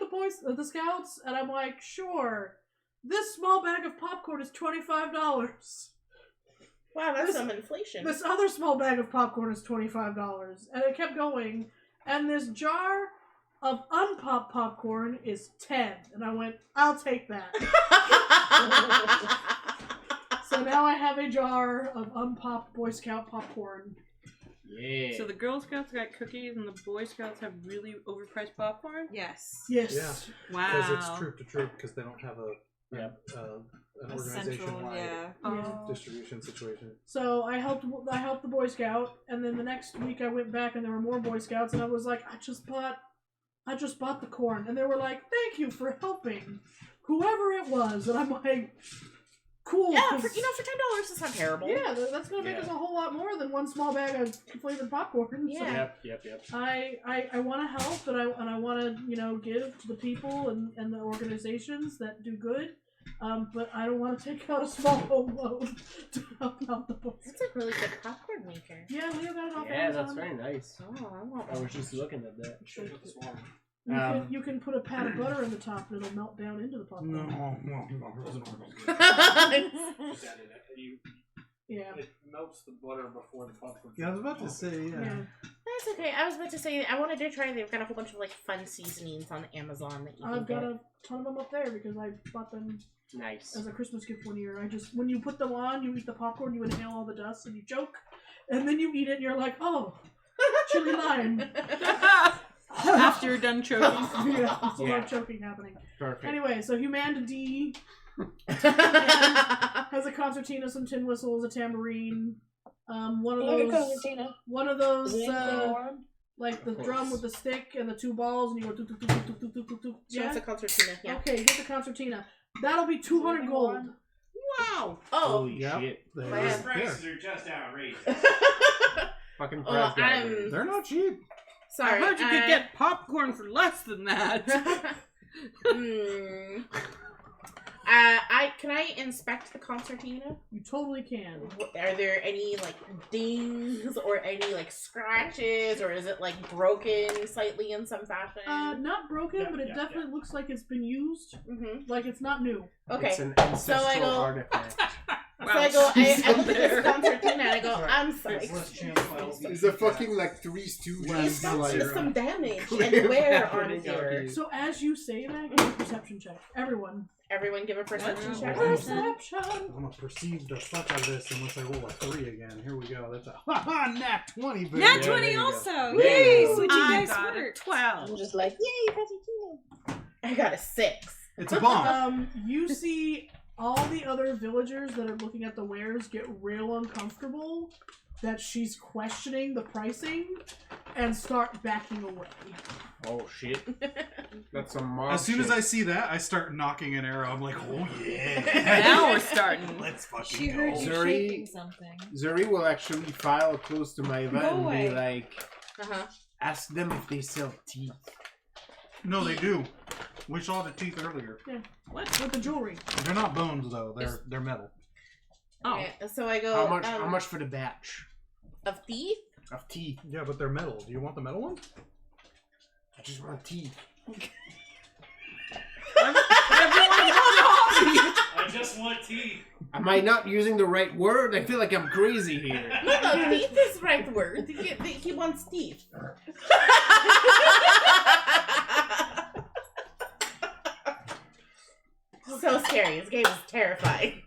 the Scouts? And I'm like, sure. This small bag of popcorn is $25. Wow, that's This- some inflation. This other small bag of popcorn is $25. And it kept going. And this jar of unpopped popcorn is 10. And I went, I'll take that. So now I have a jar of unpopped Boy Scout popcorn. Yeah. So the Girl Scouts got cookies and the Boy Scouts have really overpriced popcorn? Yes. Yes. Yeah. Wow. Because it's troop to troop, because they don't have an A organization central, wide yeah. Oh. distribution situation. So I helped the Boy Scout, and then the next week I went back and there were more Boy Scouts, and I was like, I just bought I just bought the corn. And they were like, thank you for helping whoever it was. And I'm like, cool. Yeah, 'cause- for $10, it's not terrible. Yeah, that's gonna make us a whole lot more than one small bag of flavored popcorn. Yeah. Yep. I want to help, and I want to give to the people and the organizations that do good. But I don't want to take out a small home loan to help out the books. It's a really good popcorn maker. Yeah, Leo got it off Yeah, Amazon. that's very nice. Oh, I want I was just looking at that. You can put a pat of butter in the top and it'll melt down into the popcorn. No. Yeah. It melts the butter before the popcorn. Yeah, I was about to say, yeah. That's okay. I was about to say, I wanted to try, they've got a whole bunch of like fun seasonings on Amazon that you can I've got get. a ton of them up there because I bought them Nice. as a Christmas gift one year. When you put them on, you eat the popcorn, you inhale all the dust, and you choke, and then you eat it, and you're like, oh, chili lime. After you're done choking. Yeah, there's a lot of choking happening. Perfect. Anyway, so Humanity has a concertina, some tin whistles, a tambourine, one of those like the drum with the stick and the two balls, and you go do do do do do do do do. So it's a concertina, yeah. Okay, get the concertina. That'll be 200 gold. Wow. Oh. Holy shit. These prices are just outrageous. Fucking Well, price I'm They're not cheap. I sorry. heard you could get popcorn for less than that. Can I inspect the concertina? You totally can. Are there any like dings or any like scratches, or is it like broken slightly in some fashion? Not broken, but it definitely looks like it's been used. Mm-hmm. Like it's not new. Okay. It's an ancestral So I go- artifact. So I go, I look at this concertina and I go, I'm sorry. It's a fucking like Three Stooges. It's got like, some damage and wear on happening out here. here. So as you say that, give a perception check. Everyone. Everyone give a perception check. Perception. I'm gonna perceive the fuck out of this unless I roll a 3 again. Here we go. That's a nat 20, baby. Nat Yeah, 20 there you go. also. Yeah. Yay! Switching I dice got a works. 12. I'm just like, yay, concertina. I got a 6. It's a bomb. You see all the other villagers that are looking at the wares get real uncomfortable that she's questioning the pricing and start backing away. Oh shit. That's some mob As soon shit. as I see that, I start knocking an arrow. I'm like, oh yeah. Now we're starting. Let's fucking She heard go. you Zuri- shaking something. Zuri will actually file close to my van and away. be like, Uh-huh. ask them if they sell teeth. No, they do. We saw the teeth earlier. What? With the jewelry. They're not bones though. They're metal. Oh. Okay, so I go, How much for the batch of teeth? of teeth? Yeah, but they're metal. Do you want the metal ones? I just want teeth. I just want teeth. Am I not using the right word? I feel like I'm crazy here. No, teeth is the right word. He wants teeth. So scary. This game is terrifying.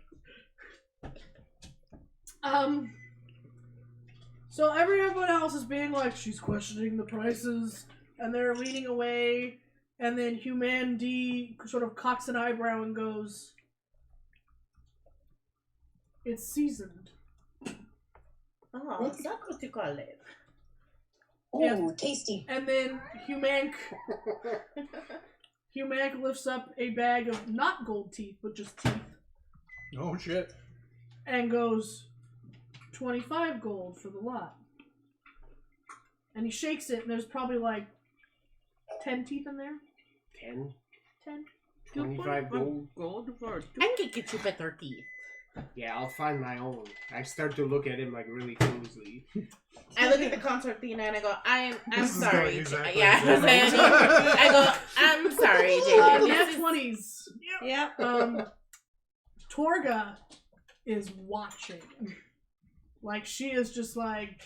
So everyone else is being like, she's questioning the prices, and they're leaning away, and then Human D sort of cocks an eyebrow and goes, it's seasoned. Oh, is that what you call it? Ooh, tasty. And then Humank lifts up a bag of not gold teeth, but just teeth, Oh shit. and goes, 25 gold for the lot. And he shakes it, and there's probably like 10 teeth in there. 10? 10. 25 gold? Gold for I can get you better teeth. Yeah, I'll find my own. I start to look at him like really closely. I look at the concertina and I go, I'm This is sorry. going exactly Yeah, as well. I go, I'm sorry, David. Nat This is- 20s. Yep. Torga is watching. Like, she is just like,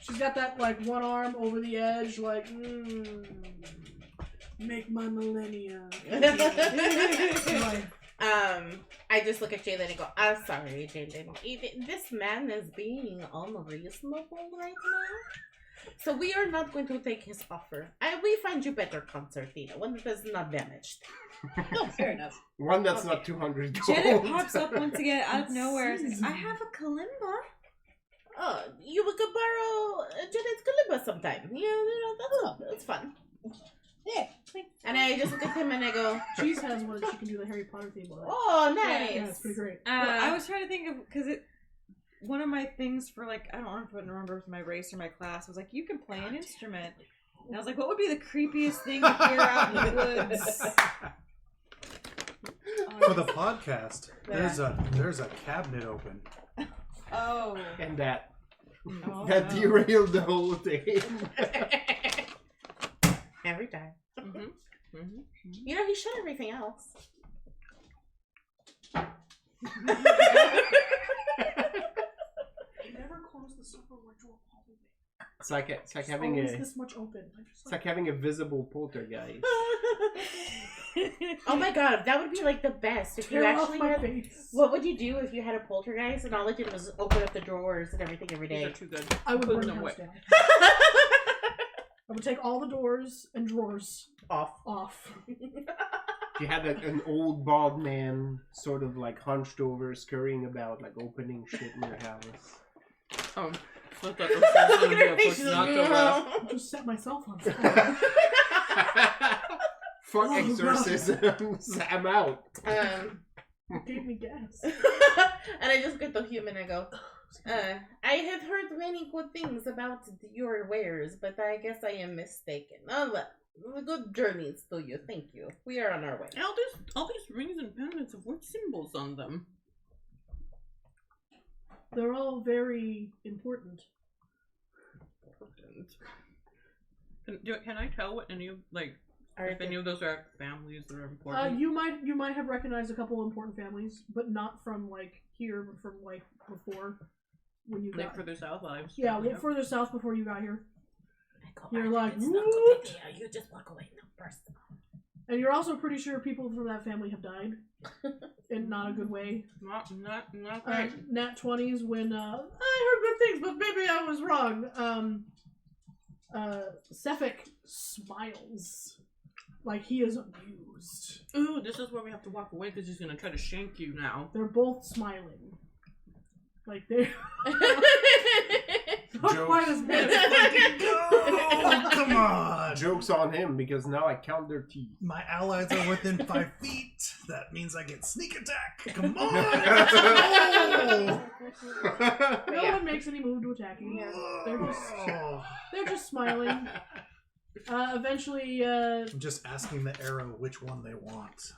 she's got that, like, one arm over the edge, like, make my millennia. Like, I just look at Jalen and go, I'm sorry, Jalen. This man is being unreasonable right now. So we are not going to take his offer. We find you better concertina, one that is not damaged. No, fair enough. One that's not 200 gold. Janet pops up once again out of nowhere and says, I have a kalimba. Oh, you could borrow Janet's kalimba sometime. Yeah, that's fun. Yeah. And I just look at him and I go, Cheese has one that she can do the Harry Potter theme on it. oh, nice. Yeah, it's pretty great. Well, I was trying to think of because one of my things for like I don't remember if my race or my class was like you can play an instrument. And I was like, what would be the creepiest thing to hear out in the woods? For the podcast, there's a cabinet open. Oh. And that Oh, that no. derailed the whole thing. Every time. Mm-hmm. Mm-hmm. You know, he shut everything else. Never close the super ritual hallway. It's like having Always a this much open. it's like having a visible poltergeist. Oh my god, that would be like the best if you Tear off actually my had. face. What would you do if you had a poltergeist and all it did was open up the drawers and everything every These are day? too good. I would Put burn the them house away. down. I would take all the doors and drawers off. If you had an old bald man sort of like hunched over, scurrying about, like opening shit in your house. Oh, I thought this was going to be a fucking October. I just set myself on fire. Fuck Oh, exorcisms, I'm out. Gave me gas. And I just get the human and I go, I have heard many good things about your wares, but I guess I am mistaken. Oh, well, good journeys to you. Thank you. We are on our way. All these rings and pendants have what symbols on them? They're all very important. Can I tell what any of if any of those are families that are important? You might have recognized a couple important families, but not from like here, but from like before when you got further south lives. Yeah, further south before you got here. You're Arthur, like, it's not what? good idea. You just walk away. No, first. And you're also pretty sure people from that family have died, in not a good way. Not right. Nat 20s when I heard good things, but maybe I was wrong. Sefik smiles like he is amused. Ooh, this is where we have to walk away because he's gonna try to shank you now. They're both smiling, like they're not quite as bad. Oh, come on! Joke's on him because now I count their teeth. My allies are within 5 feet. That means I get sneak attack. Come on! No one makes any move to attack you. They're just smiling. Eventually, I'm just asking the arrow which one they want.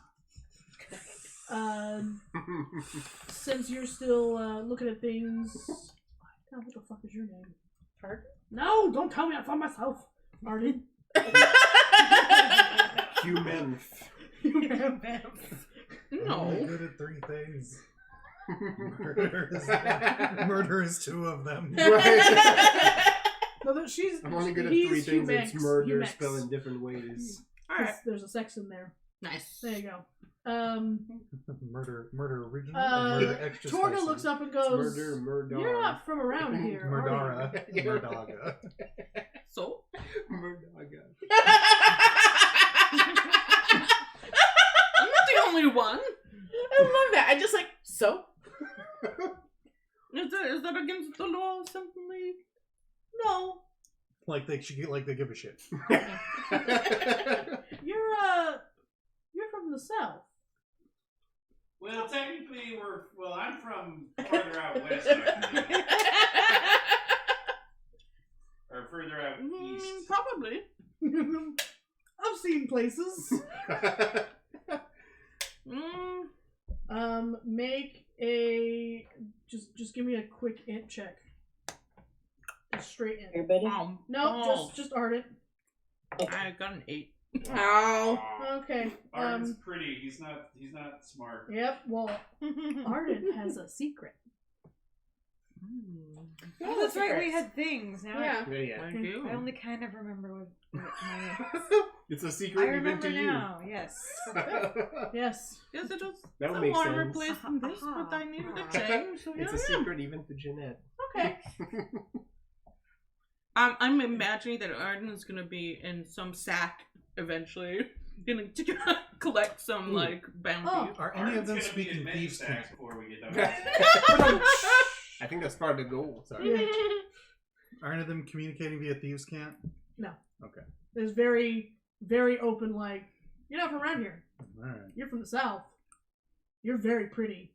Since you're still looking at things, God, what the fuck is your name? Arden? No, don't tell me. I found myself. Arden. Human. I'm only good at 3 things. Murder is 2 of them. No, she's. I'm only good at 3 things. It's murder spelled in different ways. Alright. There's a sex in there. Nice. There you go. Murder original or murder extra Torga spicy? looks up and goes, Murdar. "You're not from around here, are Murdara. you?" Murdaga. So? Murdaga. I'm not the only one. I love that. I just like, so? Is that against the law or something? No. Like they give a shit. You're from the south. Well, technically, I'm from further out west, actually. Or further out east. Probably. I've seen places. Make a just give me a quick int check. Just straight int. Everybody? No, just Ardent. I got an 8. Oh. Okay. Arden's pretty. He's not smart. Yep. Well, Ardent has a secret. Oh, that's right. We had things. Now Yeah. I do. I only kind of remember what my It's a I secret even remember to now. Yes. Yes. Yes, it was That would a make warmer sense. place than this, but I needed a change, so It's a secret even to Jeanette. Okay. I'm imagining that Arden is gonna be in some sack eventually, gonna collect some bounty. Oh. Are any of them speaking thieves' cant? Before we get done. I think that's part of the goal. Sorry. Are any of them communicating via thieves' cant? No. Okay. There's very very open, like, you're not from around here. All right. You're from the south. You're very pretty.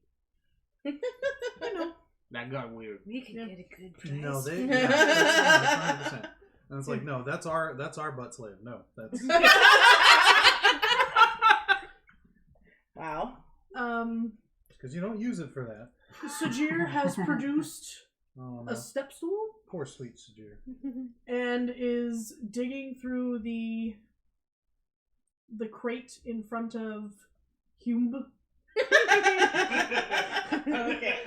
You know. That got weird. We can get a good price. No, they. Yeah, that's 100%. And it's like, no, that's our butt slave. No, that's. Wow. Because you don't use it for that. Sajir has produced Oh, a no. step stool Poor sweet Sajir. and is digging through the crate in front of Hume. Okay.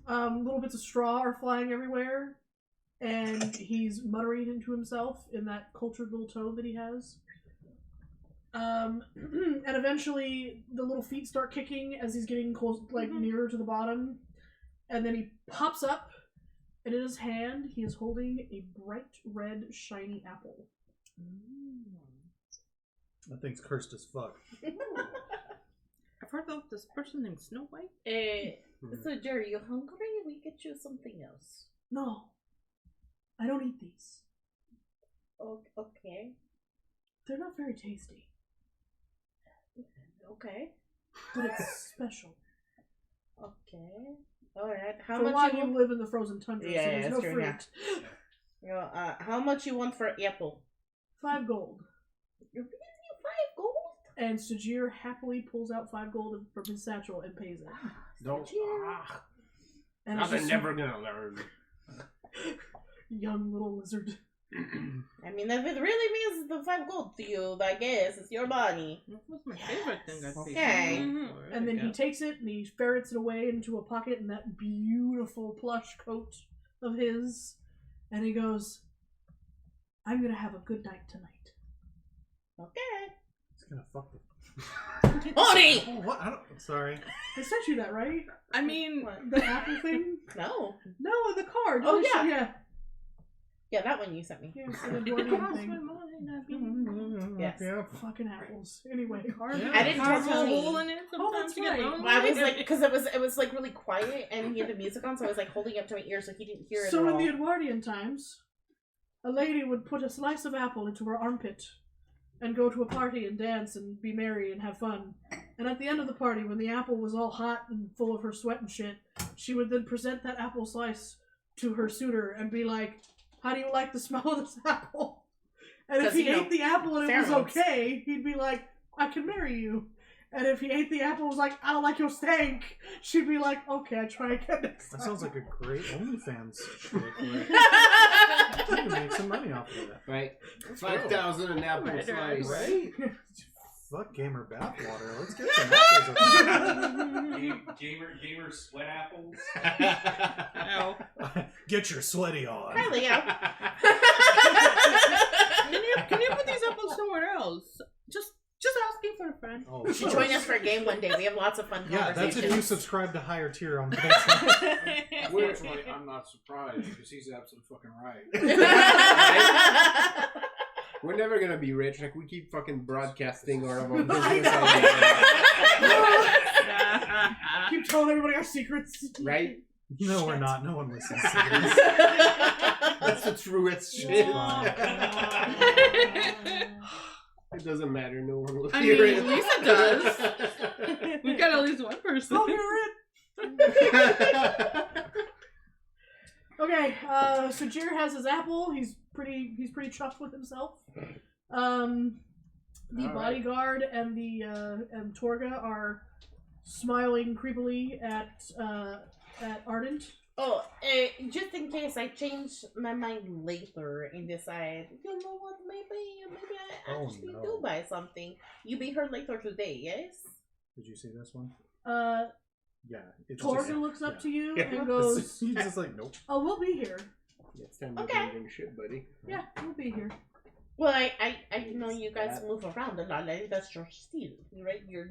Little bits of straw are flying everywhere, and he's muttering into himself in that cultured little tone that he has. And eventually, the little feet start kicking as he's getting close, like nearer to the bottom, and then he pops up, and in his hand, he is holding a bright red, shiny apple. That thing's cursed as fuck. I've heard of this person named Snow White. So, Jerry, you hungry? We get you something else. No, I don't eat these. Okay. They're not very tasty, Okay. but it's special. Okay. All right. How For much why you you want? live in the frozen tundra, Yeah, so there's that's no true, fruit. yeah. How much you want for apple? 5 gold. You're giving you 5 gold? And Sajir happily pulls out 5 gold from his satchel and pays it. Don't. And it's Nothing just never gonna learn. young little lizard. I mean, if it really means the 5 gold to you, I guess it's your money. That was my favorite thing I've seen. Okay. And then he takes it and he ferrets it away into a pocket in that beautiful plush coat of his. And he goes, I'm gonna have a good night tonight. Okay. It's gonna fuck the. Honey! Oh, what? I don't. Sorry. I sent you that, right? I mean, What? The apple thing? No. No, the card. Oh, Yes, yeah. Yeah. Yeah, that one you sent me. Yeah, it's the Edwardian thing. Yes. Yeah. Fucking apples. Anyway. I didn't tell carve a Tony. hole in it. Oh, Sometimes that's you get right. lonely. I was like, because it was like really quiet and he had the music on, so I was like holding it up to my ear so he didn't hear it So at in all. the Edwardian times, a lady would put a slice of apple into her armpit and go to a party and dance and be merry and have fun. And at the end of the party, when the apple was all hot and full of her sweat and shit, she would then present that apple slice to her suitor and be like, how do you like the smell of this apple? And if 'Cause, he you know, ate the apple and it was pheromones. okay, he'd be like, I can marry you. And if he ate the apple and was like, I don't like your stank, she'd be like, okay, I try again next time. That sounds like a great OnlyFans shit. You can make some money off of that. Right. 5,000 an apple Right, slice. Right? Fuck gamer bathwater. Let's get some apples. Gamer sweat apples. Ow. Get your sweaty on. Hell yeah. Can you put these apples somewhere else? Just asking for a friend. Oh, You should join us for a game one day. We have lots of fun yeah, that's conversations. if you subscribe to higher tier on Patreon. Unfortunately, I'm not surprised because he's absolutely fucking right. We're never gonna be rich. Like, we keep fucking broadcasting our own business. Keep telling everybody our secrets. Right? No, we're not. No one listens to this. That's the truest shit. It doesn't matter. No one will I hear mean, it. Lisa does. We've got at least one person. I'll hear it. Okay, so Jir has his apple. He's pretty chuffed with himself. The All right. bodyguard and the and Torga are smiling creepily at Ardent. Oh, just in case I change my mind later and decide, you know what, maybe I Oh, actually no. do buy something. You be here later today, yes? Did you see this one? Yeah. It's Torga just, looks up yeah. to you Yeah. and goes, He's just like, nope. "Oh, we'll be here. It's time to Okay. do shit, buddy. Yeah, we'll be here." Well, I know you guys move around a lot. Like, that's your style, right? Yeah,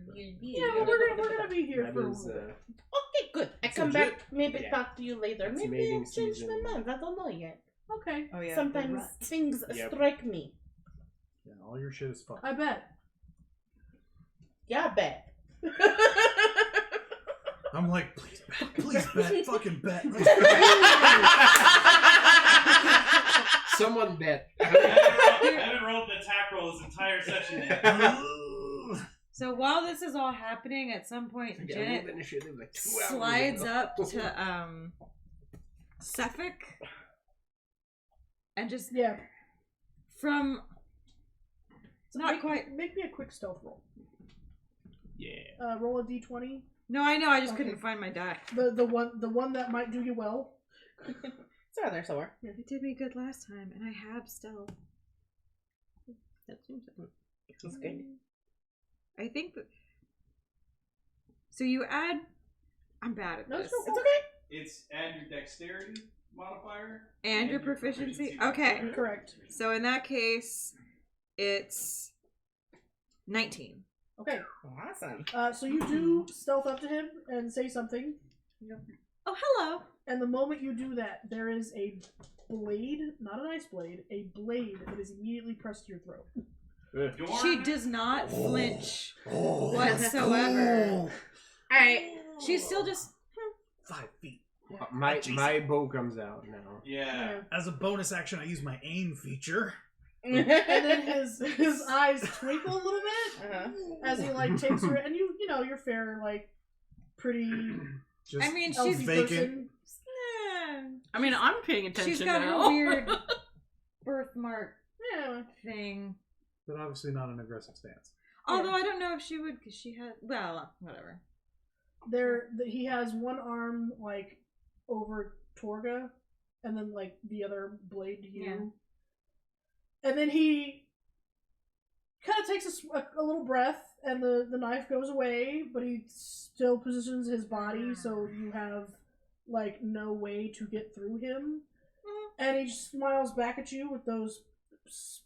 well, we're gonna be here That for a is, little bit. Okay, good. I It's come legit. back, maybe Yeah. talk to you later. It's Maybe mating I'll change season. my mind. I don't know yet. Okay, Oh yeah. Sometimes things Yep. strike me. Yeah, all your shit is fucked. I bet. Yeah, I bet. I'm like, please bet, fucking bet. Someone bet. I haven't rolled an attack roll this entire session yet. So while this is all happening, at some point, Janet slides up to Suffolk and just from not quite. Make me a quick stealth roll. Yeah. Roll a d20. No, I know. I just couldn't find my die. The one that might do you well. It's around there somewhere. Yeah, it did me good last time, and I have stealth. That seems like That's good. I think that. So you add. I'm bad at this. It's okay. It's add your dexterity modifier And your proficiency. Okay. modifier. Correct. So in that case, it's 19. Okay. Awesome. So you do stealth up to him and say something. Oh, hello. And the moment you do that, there is a blade, not an ice blade, a blade that is immediately pressed to your throat. She does not flinch whatsoever. Alright. She's still just 5 feet. My bow comes out now. Yeah. As a bonus action, I use my aim feature. And then his eyes twinkle a little bit as he like takes her, and you know you're fair, like pretty. Just I mean, elf she's person. I mean, I'm paying attention She's got now. her weird birthmark Yeah. thing. But obviously not an aggressive stance. Although I don't know if she would, because she had. Well, whatever. He has one arm like over Torga, and then like the other blade to you. Yeah. And then he kind of takes a little breath, and the knife goes away, but he still positions his body so you have like no way to get through him. And he smiles back at you with those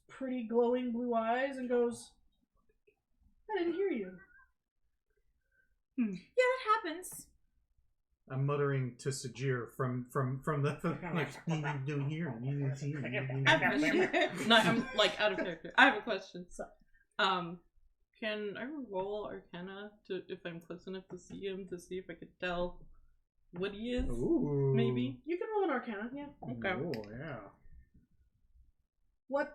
pretty glowing blue eyes and goes, "I didn't hear you." Yeah, that happens. I'm muttering to Sajir from the like you don't hear me. I have a question. No, I'm like out of character. I have a question. Can I roll Arcana to if I'm close enough to see him to see if I could tell what he is? Ooh. Maybe. You can roll an Arcana, yeah. Okay. Oh yeah. What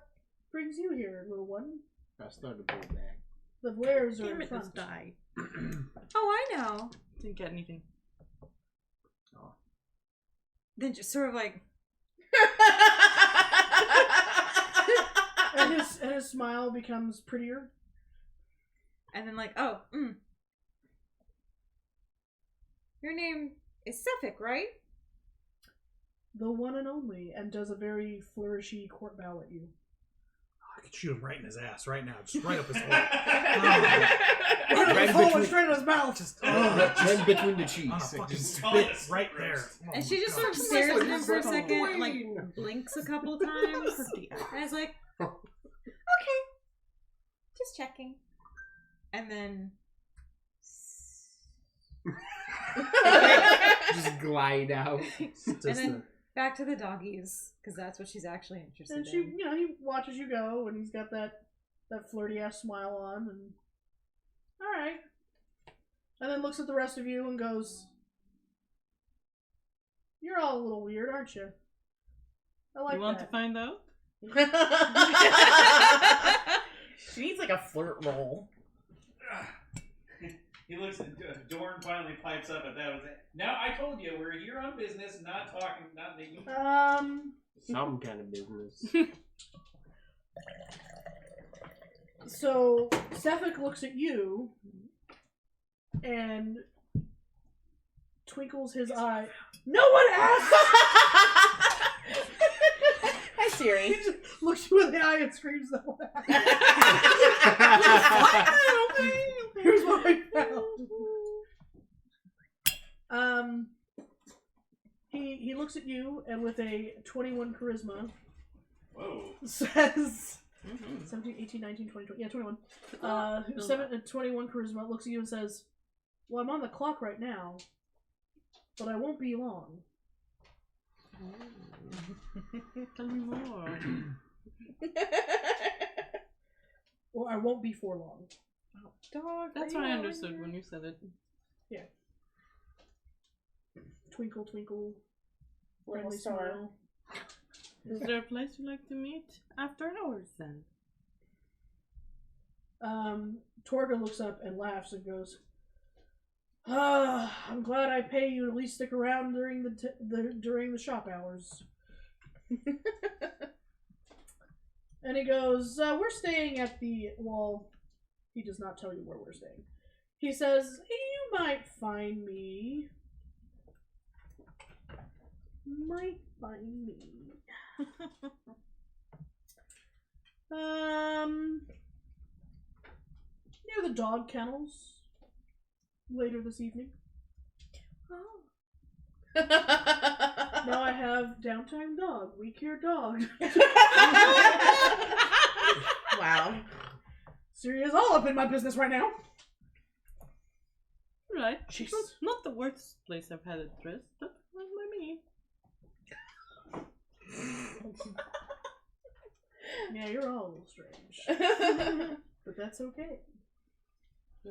brings you here, little one? I started to pull back. The Blairs are Damn in it, this front. die. Oh, I know. Didn't get anything. Then just sort of like. And his smile becomes prettier. And then like, oh, Your name is Suffolk, right? The one and only, and does a very flourishy court bow at you. I could shoot him right in his ass right now, just right up his hole. Right in his hole and straight in his mouth. Just Right between the on a cheeks. fucking Just spit right there. And she just Oh, sort of God. stares at him for a Like, second, and like Dwayne. blinks a couple times, and is like, "Okay, just checking," and then just glide out. and then back to the doggies because that's what she's actually interested And in. he watches you go, and he's got that flirty ass smile on, and all right, and then looks at the rest of you and goes, "You're all a little weird, aren't you? I like You want that." to find out? She needs like a flirt roll. He looks at Dorn. Finally pipes up at that. Now I told you we're here on business, not talking, not making. Some kind of business. So Suffolk looks at you and twinkles his eye. No one asked. Hi, Siri. He just looks you in the eye and screams, "No one asked." Here's what I found. He looks at you and with a 21 charisma says 17, 18, 19, 20, 20 yeah, 21. 21 charisma looks at you and says, "Well, I'm on the clock right now, but I won't be long." Tell me more. Or I won't be for long. Dog. That's what I understood when you said it. Yeah. Twinkle, twinkle, Little friendly star. smile. Is there a place you'd like to meet after hours then? Torga looks up and laughs and goes, I'm glad I pay you to at least stick around during during the shop hours. And he goes, we're staying at the, well, he does not tell you where we're staying. He says, you might find me. Near the dog kennels later this evening. Now I have downtime dog, weak hair dog. Wow. Siri is all up in my business right now. Right. Jeez. Not the worst place I've had it dressed. That's fine by me. Yeah, you're all a little strange. But that's okay.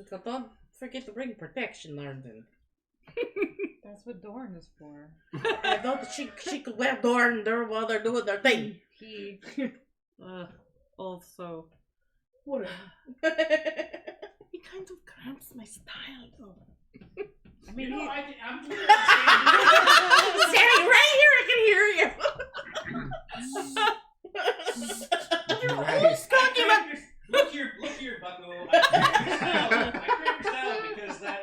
So don't forget to bring protection, London. That's what Dorn is for. She could wear Dorn there while they're doing their thing. He. Also, Whatever. he kind of cramps my style though. I mean, I'm standing right here, I can hear you. Look here, Bucko. I cramp your style because that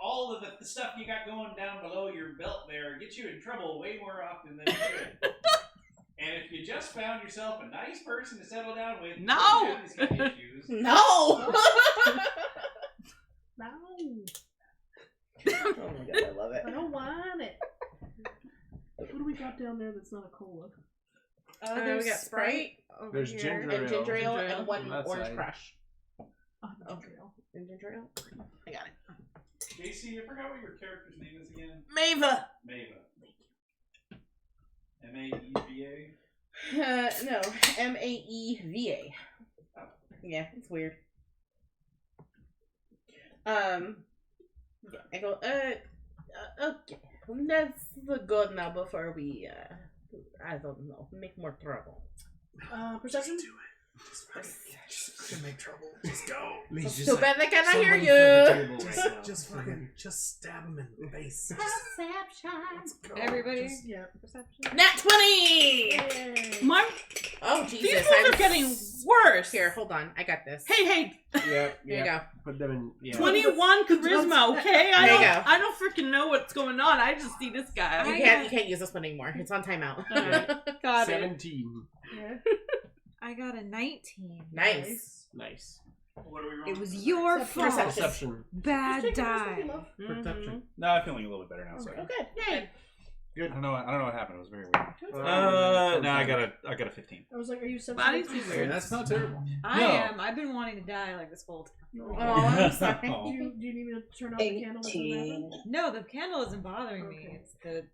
all of the stuff you got going down below your belt there gets you in trouble way more often than it should. And if you just found yourself a nice person to settle down with, No! you don't have these kind of issues. No! No. Oh my god, I love it. I don't want it. What do we got down there that's not a cola? We got Sprite over There's here. ginger and ginger ale Ginger ale and one on that orange side. crush. Oh, ginger ale. And ginger ale? I got it. JC, I forgot what your character's name is again. Mava! Mava. M-A-E-V-A? No. M-A-E-V-A. Yeah, it's weird. I go, okay. Let's go now before we, I don't know, make more trouble. Perception? Just make trouble. Just go. Lee's Too bad they cannot hear you. Just fucking, just stab him in the face. Perception. Everybody. Yeah. Perception. Nat 20! Yay. My Oh, Jesus. these ones are getting worse. Here, hold on. I got this. Hey, Yeah, Here you yeah. go. Put them in. Yeah. 21 charisma. Okay, There you go. I don't freaking know what's going on. I just see this guy. You can't use this one anymore. It's on timeout. Got it. 17. Yeah. I got a 19. Nice. Nice. What are we wrong? It was your fault. Perception. Bad die. Perception. No, I'm feeling a little bit better now. So. Oh, good. Yay. Good. I don't know what happened. It was very weird. No, I got a 15. I was like, are you Bodies sensitive? be weird. That's not terrible. I No. am. I've been wanting to die like this whole time. Oh, I'm sorry. Do you need me to turn off the candle? 18. No, the candle isn't bothering me. Okay. It's the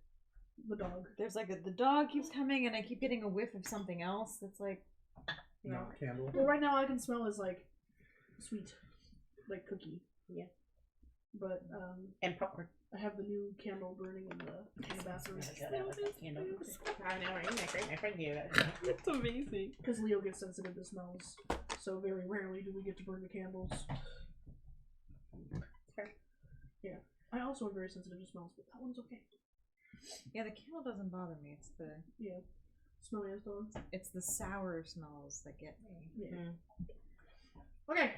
dog. there's like the dog keeps coming and I keep getting a whiff of something else that's like, you know. No candle. Well, right now I can smell is like sweet, like cookie. Yeah. But And popcorn. I have the new candle burning in the bathroom. Candle. I know, right? My friend gave it. It's amazing. Because Leo gets sensitive to smells, so very rarely do we get to burn the candles. Fair. Yeah, I also am very sensitive to smells, but that one's okay. Yeah, the candle doesn't bother me. Smelly as dogs. It's the sour smells that get me. Yeah. Okay.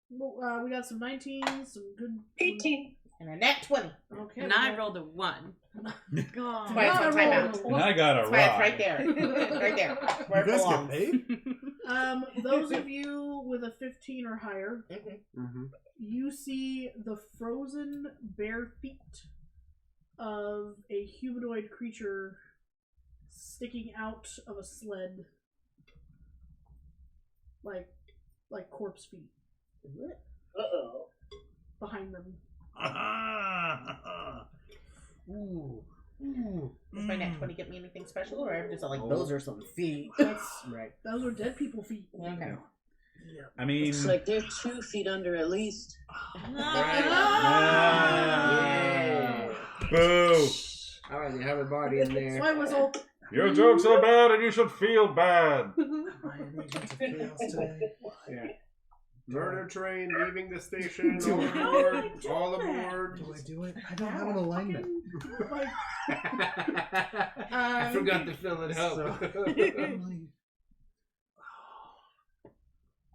Well, we got some 19s, some good 18. And a nat 20. Okay. And I rolled a 1. God. That's why it's on timeout. And I got a That's why it's rock. right there. Right there. Where You it guys belongs. get paid? Those of you with a 15 or higher, Mm-hmm. you see the frozen bare feet of a humanoid creature sticking out of a sled, like corpse feet Uh-oh. behind them. Ooh. Does my nat 20 get me anything special, or I'm just like, those are some feet? That's Right. those are dead people feet. Okay. I mean, It's like they're 2 feet under at least. Yeah. boo. Alright, you have a body in there. Swine whistle. Your jokes are bad and you should feel bad. Yeah. Murder train leaving the station. Do All it. aboard. All aboard. Do I do it? I don't have an alignment. I forgot to fill it up.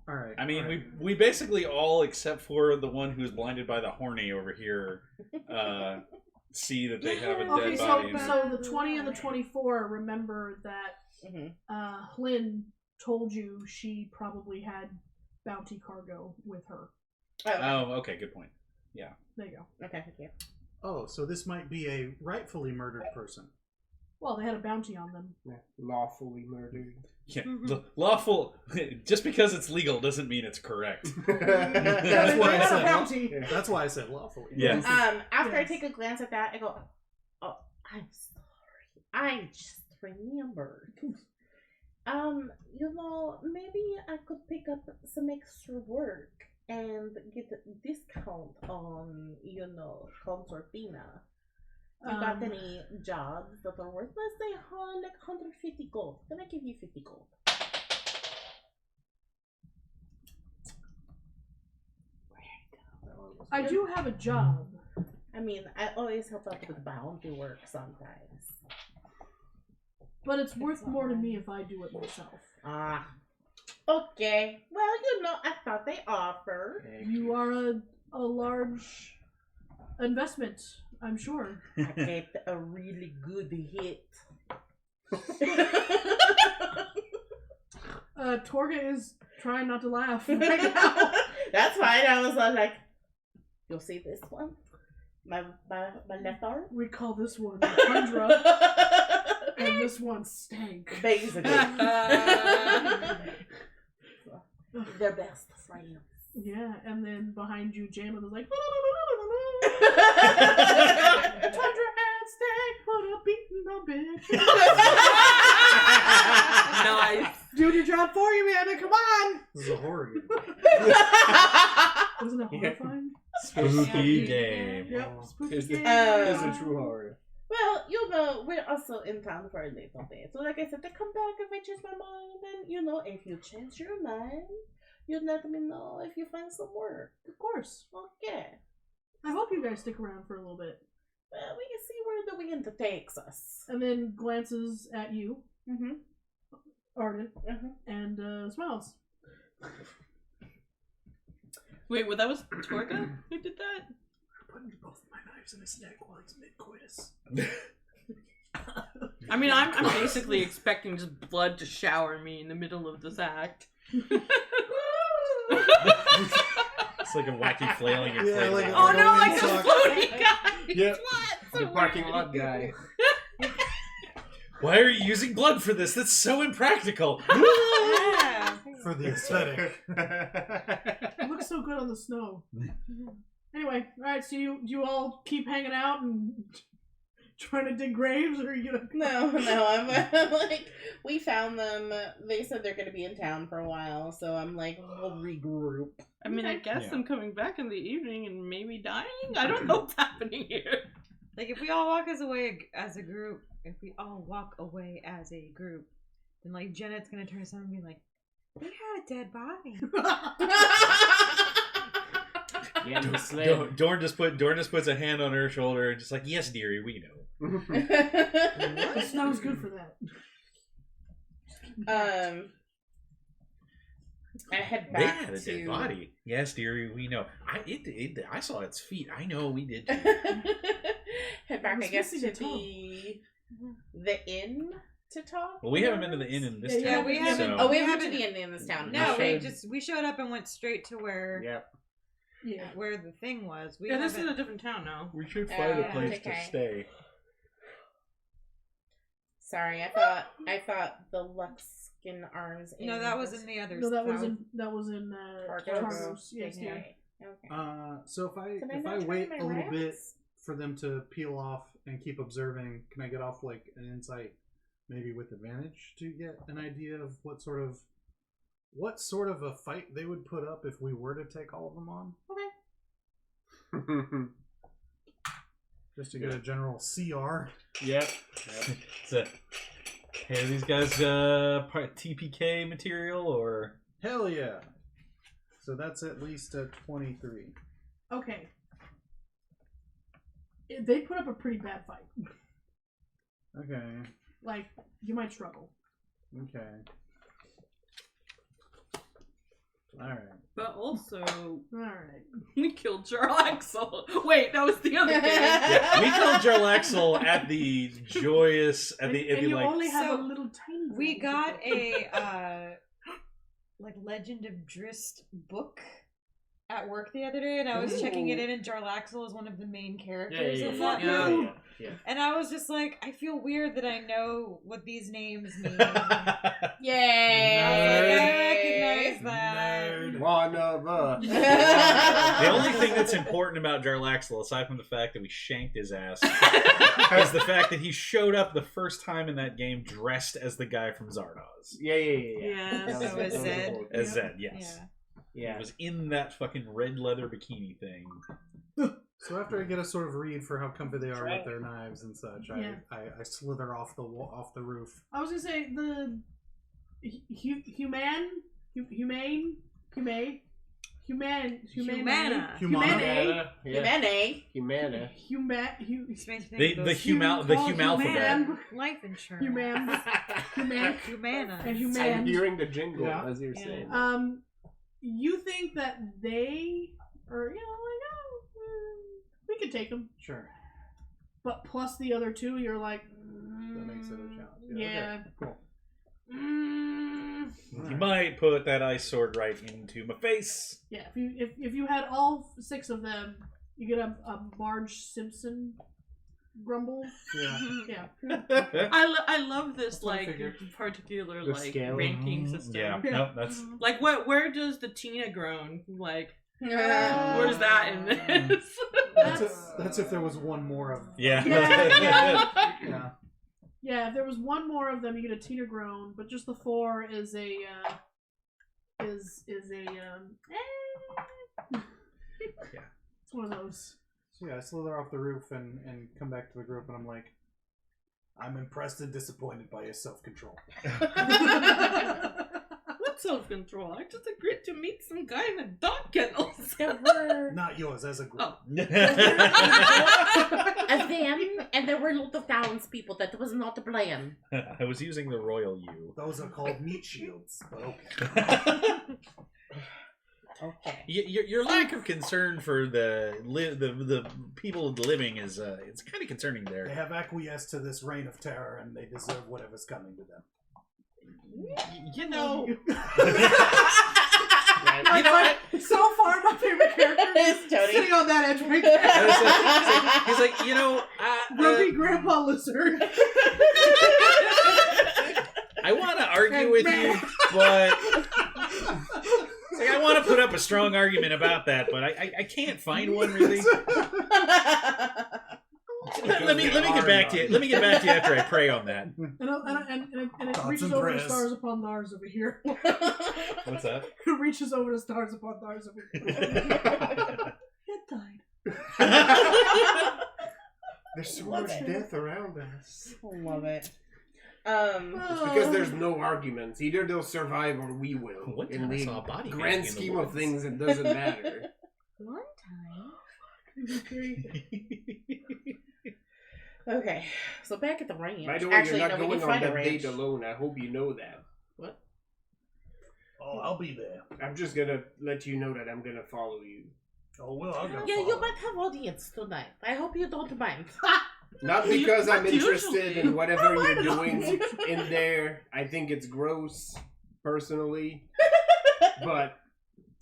All right. I mean, all right. we basically all, except for the one who's blinded by the horny over here, see that they have a Okay, dead so, body. so the 20 and the 24, remember that Hlyn told you she probably had bounty cargo with her. Oh, okay, good point. Yeah. There you go. Okay, thank you. Oh, so this might be a rightfully murdered person. Well, they had a bounty on them. Yeah, lawfully murdered. Yeah, lawful. Just because it's legal doesn't mean it's correct. That's why I They had a said. bounty. That's why I said lawfully. Yeah. After I Yes. take a glance at that, I go, "Oh, I'm sorry. I just remembered. Maybe I could pick up some extra work and get a discount on, Consortina. You got any jobs that are worth, let's say, like 150 gold? Then I give you 50 gold. I do have a job. I mean, I always help out with bounty work sometimes. But it's worth more to me if I do it myself. Ah. Okay. Well, I thought they offered. You are a large investment, I'm sure. I get a really good hit. Torga is trying not to laugh. That's fine. I was like, you'll see this one? My left arm? We call this one Tundra, and this one Stank. Basically. They're best friends. Yeah, and then behind you, Janet is like, Tundra and Stank put a beat in the bitch. Nice. Doing your job for you, man. Come on. This is a horror game. Wasn't it horrifying? Spooky game. Yep. Spooky Here's the, game. here's the true horror. Well, we're also in town for a little bit. So like I said, to come back if I change my mind. And, if you change your mind, you'd let me know if you find some work. Of course. Okay. I hope you guys stick around for a little bit. Well, we can see where the wind takes us. And then glances at you, Mm-hmm. Arden, Mm-hmm. and smiles. Wait, well, that was Torga who did that? I'm putting both my knives in his neck while he's mid-coitus. I mean, I'm basically expecting just blood to shower me in the middle of this act. It's like a wacky flailing and Yeah, flailing. like Oh no, Rolling like the sock. floating guy! Yep. What? The parking lot guy. Why are you using blood for this? That's so impractical. Yeah. For the aesthetic. It looks so good on the snow. Anyway, alright, so you all keep hanging out and trying to dig graves, or are you gonna... No, I'm like, we found them. They said they're going to be in town for a while, so I'm like, we'll regroup. I mean, I guess Yeah. I'm coming back in the evening and maybe dying? I don't know what's happening here. Like if we all walk as a group, then like Janet's gonna turn to someone and be like, "They had a dead body." Yeah, the sled. Dorn just puts a hand on her shoulder and just like, yes, dearie, we know. The snow's good for that. I head They back had a to... dead body. Yes, dearie, we know. I saw its feet. I know we did too. Head back, I was guess, missing to the inn to talk. Well, we haven't been to the inn in this Yeah, town. we haven't- So. Oh, we We haven't been to haven't- the inn in this town. No, Okay. we showed up and went straight to where Yeah. where the thing was. We Yeah, this is haven't- a different town now. We should find a place to okay. stay. Sorry, I thought the Luxkin Arms Inn No, that was in the others. No, that was in Targos. Targos. Yes, dear. Okay. Okay. So if I Can I if not I try wait my a little bit rats? for them to peel off and keep observing, can I get off like an insight, maybe with advantage, to get an idea of what sort of a fight they would put up if we were to take all of them on? Okay. Just to get a general CR. Yep. So, Okay, are these guys part TPK material or? Hell yeah. So that's at least a 23. Okay. They put up a pretty bad fight. Okay. Like, you might struggle. Okay. Alright. But also, Alright. we killed Jarlaxle. Wait, that was the other thing. Yeah, we killed Jarlaxle at the joyous at the And you like. only have So, a little tiny. We thing. got a like Legend of Drist book at work the other day, and I was checking it in, and Jarlaxle is one of the main characters in that book. Yeah. And I was just like, I feel weird that I know what these names mean. Yay! I recognize that. Nerd. One of us. The only thing that's important about Jarlaxle, aside from the fact that we shanked his ass, is the fact that he showed up the first time in that game dressed as the guy from Zardoz. Yeah. Yes. That was- So that is was Zed. cool. As Zed, yes. Yeah. He was in that fucking red leather bikini thing. So after I get a sort of read for how comfy they are with their knives and such, Yeah. I slither off the roof. I was gonna say the humane. Humana. Humana. Humana. Humana. The humalphabet. Life insurance. Humana. Humana. Humana. And I'm human. hearing the jingle Yeah. as you're saying. You think that they are, like, we could take them, Sure. but plus the other two, you're like, That makes it a challenge. yeah. Okay, cool. You might put that ice sword right into my face. Yeah, if you had all 6 of them, you get a Marge Simpson grumble. Yeah. Yeah. I love this, That's what I like, figured. particular, The like, scale. ranking system. Yeah, no, that's Like, where does the Tina groan? Like, Yeah. where's that in this? That's if there was one more of. yeah. Yeah. Yeah, if there was one more of them, you get a Tina groan, but just the 4 is a Yeah. It's one of those. So yeah, I slither off the roof and come back to the group, and I'm like, I'm impressed and disappointed by your self-control. What self-control? I just agreed to meet some guy in a dog kennel. Not yours, as a group. Oh. As them, and there were a lot of townspeople that was not a plan. I was using the royal U. Those are called meat shields, but okay. Okay. Your lack of concern for the people living is it's kind of concerning They there. have acquiesced to this reign of terror, and they deserve whatever's coming to them. You know, So far, my favorite character is Tony. sitting on that edge right there. he's like, Grumpy Grandpa Lizard. I want to argue with you, but like, I want to put up a strong argument about that, but I can't find one really. Let me get back to you. Let me get back to you after I pray on that. And it Thoughts reaches and over to prayers. Stars Upon Thars over here. What's that? It reaches over to Stars Upon Thars over here. It died. There's so much death around us. Love it. It's because there's no arguments. Either they'll survive or we will. One In time I the saw a body grand hanging in the scheme of woods. things, it doesn't matter. One time. Okay, so back at the ranch. By the way, Actually, you're not no, we going can on find a that ranch. date alone. I hope you know that. What? Oh, I'll be there. I'm just gonna let you know that I'm gonna follow you. Oh, well, I'll go. Yeah, you follow. might have audience tonight. I hope you don't mind. Not because I'm Not interested usually. in whatever Why you're not? doing in there. I think it's gross, personally. But,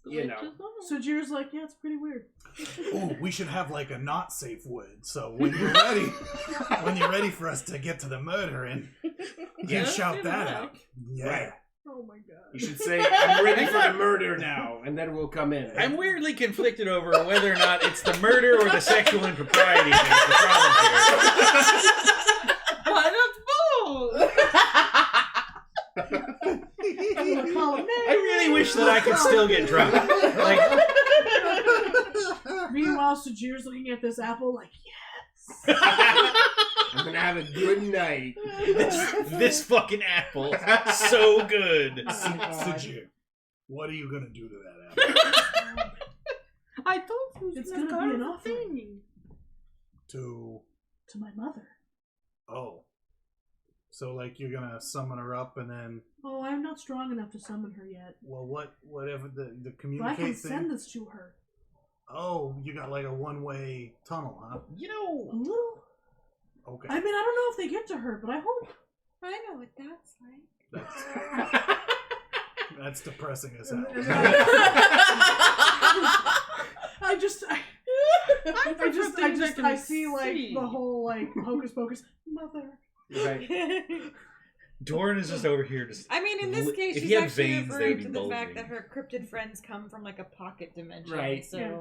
you know. So Jir's like, yeah, it's pretty weird. Oh, we should have like a not safe word. So when you're ready for us to get to the murdering, you Yeah, shout that's that good. out. Yeah. Right. Oh my god. You should say, I'm ready for the murder now, and then we'll come in. I'm weirdly conflicted over whether or not it's the murder or the sexual impropriety that's the problem here. Why not both? I really wish that I could still get drunk. Like, Meanwhile, Sajir's looking at this apple like, yes. I'm gonna have a good night. This fucking apple, so good. Sajir, what are you gonna do to that apple? I told you It's gonna be an offering To to my mother. oh, so like you're gonna summon her up and then Oh, I'm not strong enough to summon her yet. well, whatever the But I communicate can thing. send this to her. Oh, you got like a one-way tunnel, huh? You A know, little. Okay. I mean, I don't know if they get to her, but I hope. I know what that's like. That's depressing as hell. I see like the whole like hocus pocus mother. Right. Doran is just over here. Just I mean, in this case, if she's he had actually veins, referring they'd to be the fact bulging. that her cryptid friends come from like a pocket dimension. Right. So Yeah.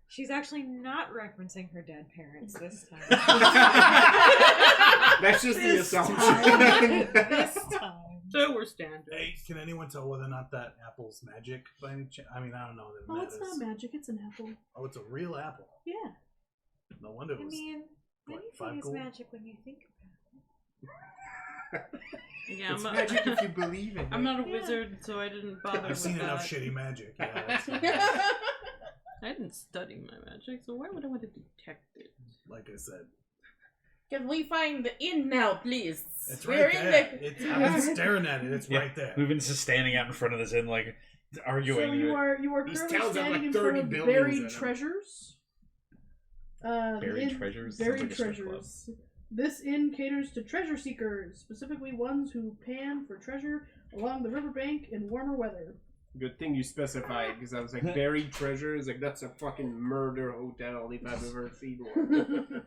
she's actually not referencing her dead parents this time. That's just the This assumption. This time. So we're standard. Hey, can anyone tell whether or not that apple's magic by any chance? I mean, I don't know that it Oh, matters. it's not magic. It's an apple. Oh, it's a real apple. Yeah. No wonder it I was. mean, what, anything 5 is gold? magic when you think about Yeah, It's I'm, magic if you believe it. I'm not a Yeah. wizard, so I didn't bother I've with seen that. enough shitty magic. Yeah, that's, I didn't study my magic, so why would I want to detect it? like I said, Can we find the inn now, please? it's We're right in there. the... It's, I'm staring at it. It's Yeah. right there. We've been just standing out in front of this inn, like arguing. So you are These currently towns have, standing like, in 30 front of buildings in buried them. treasures. The Buried inn- treasures? Sounds Buried like a strip club. treasures. This inn caters to treasure seekers, specifically ones who pan for treasure along the riverbank in warmer weather. Good thing you specified, because I was like, buried treasures, like that's a fucking murder hotel if I've ever seen one.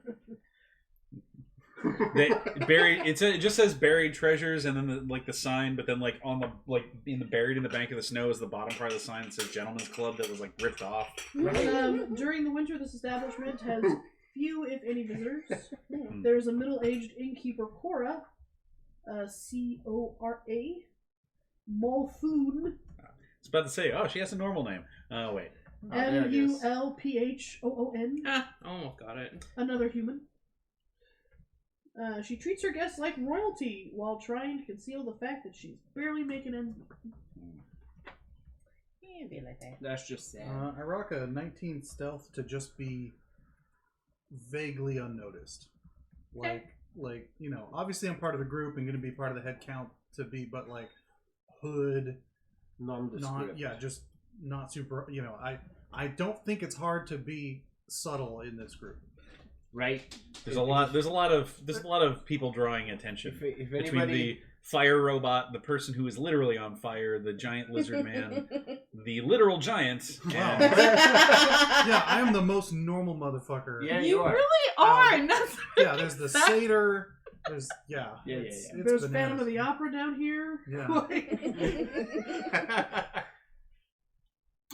It just says buried treasures, and then the sign, but then like on the buried in the bank of the snow is the bottom part of the sign that says Gentleman's Club that was like ripped off. During the winter, this establishment has few, if any, visitors. There's a middle-aged innkeeper, Cora, C-O-R-A, Mulphoon, I was about to say, oh, she has a normal name. Oh wait, M-U-L-P-H-O-O-N, Ah, almost got it. another human. She treats her guests like royalty while trying to conceal the fact that she's barely making ends meet. Yeah, be like that. That's just sad. I rock a 19 stealth to just be vaguely unnoticed. Like you know, obviously I'm part of the group and going to be part of the head count to be, but like hood, Nondescript. just not super. You know, I don't think it's hard to be subtle in this group. Right? there's a lot of people drawing attention If between anybody... the fire robot, the person who is literally on fire, the giant lizard man, the literal giant. Wow. And Yeah, I am the most normal motherfucker. Yeah, You are. really are, and that's... Yeah, there's the satyr. There's Yeah. it's There's bananas. Phantom of the Opera down here. Yeah.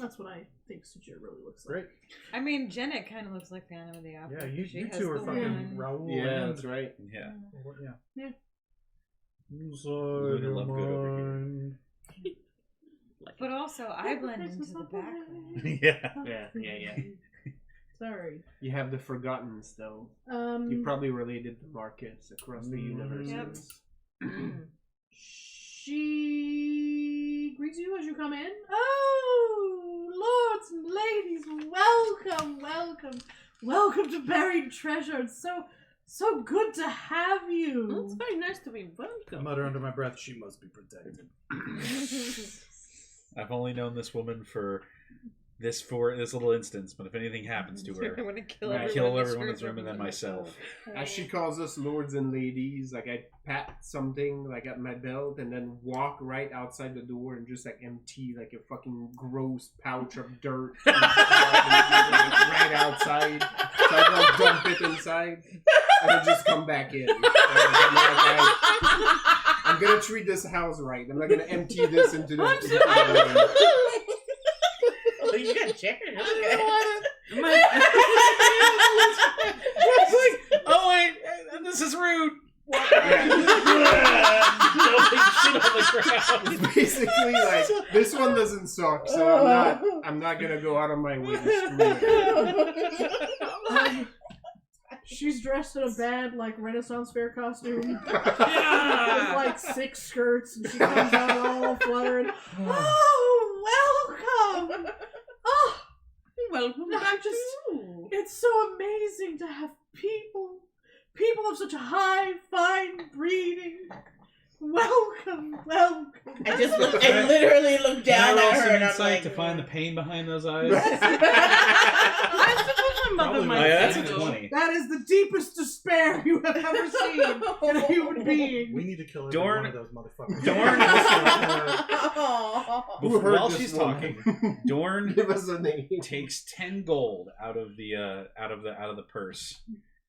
That's what I think Sajir really looks like. Great. I mean, Janet kind of looks like Phantom of the Opera. Yeah, you She you has two are the fucking one- Raoul. Yeah, and that's right. yeah, Yeah. Luna Lovegood over here. But also, I blend into the background. yeah. Sorry. You have the Forgottens, though. You probably related to Marcus across the universe. Yep. She greets you as you come in. Oh, lords and ladies, welcome to Buried Treasure. It's so good to have you. Well, it's very nice to be I welcome. mutter under my breath, she must be protected. I've only known this woman for this little instance, but if anything happens to her, I'm gonna kill Right. everyone, in this room and then myself. As she calls us lords and ladies, like I pat something like at my belt and then walk right outside the door and just like empty like a fucking gross pouch of dirt right outside. So I like dump it inside and then just come back in. I'm gonna treat this house right. I'm not gonna empty this into the. You got checkers. Oh wait, this is rude. It's basically like this one doesn't suck, so I'm not gonna go out of my way to screw it. She's dressed in a bad, like, Renaissance fair costume. Yeah! With, like, 6 skirts, and she comes out all fluttering. Oh, welcome! Oh, Welcome no, back just, to it's so amazing to have people of such a high, fine breeding. Welcome. I literally looked down at her and I'm insight like, to find the pain behind those eyes. Probably my not. That's a physical. 20. That is the deepest despair you have ever seen in a human being. We need to kill every Dorn- one of those motherfuckers. Dorn- Who heard While this she's woman? talking, Dorn Give us a name. takes 10 gold out of the purse,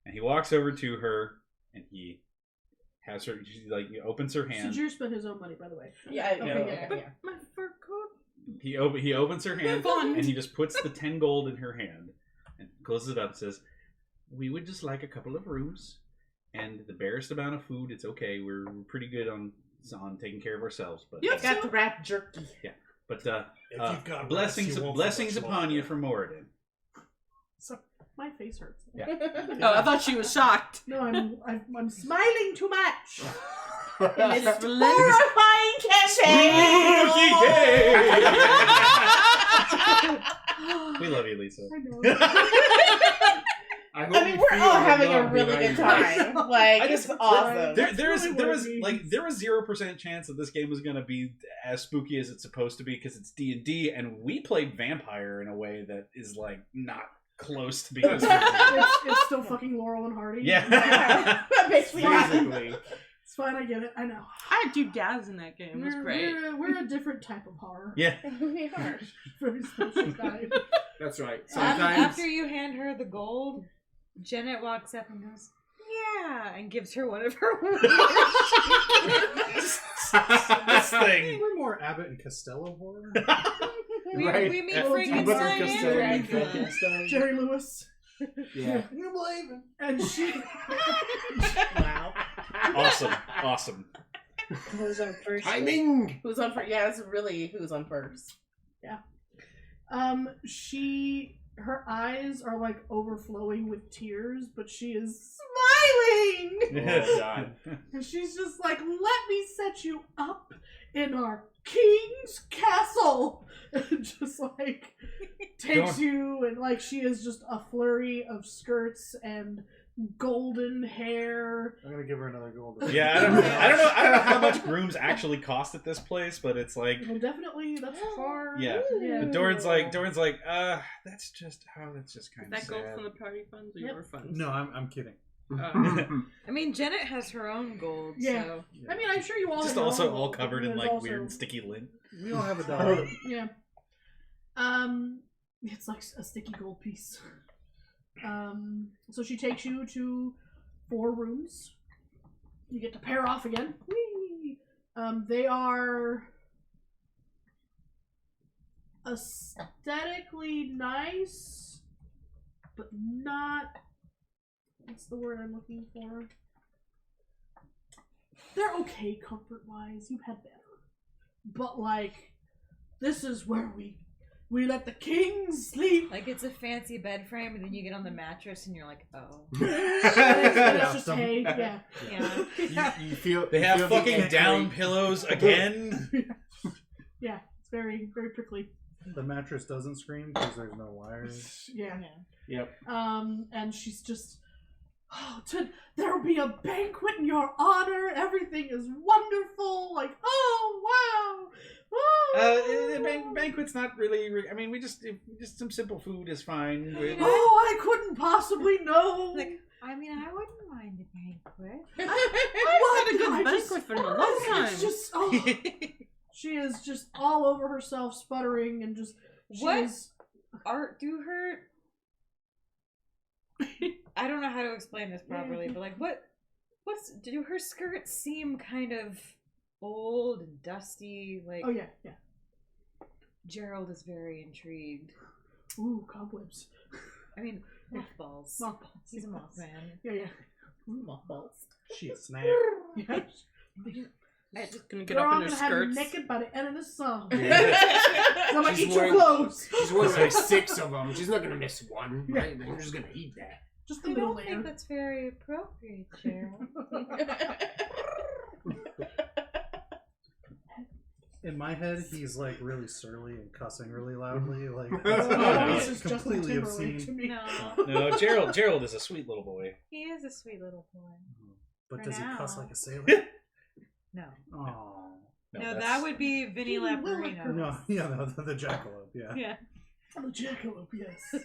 and he walks over to her, and he has her. He opens her hand. Sajir spent his own money, by the way. yeah. my fur coat. He opens her hand, Fun. and he just puts the 10 gold in her hand, and closes it up. And says, "We would just like a couple of rooms, and the barest amount of food. It's okay. We're pretty good on taking care of ourselves. But I got the rat jerky. but If you've got blessings rats, you won't blessings feel much upon you longer. from Moradin." So, my face hurts. Yeah. Oh, I thought she was shocked. No, I'm smiling too much. It's Spooky horrifying campaign. We love you, Lisa. I know. I I mean, we're all having a really good time. Like, I it's just- awesome. There was really what it means. 0% chance that this game was going to be as spooky as it's supposed to be because it's D&D, and we played vampire in a way that is like not close to being spooky. it's still fucking Laurel and Hardy. Yeah. That makes me happy. Basically. It's fine, I get it. I know. I had 2 dads in that game. It was great. We're a different type of horror. Yeah. We are. Very special kind. That's right. After, Sometimes. after you hand her the gold, Janet walks up and goes, "Yeah," and gives her one of her This thing. We're more Abbott and Costello horror. we, Right. we meet Abbott Frankenstein and Costello and Dracula. Frankenstein. Jerry Lewis. Yeah. You believe it? And she. Wow. Awesome. Who's our first? Timing. Who's on first? Yeah, it's really who's on first. Her eyes are like overflowing with tears, but she is smiling. Oh, God. And she's just like, "Let me set you up in our king's castle." And just like takes you, and like she is just a flurry of skirts and golden hair. I'm gonna give her another gold. Yeah, I don't know how much rooms actually cost at this place, but it's like, Well, definitely that's far. yeah. Yeah. But Doran's like, that's just kind of That gold sad. from the party funds or Yep. your funds? No, I'm kidding. I mean, Janet has her own gold, Yeah. so I mean, I'm sure you all Just have your also own all gold, covered but in there's like also- weird sticky lint. We don't have a dollar. Yeah. It's like a sticky gold piece. So she takes you to 4 rooms. You get to pair off again. Whee! They are aesthetically nice, but not. What's the word I'm looking for? They're okay comfort-wise. You've had better. But, like, this is where we let the king sleep. like it's a fancy bed frame, and then you get on the mattress and you're like, "Oh, It's just hay. Yeah. yeah." You feel They you have feel the fucking down echoing- pillows again. Yeah. It's very, very prickly. The mattress doesn't scream because there's no wires. Yeah. Yep. And she's just, there'll be a banquet in your honor. Everything is wonderful. Like, oh wow. Banquet's not really. I mean, we just some simple food is fine. Oh, I couldn't possibly know. Like, I mean, I wouldn't mind a banquet. I had a good I banquet just- for a long time. It's just, she is just all over herself, sputtering, and just. What? Is, Art do her? I don't know how to explain this properly, but like, do her skirts seem kind of old and dusty? Like, oh yeah. Gerald is very intrigued. Ooh, cobwebs. I mean, mothballs. Mothballs. He's a mothman. Yeah. Mothballs. Shit, snap. Yeah. I'm just gonna get They're up all in her gonna have you skirts. naked by the end of this song. Yeah. I'm gonna She's eat your wearing- clothes. She's wearing like 6 of them. She's not gonna miss one. Right? I'm just gonna eat that. Just the I middle don't layer. think that's very appropriate, Gerald. In my head, he's like really surly and cussing really loudly. Like Oh, that's this is Justin completely Timberlake to obscene. me. No, No, Gerald is a sweet little boy. he is a sweet little boy. But For does he cuss now. like a sailor? No. Oh. No, that would be Vinny Laparino. No, yeah, no, the jackalope, yeah. Yeah. The jackalope, yes.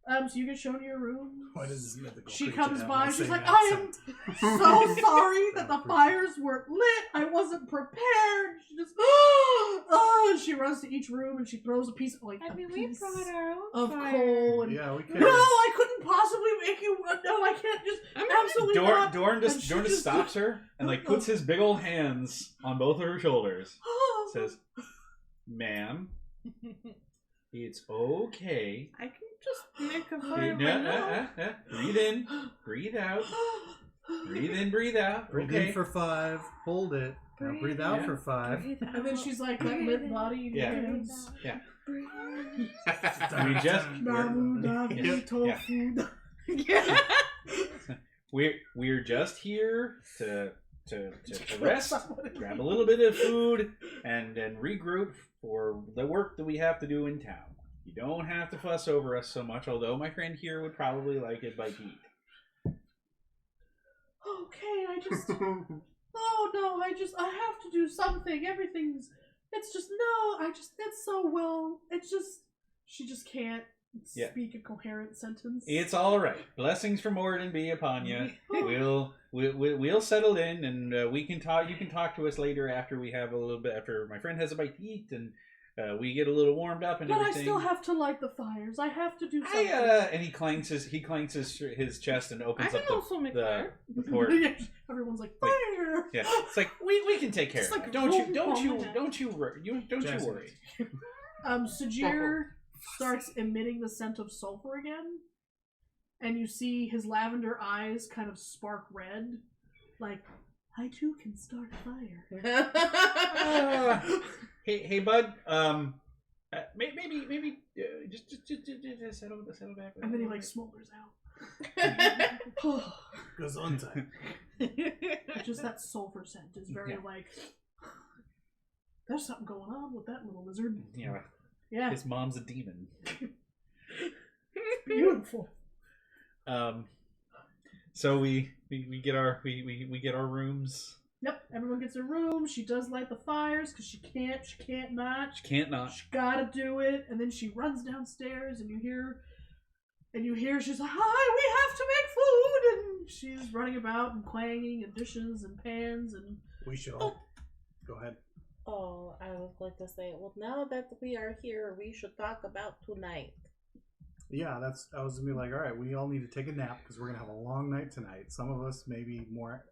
So you get shown to your room. Why does this mythical She creature comes have by, my she's same like, I am accent?" so sorry that the fires weren't lit. I wasn't prepared. She just, oh, she runs to each room and she throws a piece of, like, I mean, a we piece brought our own of fire. coal. And, Yeah, we no, can. I couldn't possibly make you run. No, I can't just, absolutely not. Dorn And just she stops her and like puts his big old hands on both of her shoulders. Says, "Ma'am, it's okay. I can just make a Okay, fire. Breathe in, breathe out. Breathe in, breathe out. Breathe Okay. in for 5, hold it. Now breathe out Yeah. for 5. And then she's like, that lit body in Yeah. your hands. Yeah. We just Namu, namu, Yeah. tofu. we're just here to rest, grab a little bit of food, and then regroup for the work that we have to do in town. You don't have to fuss over us so much, although my friend here would probably like it by heat. Okay, oh no, I have to do something. It's so well. She just can't speak a coherent sentence. It's all right. Blessings from Morden be upon you. We'll settle in, and we can talk. You can talk to us later after we have a little bit. After my friend has a bite to eat, and we get a little warmed up and But everything. I still have to light the fires. I have to do something. And he clanks his chest and opens I up can also make fire. the port. Everyone's like, fire! Yeah, it's like we can take care It's of like it. rolling Don't you Jackson. worry. Sajir starts emitting the scent of sulfur again, and you see his lavender eyes kind of spark red, like, I too can start a fire. Hey, bud. Maybe just settle back. And then he like smolders out. Goes on time. Just that sulfur scent is very like, there's something going on with that little lizard. Yeah. Yeah. His mom's a demon. Beautiful. So we get our rooms. Yep, everyone gets a room. She does light the fires because she can't not. She can't not. She gotta do it, and then she runs downstairs, and you hear she's like, "Hi, we have to make food," and she's running about and clanging and dishes and pans and. We should all go ahead. Oh, I was going to say, well, now that we are here, we should talk about tonight. Yeah, I was gonna be like, all right, we all need to take a nap because we're gonna have a long night tonight. Some of us may be more,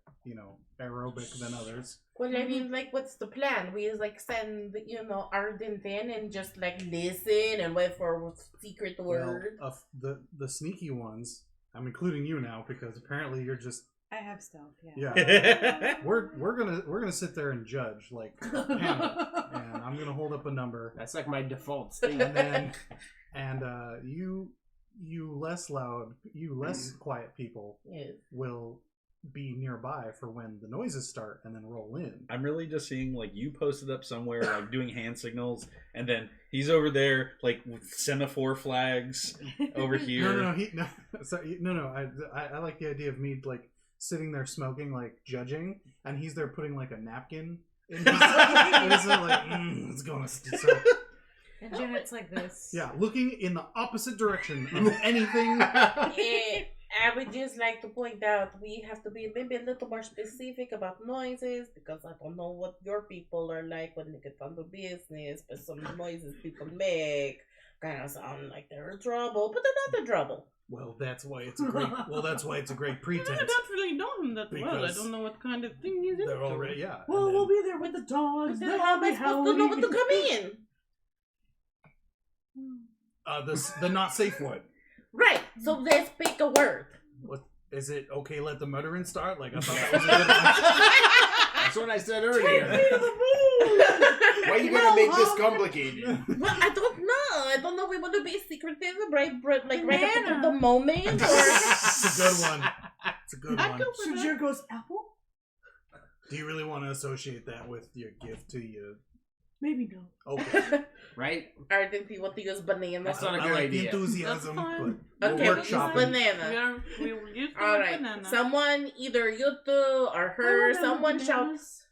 aerobic than others. Well, I mean, like, what's the plan? We like send, Ardent in and just like listen and wait for secret word. Well, the sneaky ones, I'm including you now because apparently you're just. I have stealth, yeah. Yeah. we're gonna sit there and judge like a panel, and I'm gonna hold up a number. That's like my default state. And then, you less loud, less quiet people will be nearby for when the noises start and then roll in. I'm really just seeing like you posted up somewhere like doing hand signals, and then he's over there like with semaphore flags over here. No. I like the idea of me like sitting there smoking, like judging, and he's there putting like a napkin in his like, it's going to. And Janet's like this. Yeah, looking in the opposite direction of anything. Yeah, I would just like to point out we have to be maybe a little more specific about noises because I don't know what your people are like when they get down to business, but some noises people make kind of sound like they're in trouble, but they're not in trouble. Well, that's why it's a great pretense. I don't really know him that well. I Because don't know what kind of thing he's into. They're already, yeah. Well, we'll be there with the dogs. Then how am I supposed to know what to come in? The not safe one. Right. So let's pick a word. What is it? Okay, let the muttering start. Like I thought that was a good. That's what I said earlier. Take me to the moon. Why are you gonna make this complicated? Well, I don't know. I don't know, we want to be secretive, right up to the moment, or... It's a good one. It's a good one. Sajir goes, apple? Do you really want to associate that with your gift to you? Maybe no. Okay. Right? Or did you want to use banana? That's not a I good like idea. the enthusiasm, but Okay, we'll we'll use workshop it. banana. We will use the Alright, banana. someone, either you two or her, someone shouts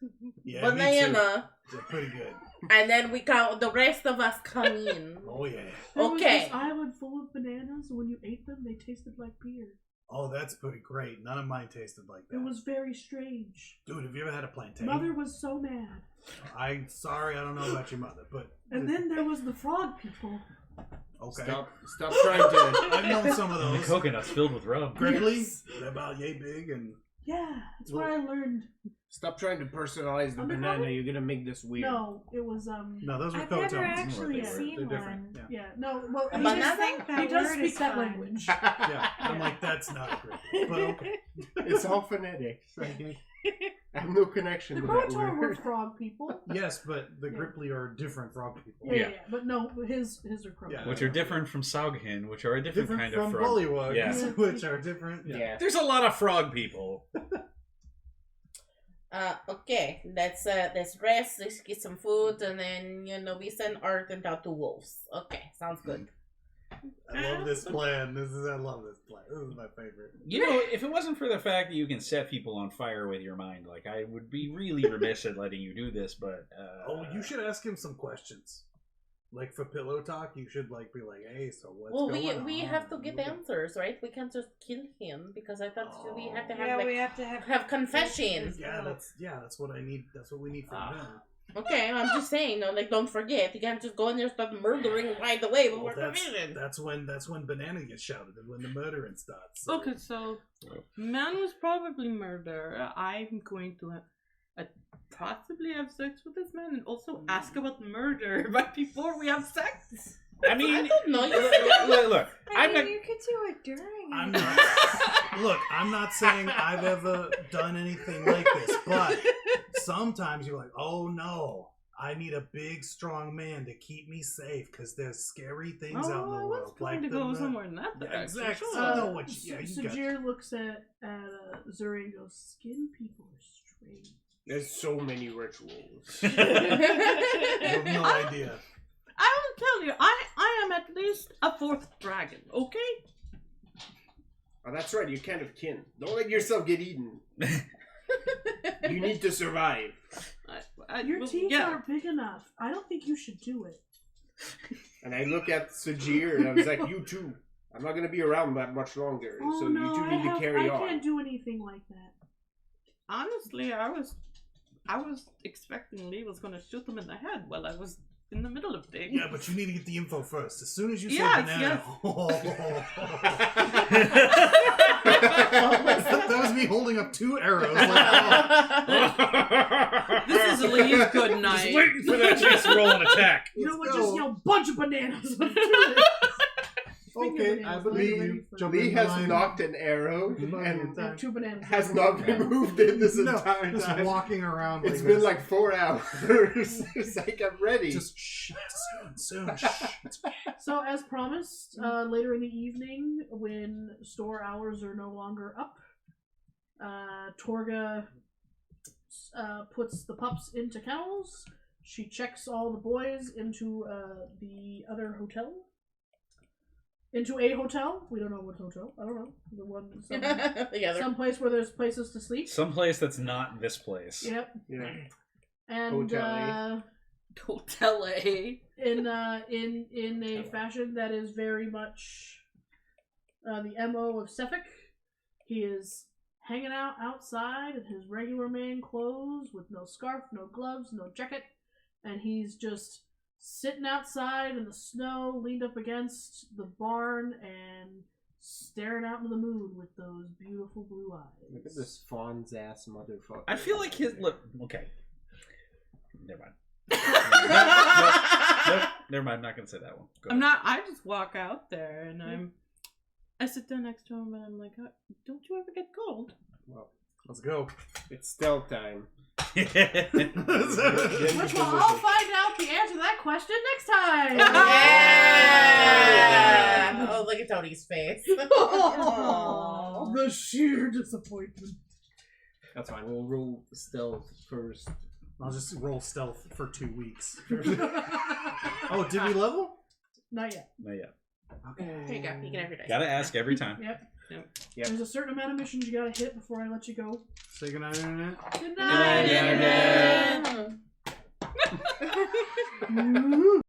Yeah, banana, They're pretty good. and then the rest of us come in. Oh yeah. There was Okay. this island full of bananas, and when you ate them, they tasted like beer. Oh, that's pretty great. None of mine tasted like that. It was very strange. Dude, have you ever had a plantain? Mother was so mad. I'm sorry, I don't know about your mother, but And then there was the frog people. okay. Stop trying to... I've known some of And the those. coconuts filled with rub. Gripply, Yes. they're about yay big, and Yeah, that's what I learned. Stop trying to personalize the banana. You're gonna make this weird. No, it was no, those were I've never cotones. actually They're seen different. one. Yeah. no. Well, A he banana? just- think that he does word speak is that fun. language. Yeah, I'm like, that's not a grip. But okay. It's all phonetics. I have no connection The to that Croatoan were word. frog people. Yes, but the Yeah. Gripply are different frog people. Yeah. But no, his are crow. Yeah. Which are different from Saughin, which are a different, Different kind from of frog. bullywugs, Yeah. which are different. Yeah. There's a lot of frog people. Okay, let's rest, let's get some food, and then, we send Art and out to wolves. Okay, sounds good. I love this plan. I love this plan. This is my favorite. You know, if it wasn't for the fact that you can set people on fire with your mind, like, I would be really remiss at letting you do this, but... Oh, you should ask him some questions. Like, for pillow talk, you should, like, be like, hey, so what's Well, going on? we have to get answers, right? We can't just kill him, because I thought we have to have, Yeah, we have to have confessions. Yeah, that's what I need. That's what we need from him. Okay, I'm just saying, don't forget, you can't just go in there and start murdering right away Well, before confession. that's when banana gets shouted and when the murdering starts. So. Okay, so man was probably murder. I'm going to possibly have sex with this man and also ask about murder, but before we have sex. I mean, I don't know. look, I mean, you could do it during I'm it. not. Look, I'm not saying I've ever done anything like this, but sometimes you're like, oh no, I need a big, strong man to keep me safe because there's scary things out in the I was world. trying to go somewhere in that direction. Exactly. Sure. I know what you got. Sajir looks at Zuri and goes, skin people are strange. There's so many rituals. You have no idea. I will tell you, I am at least a fourth dragon, okay? Oh, that's right. You're kind of kin. Don't let yourself get eaten. You need to survive. Your teeth aren't big enough. I don't think you should do it. And I look at Sajir and I was like, you too. I'm not going to be around that much longer. Oh, so no, you two need to carry I on. can't do anything like that. Honestly, I was expecting Lee was going to shoot him in the head while I was in the middle of things. Yeah, but you need to get the info first. As soon as you say Yes, banana, yes. that was me holding up 2 arrows. This is Lee's good night. Just waiting for that chance to roll an attack. You know what? Let's Just go. yell bunch of bananas. Let's do it. Okay, I believe you. Lee has knocked an arrow and I have 2 bananas. has not removed it this No, entire just time. walking around. It's like been this. like 4 hours. It's like I'm ready. Just shh, soon. Shh. So, as promised, later in the evening, when store hours are no longer up, Torga puts the pups into kennels. She checks all the boys into the other hotel. Into a hotel. We don't know what hotel. I don't know. The one some place where there's places to sleep. Some place that's not this place. Yep. Yeah. And Hotel A. in a fashion that is very much the MO of Sefik. He is hanging out outside in his regular man clothes with no scarf, no gloves, no jacket, and he's just sitting outside in the snow, leaned up against the barn and staring out into the moon with those beautiful blue eyes. Look at this fawn's ass motherfucker. I feel like his look. Okay, never mind. Nope, never mind. I'm not gonna say that one. Go I'm ahead. not. I just walk out there and I sit down next to him and I'm like, don't you ever get cold? Well, Let's go. it's stealth time. Which we'll all find out the answer to that question next time. Yeah. Oh, look at Tony's face. Oh, the sheer disappointment. That's fine. We'll roll stealth first. I'll just roll stealth for 2 weeks. Oh, did we level? Not yet. Not yet. Okay. Here you go. You can have your dice. Gotta ask every time. Yep. Yep. There's a certain amount of missions you gotta hit before I let you go. Say goodnight, Internet. Good night, Internet.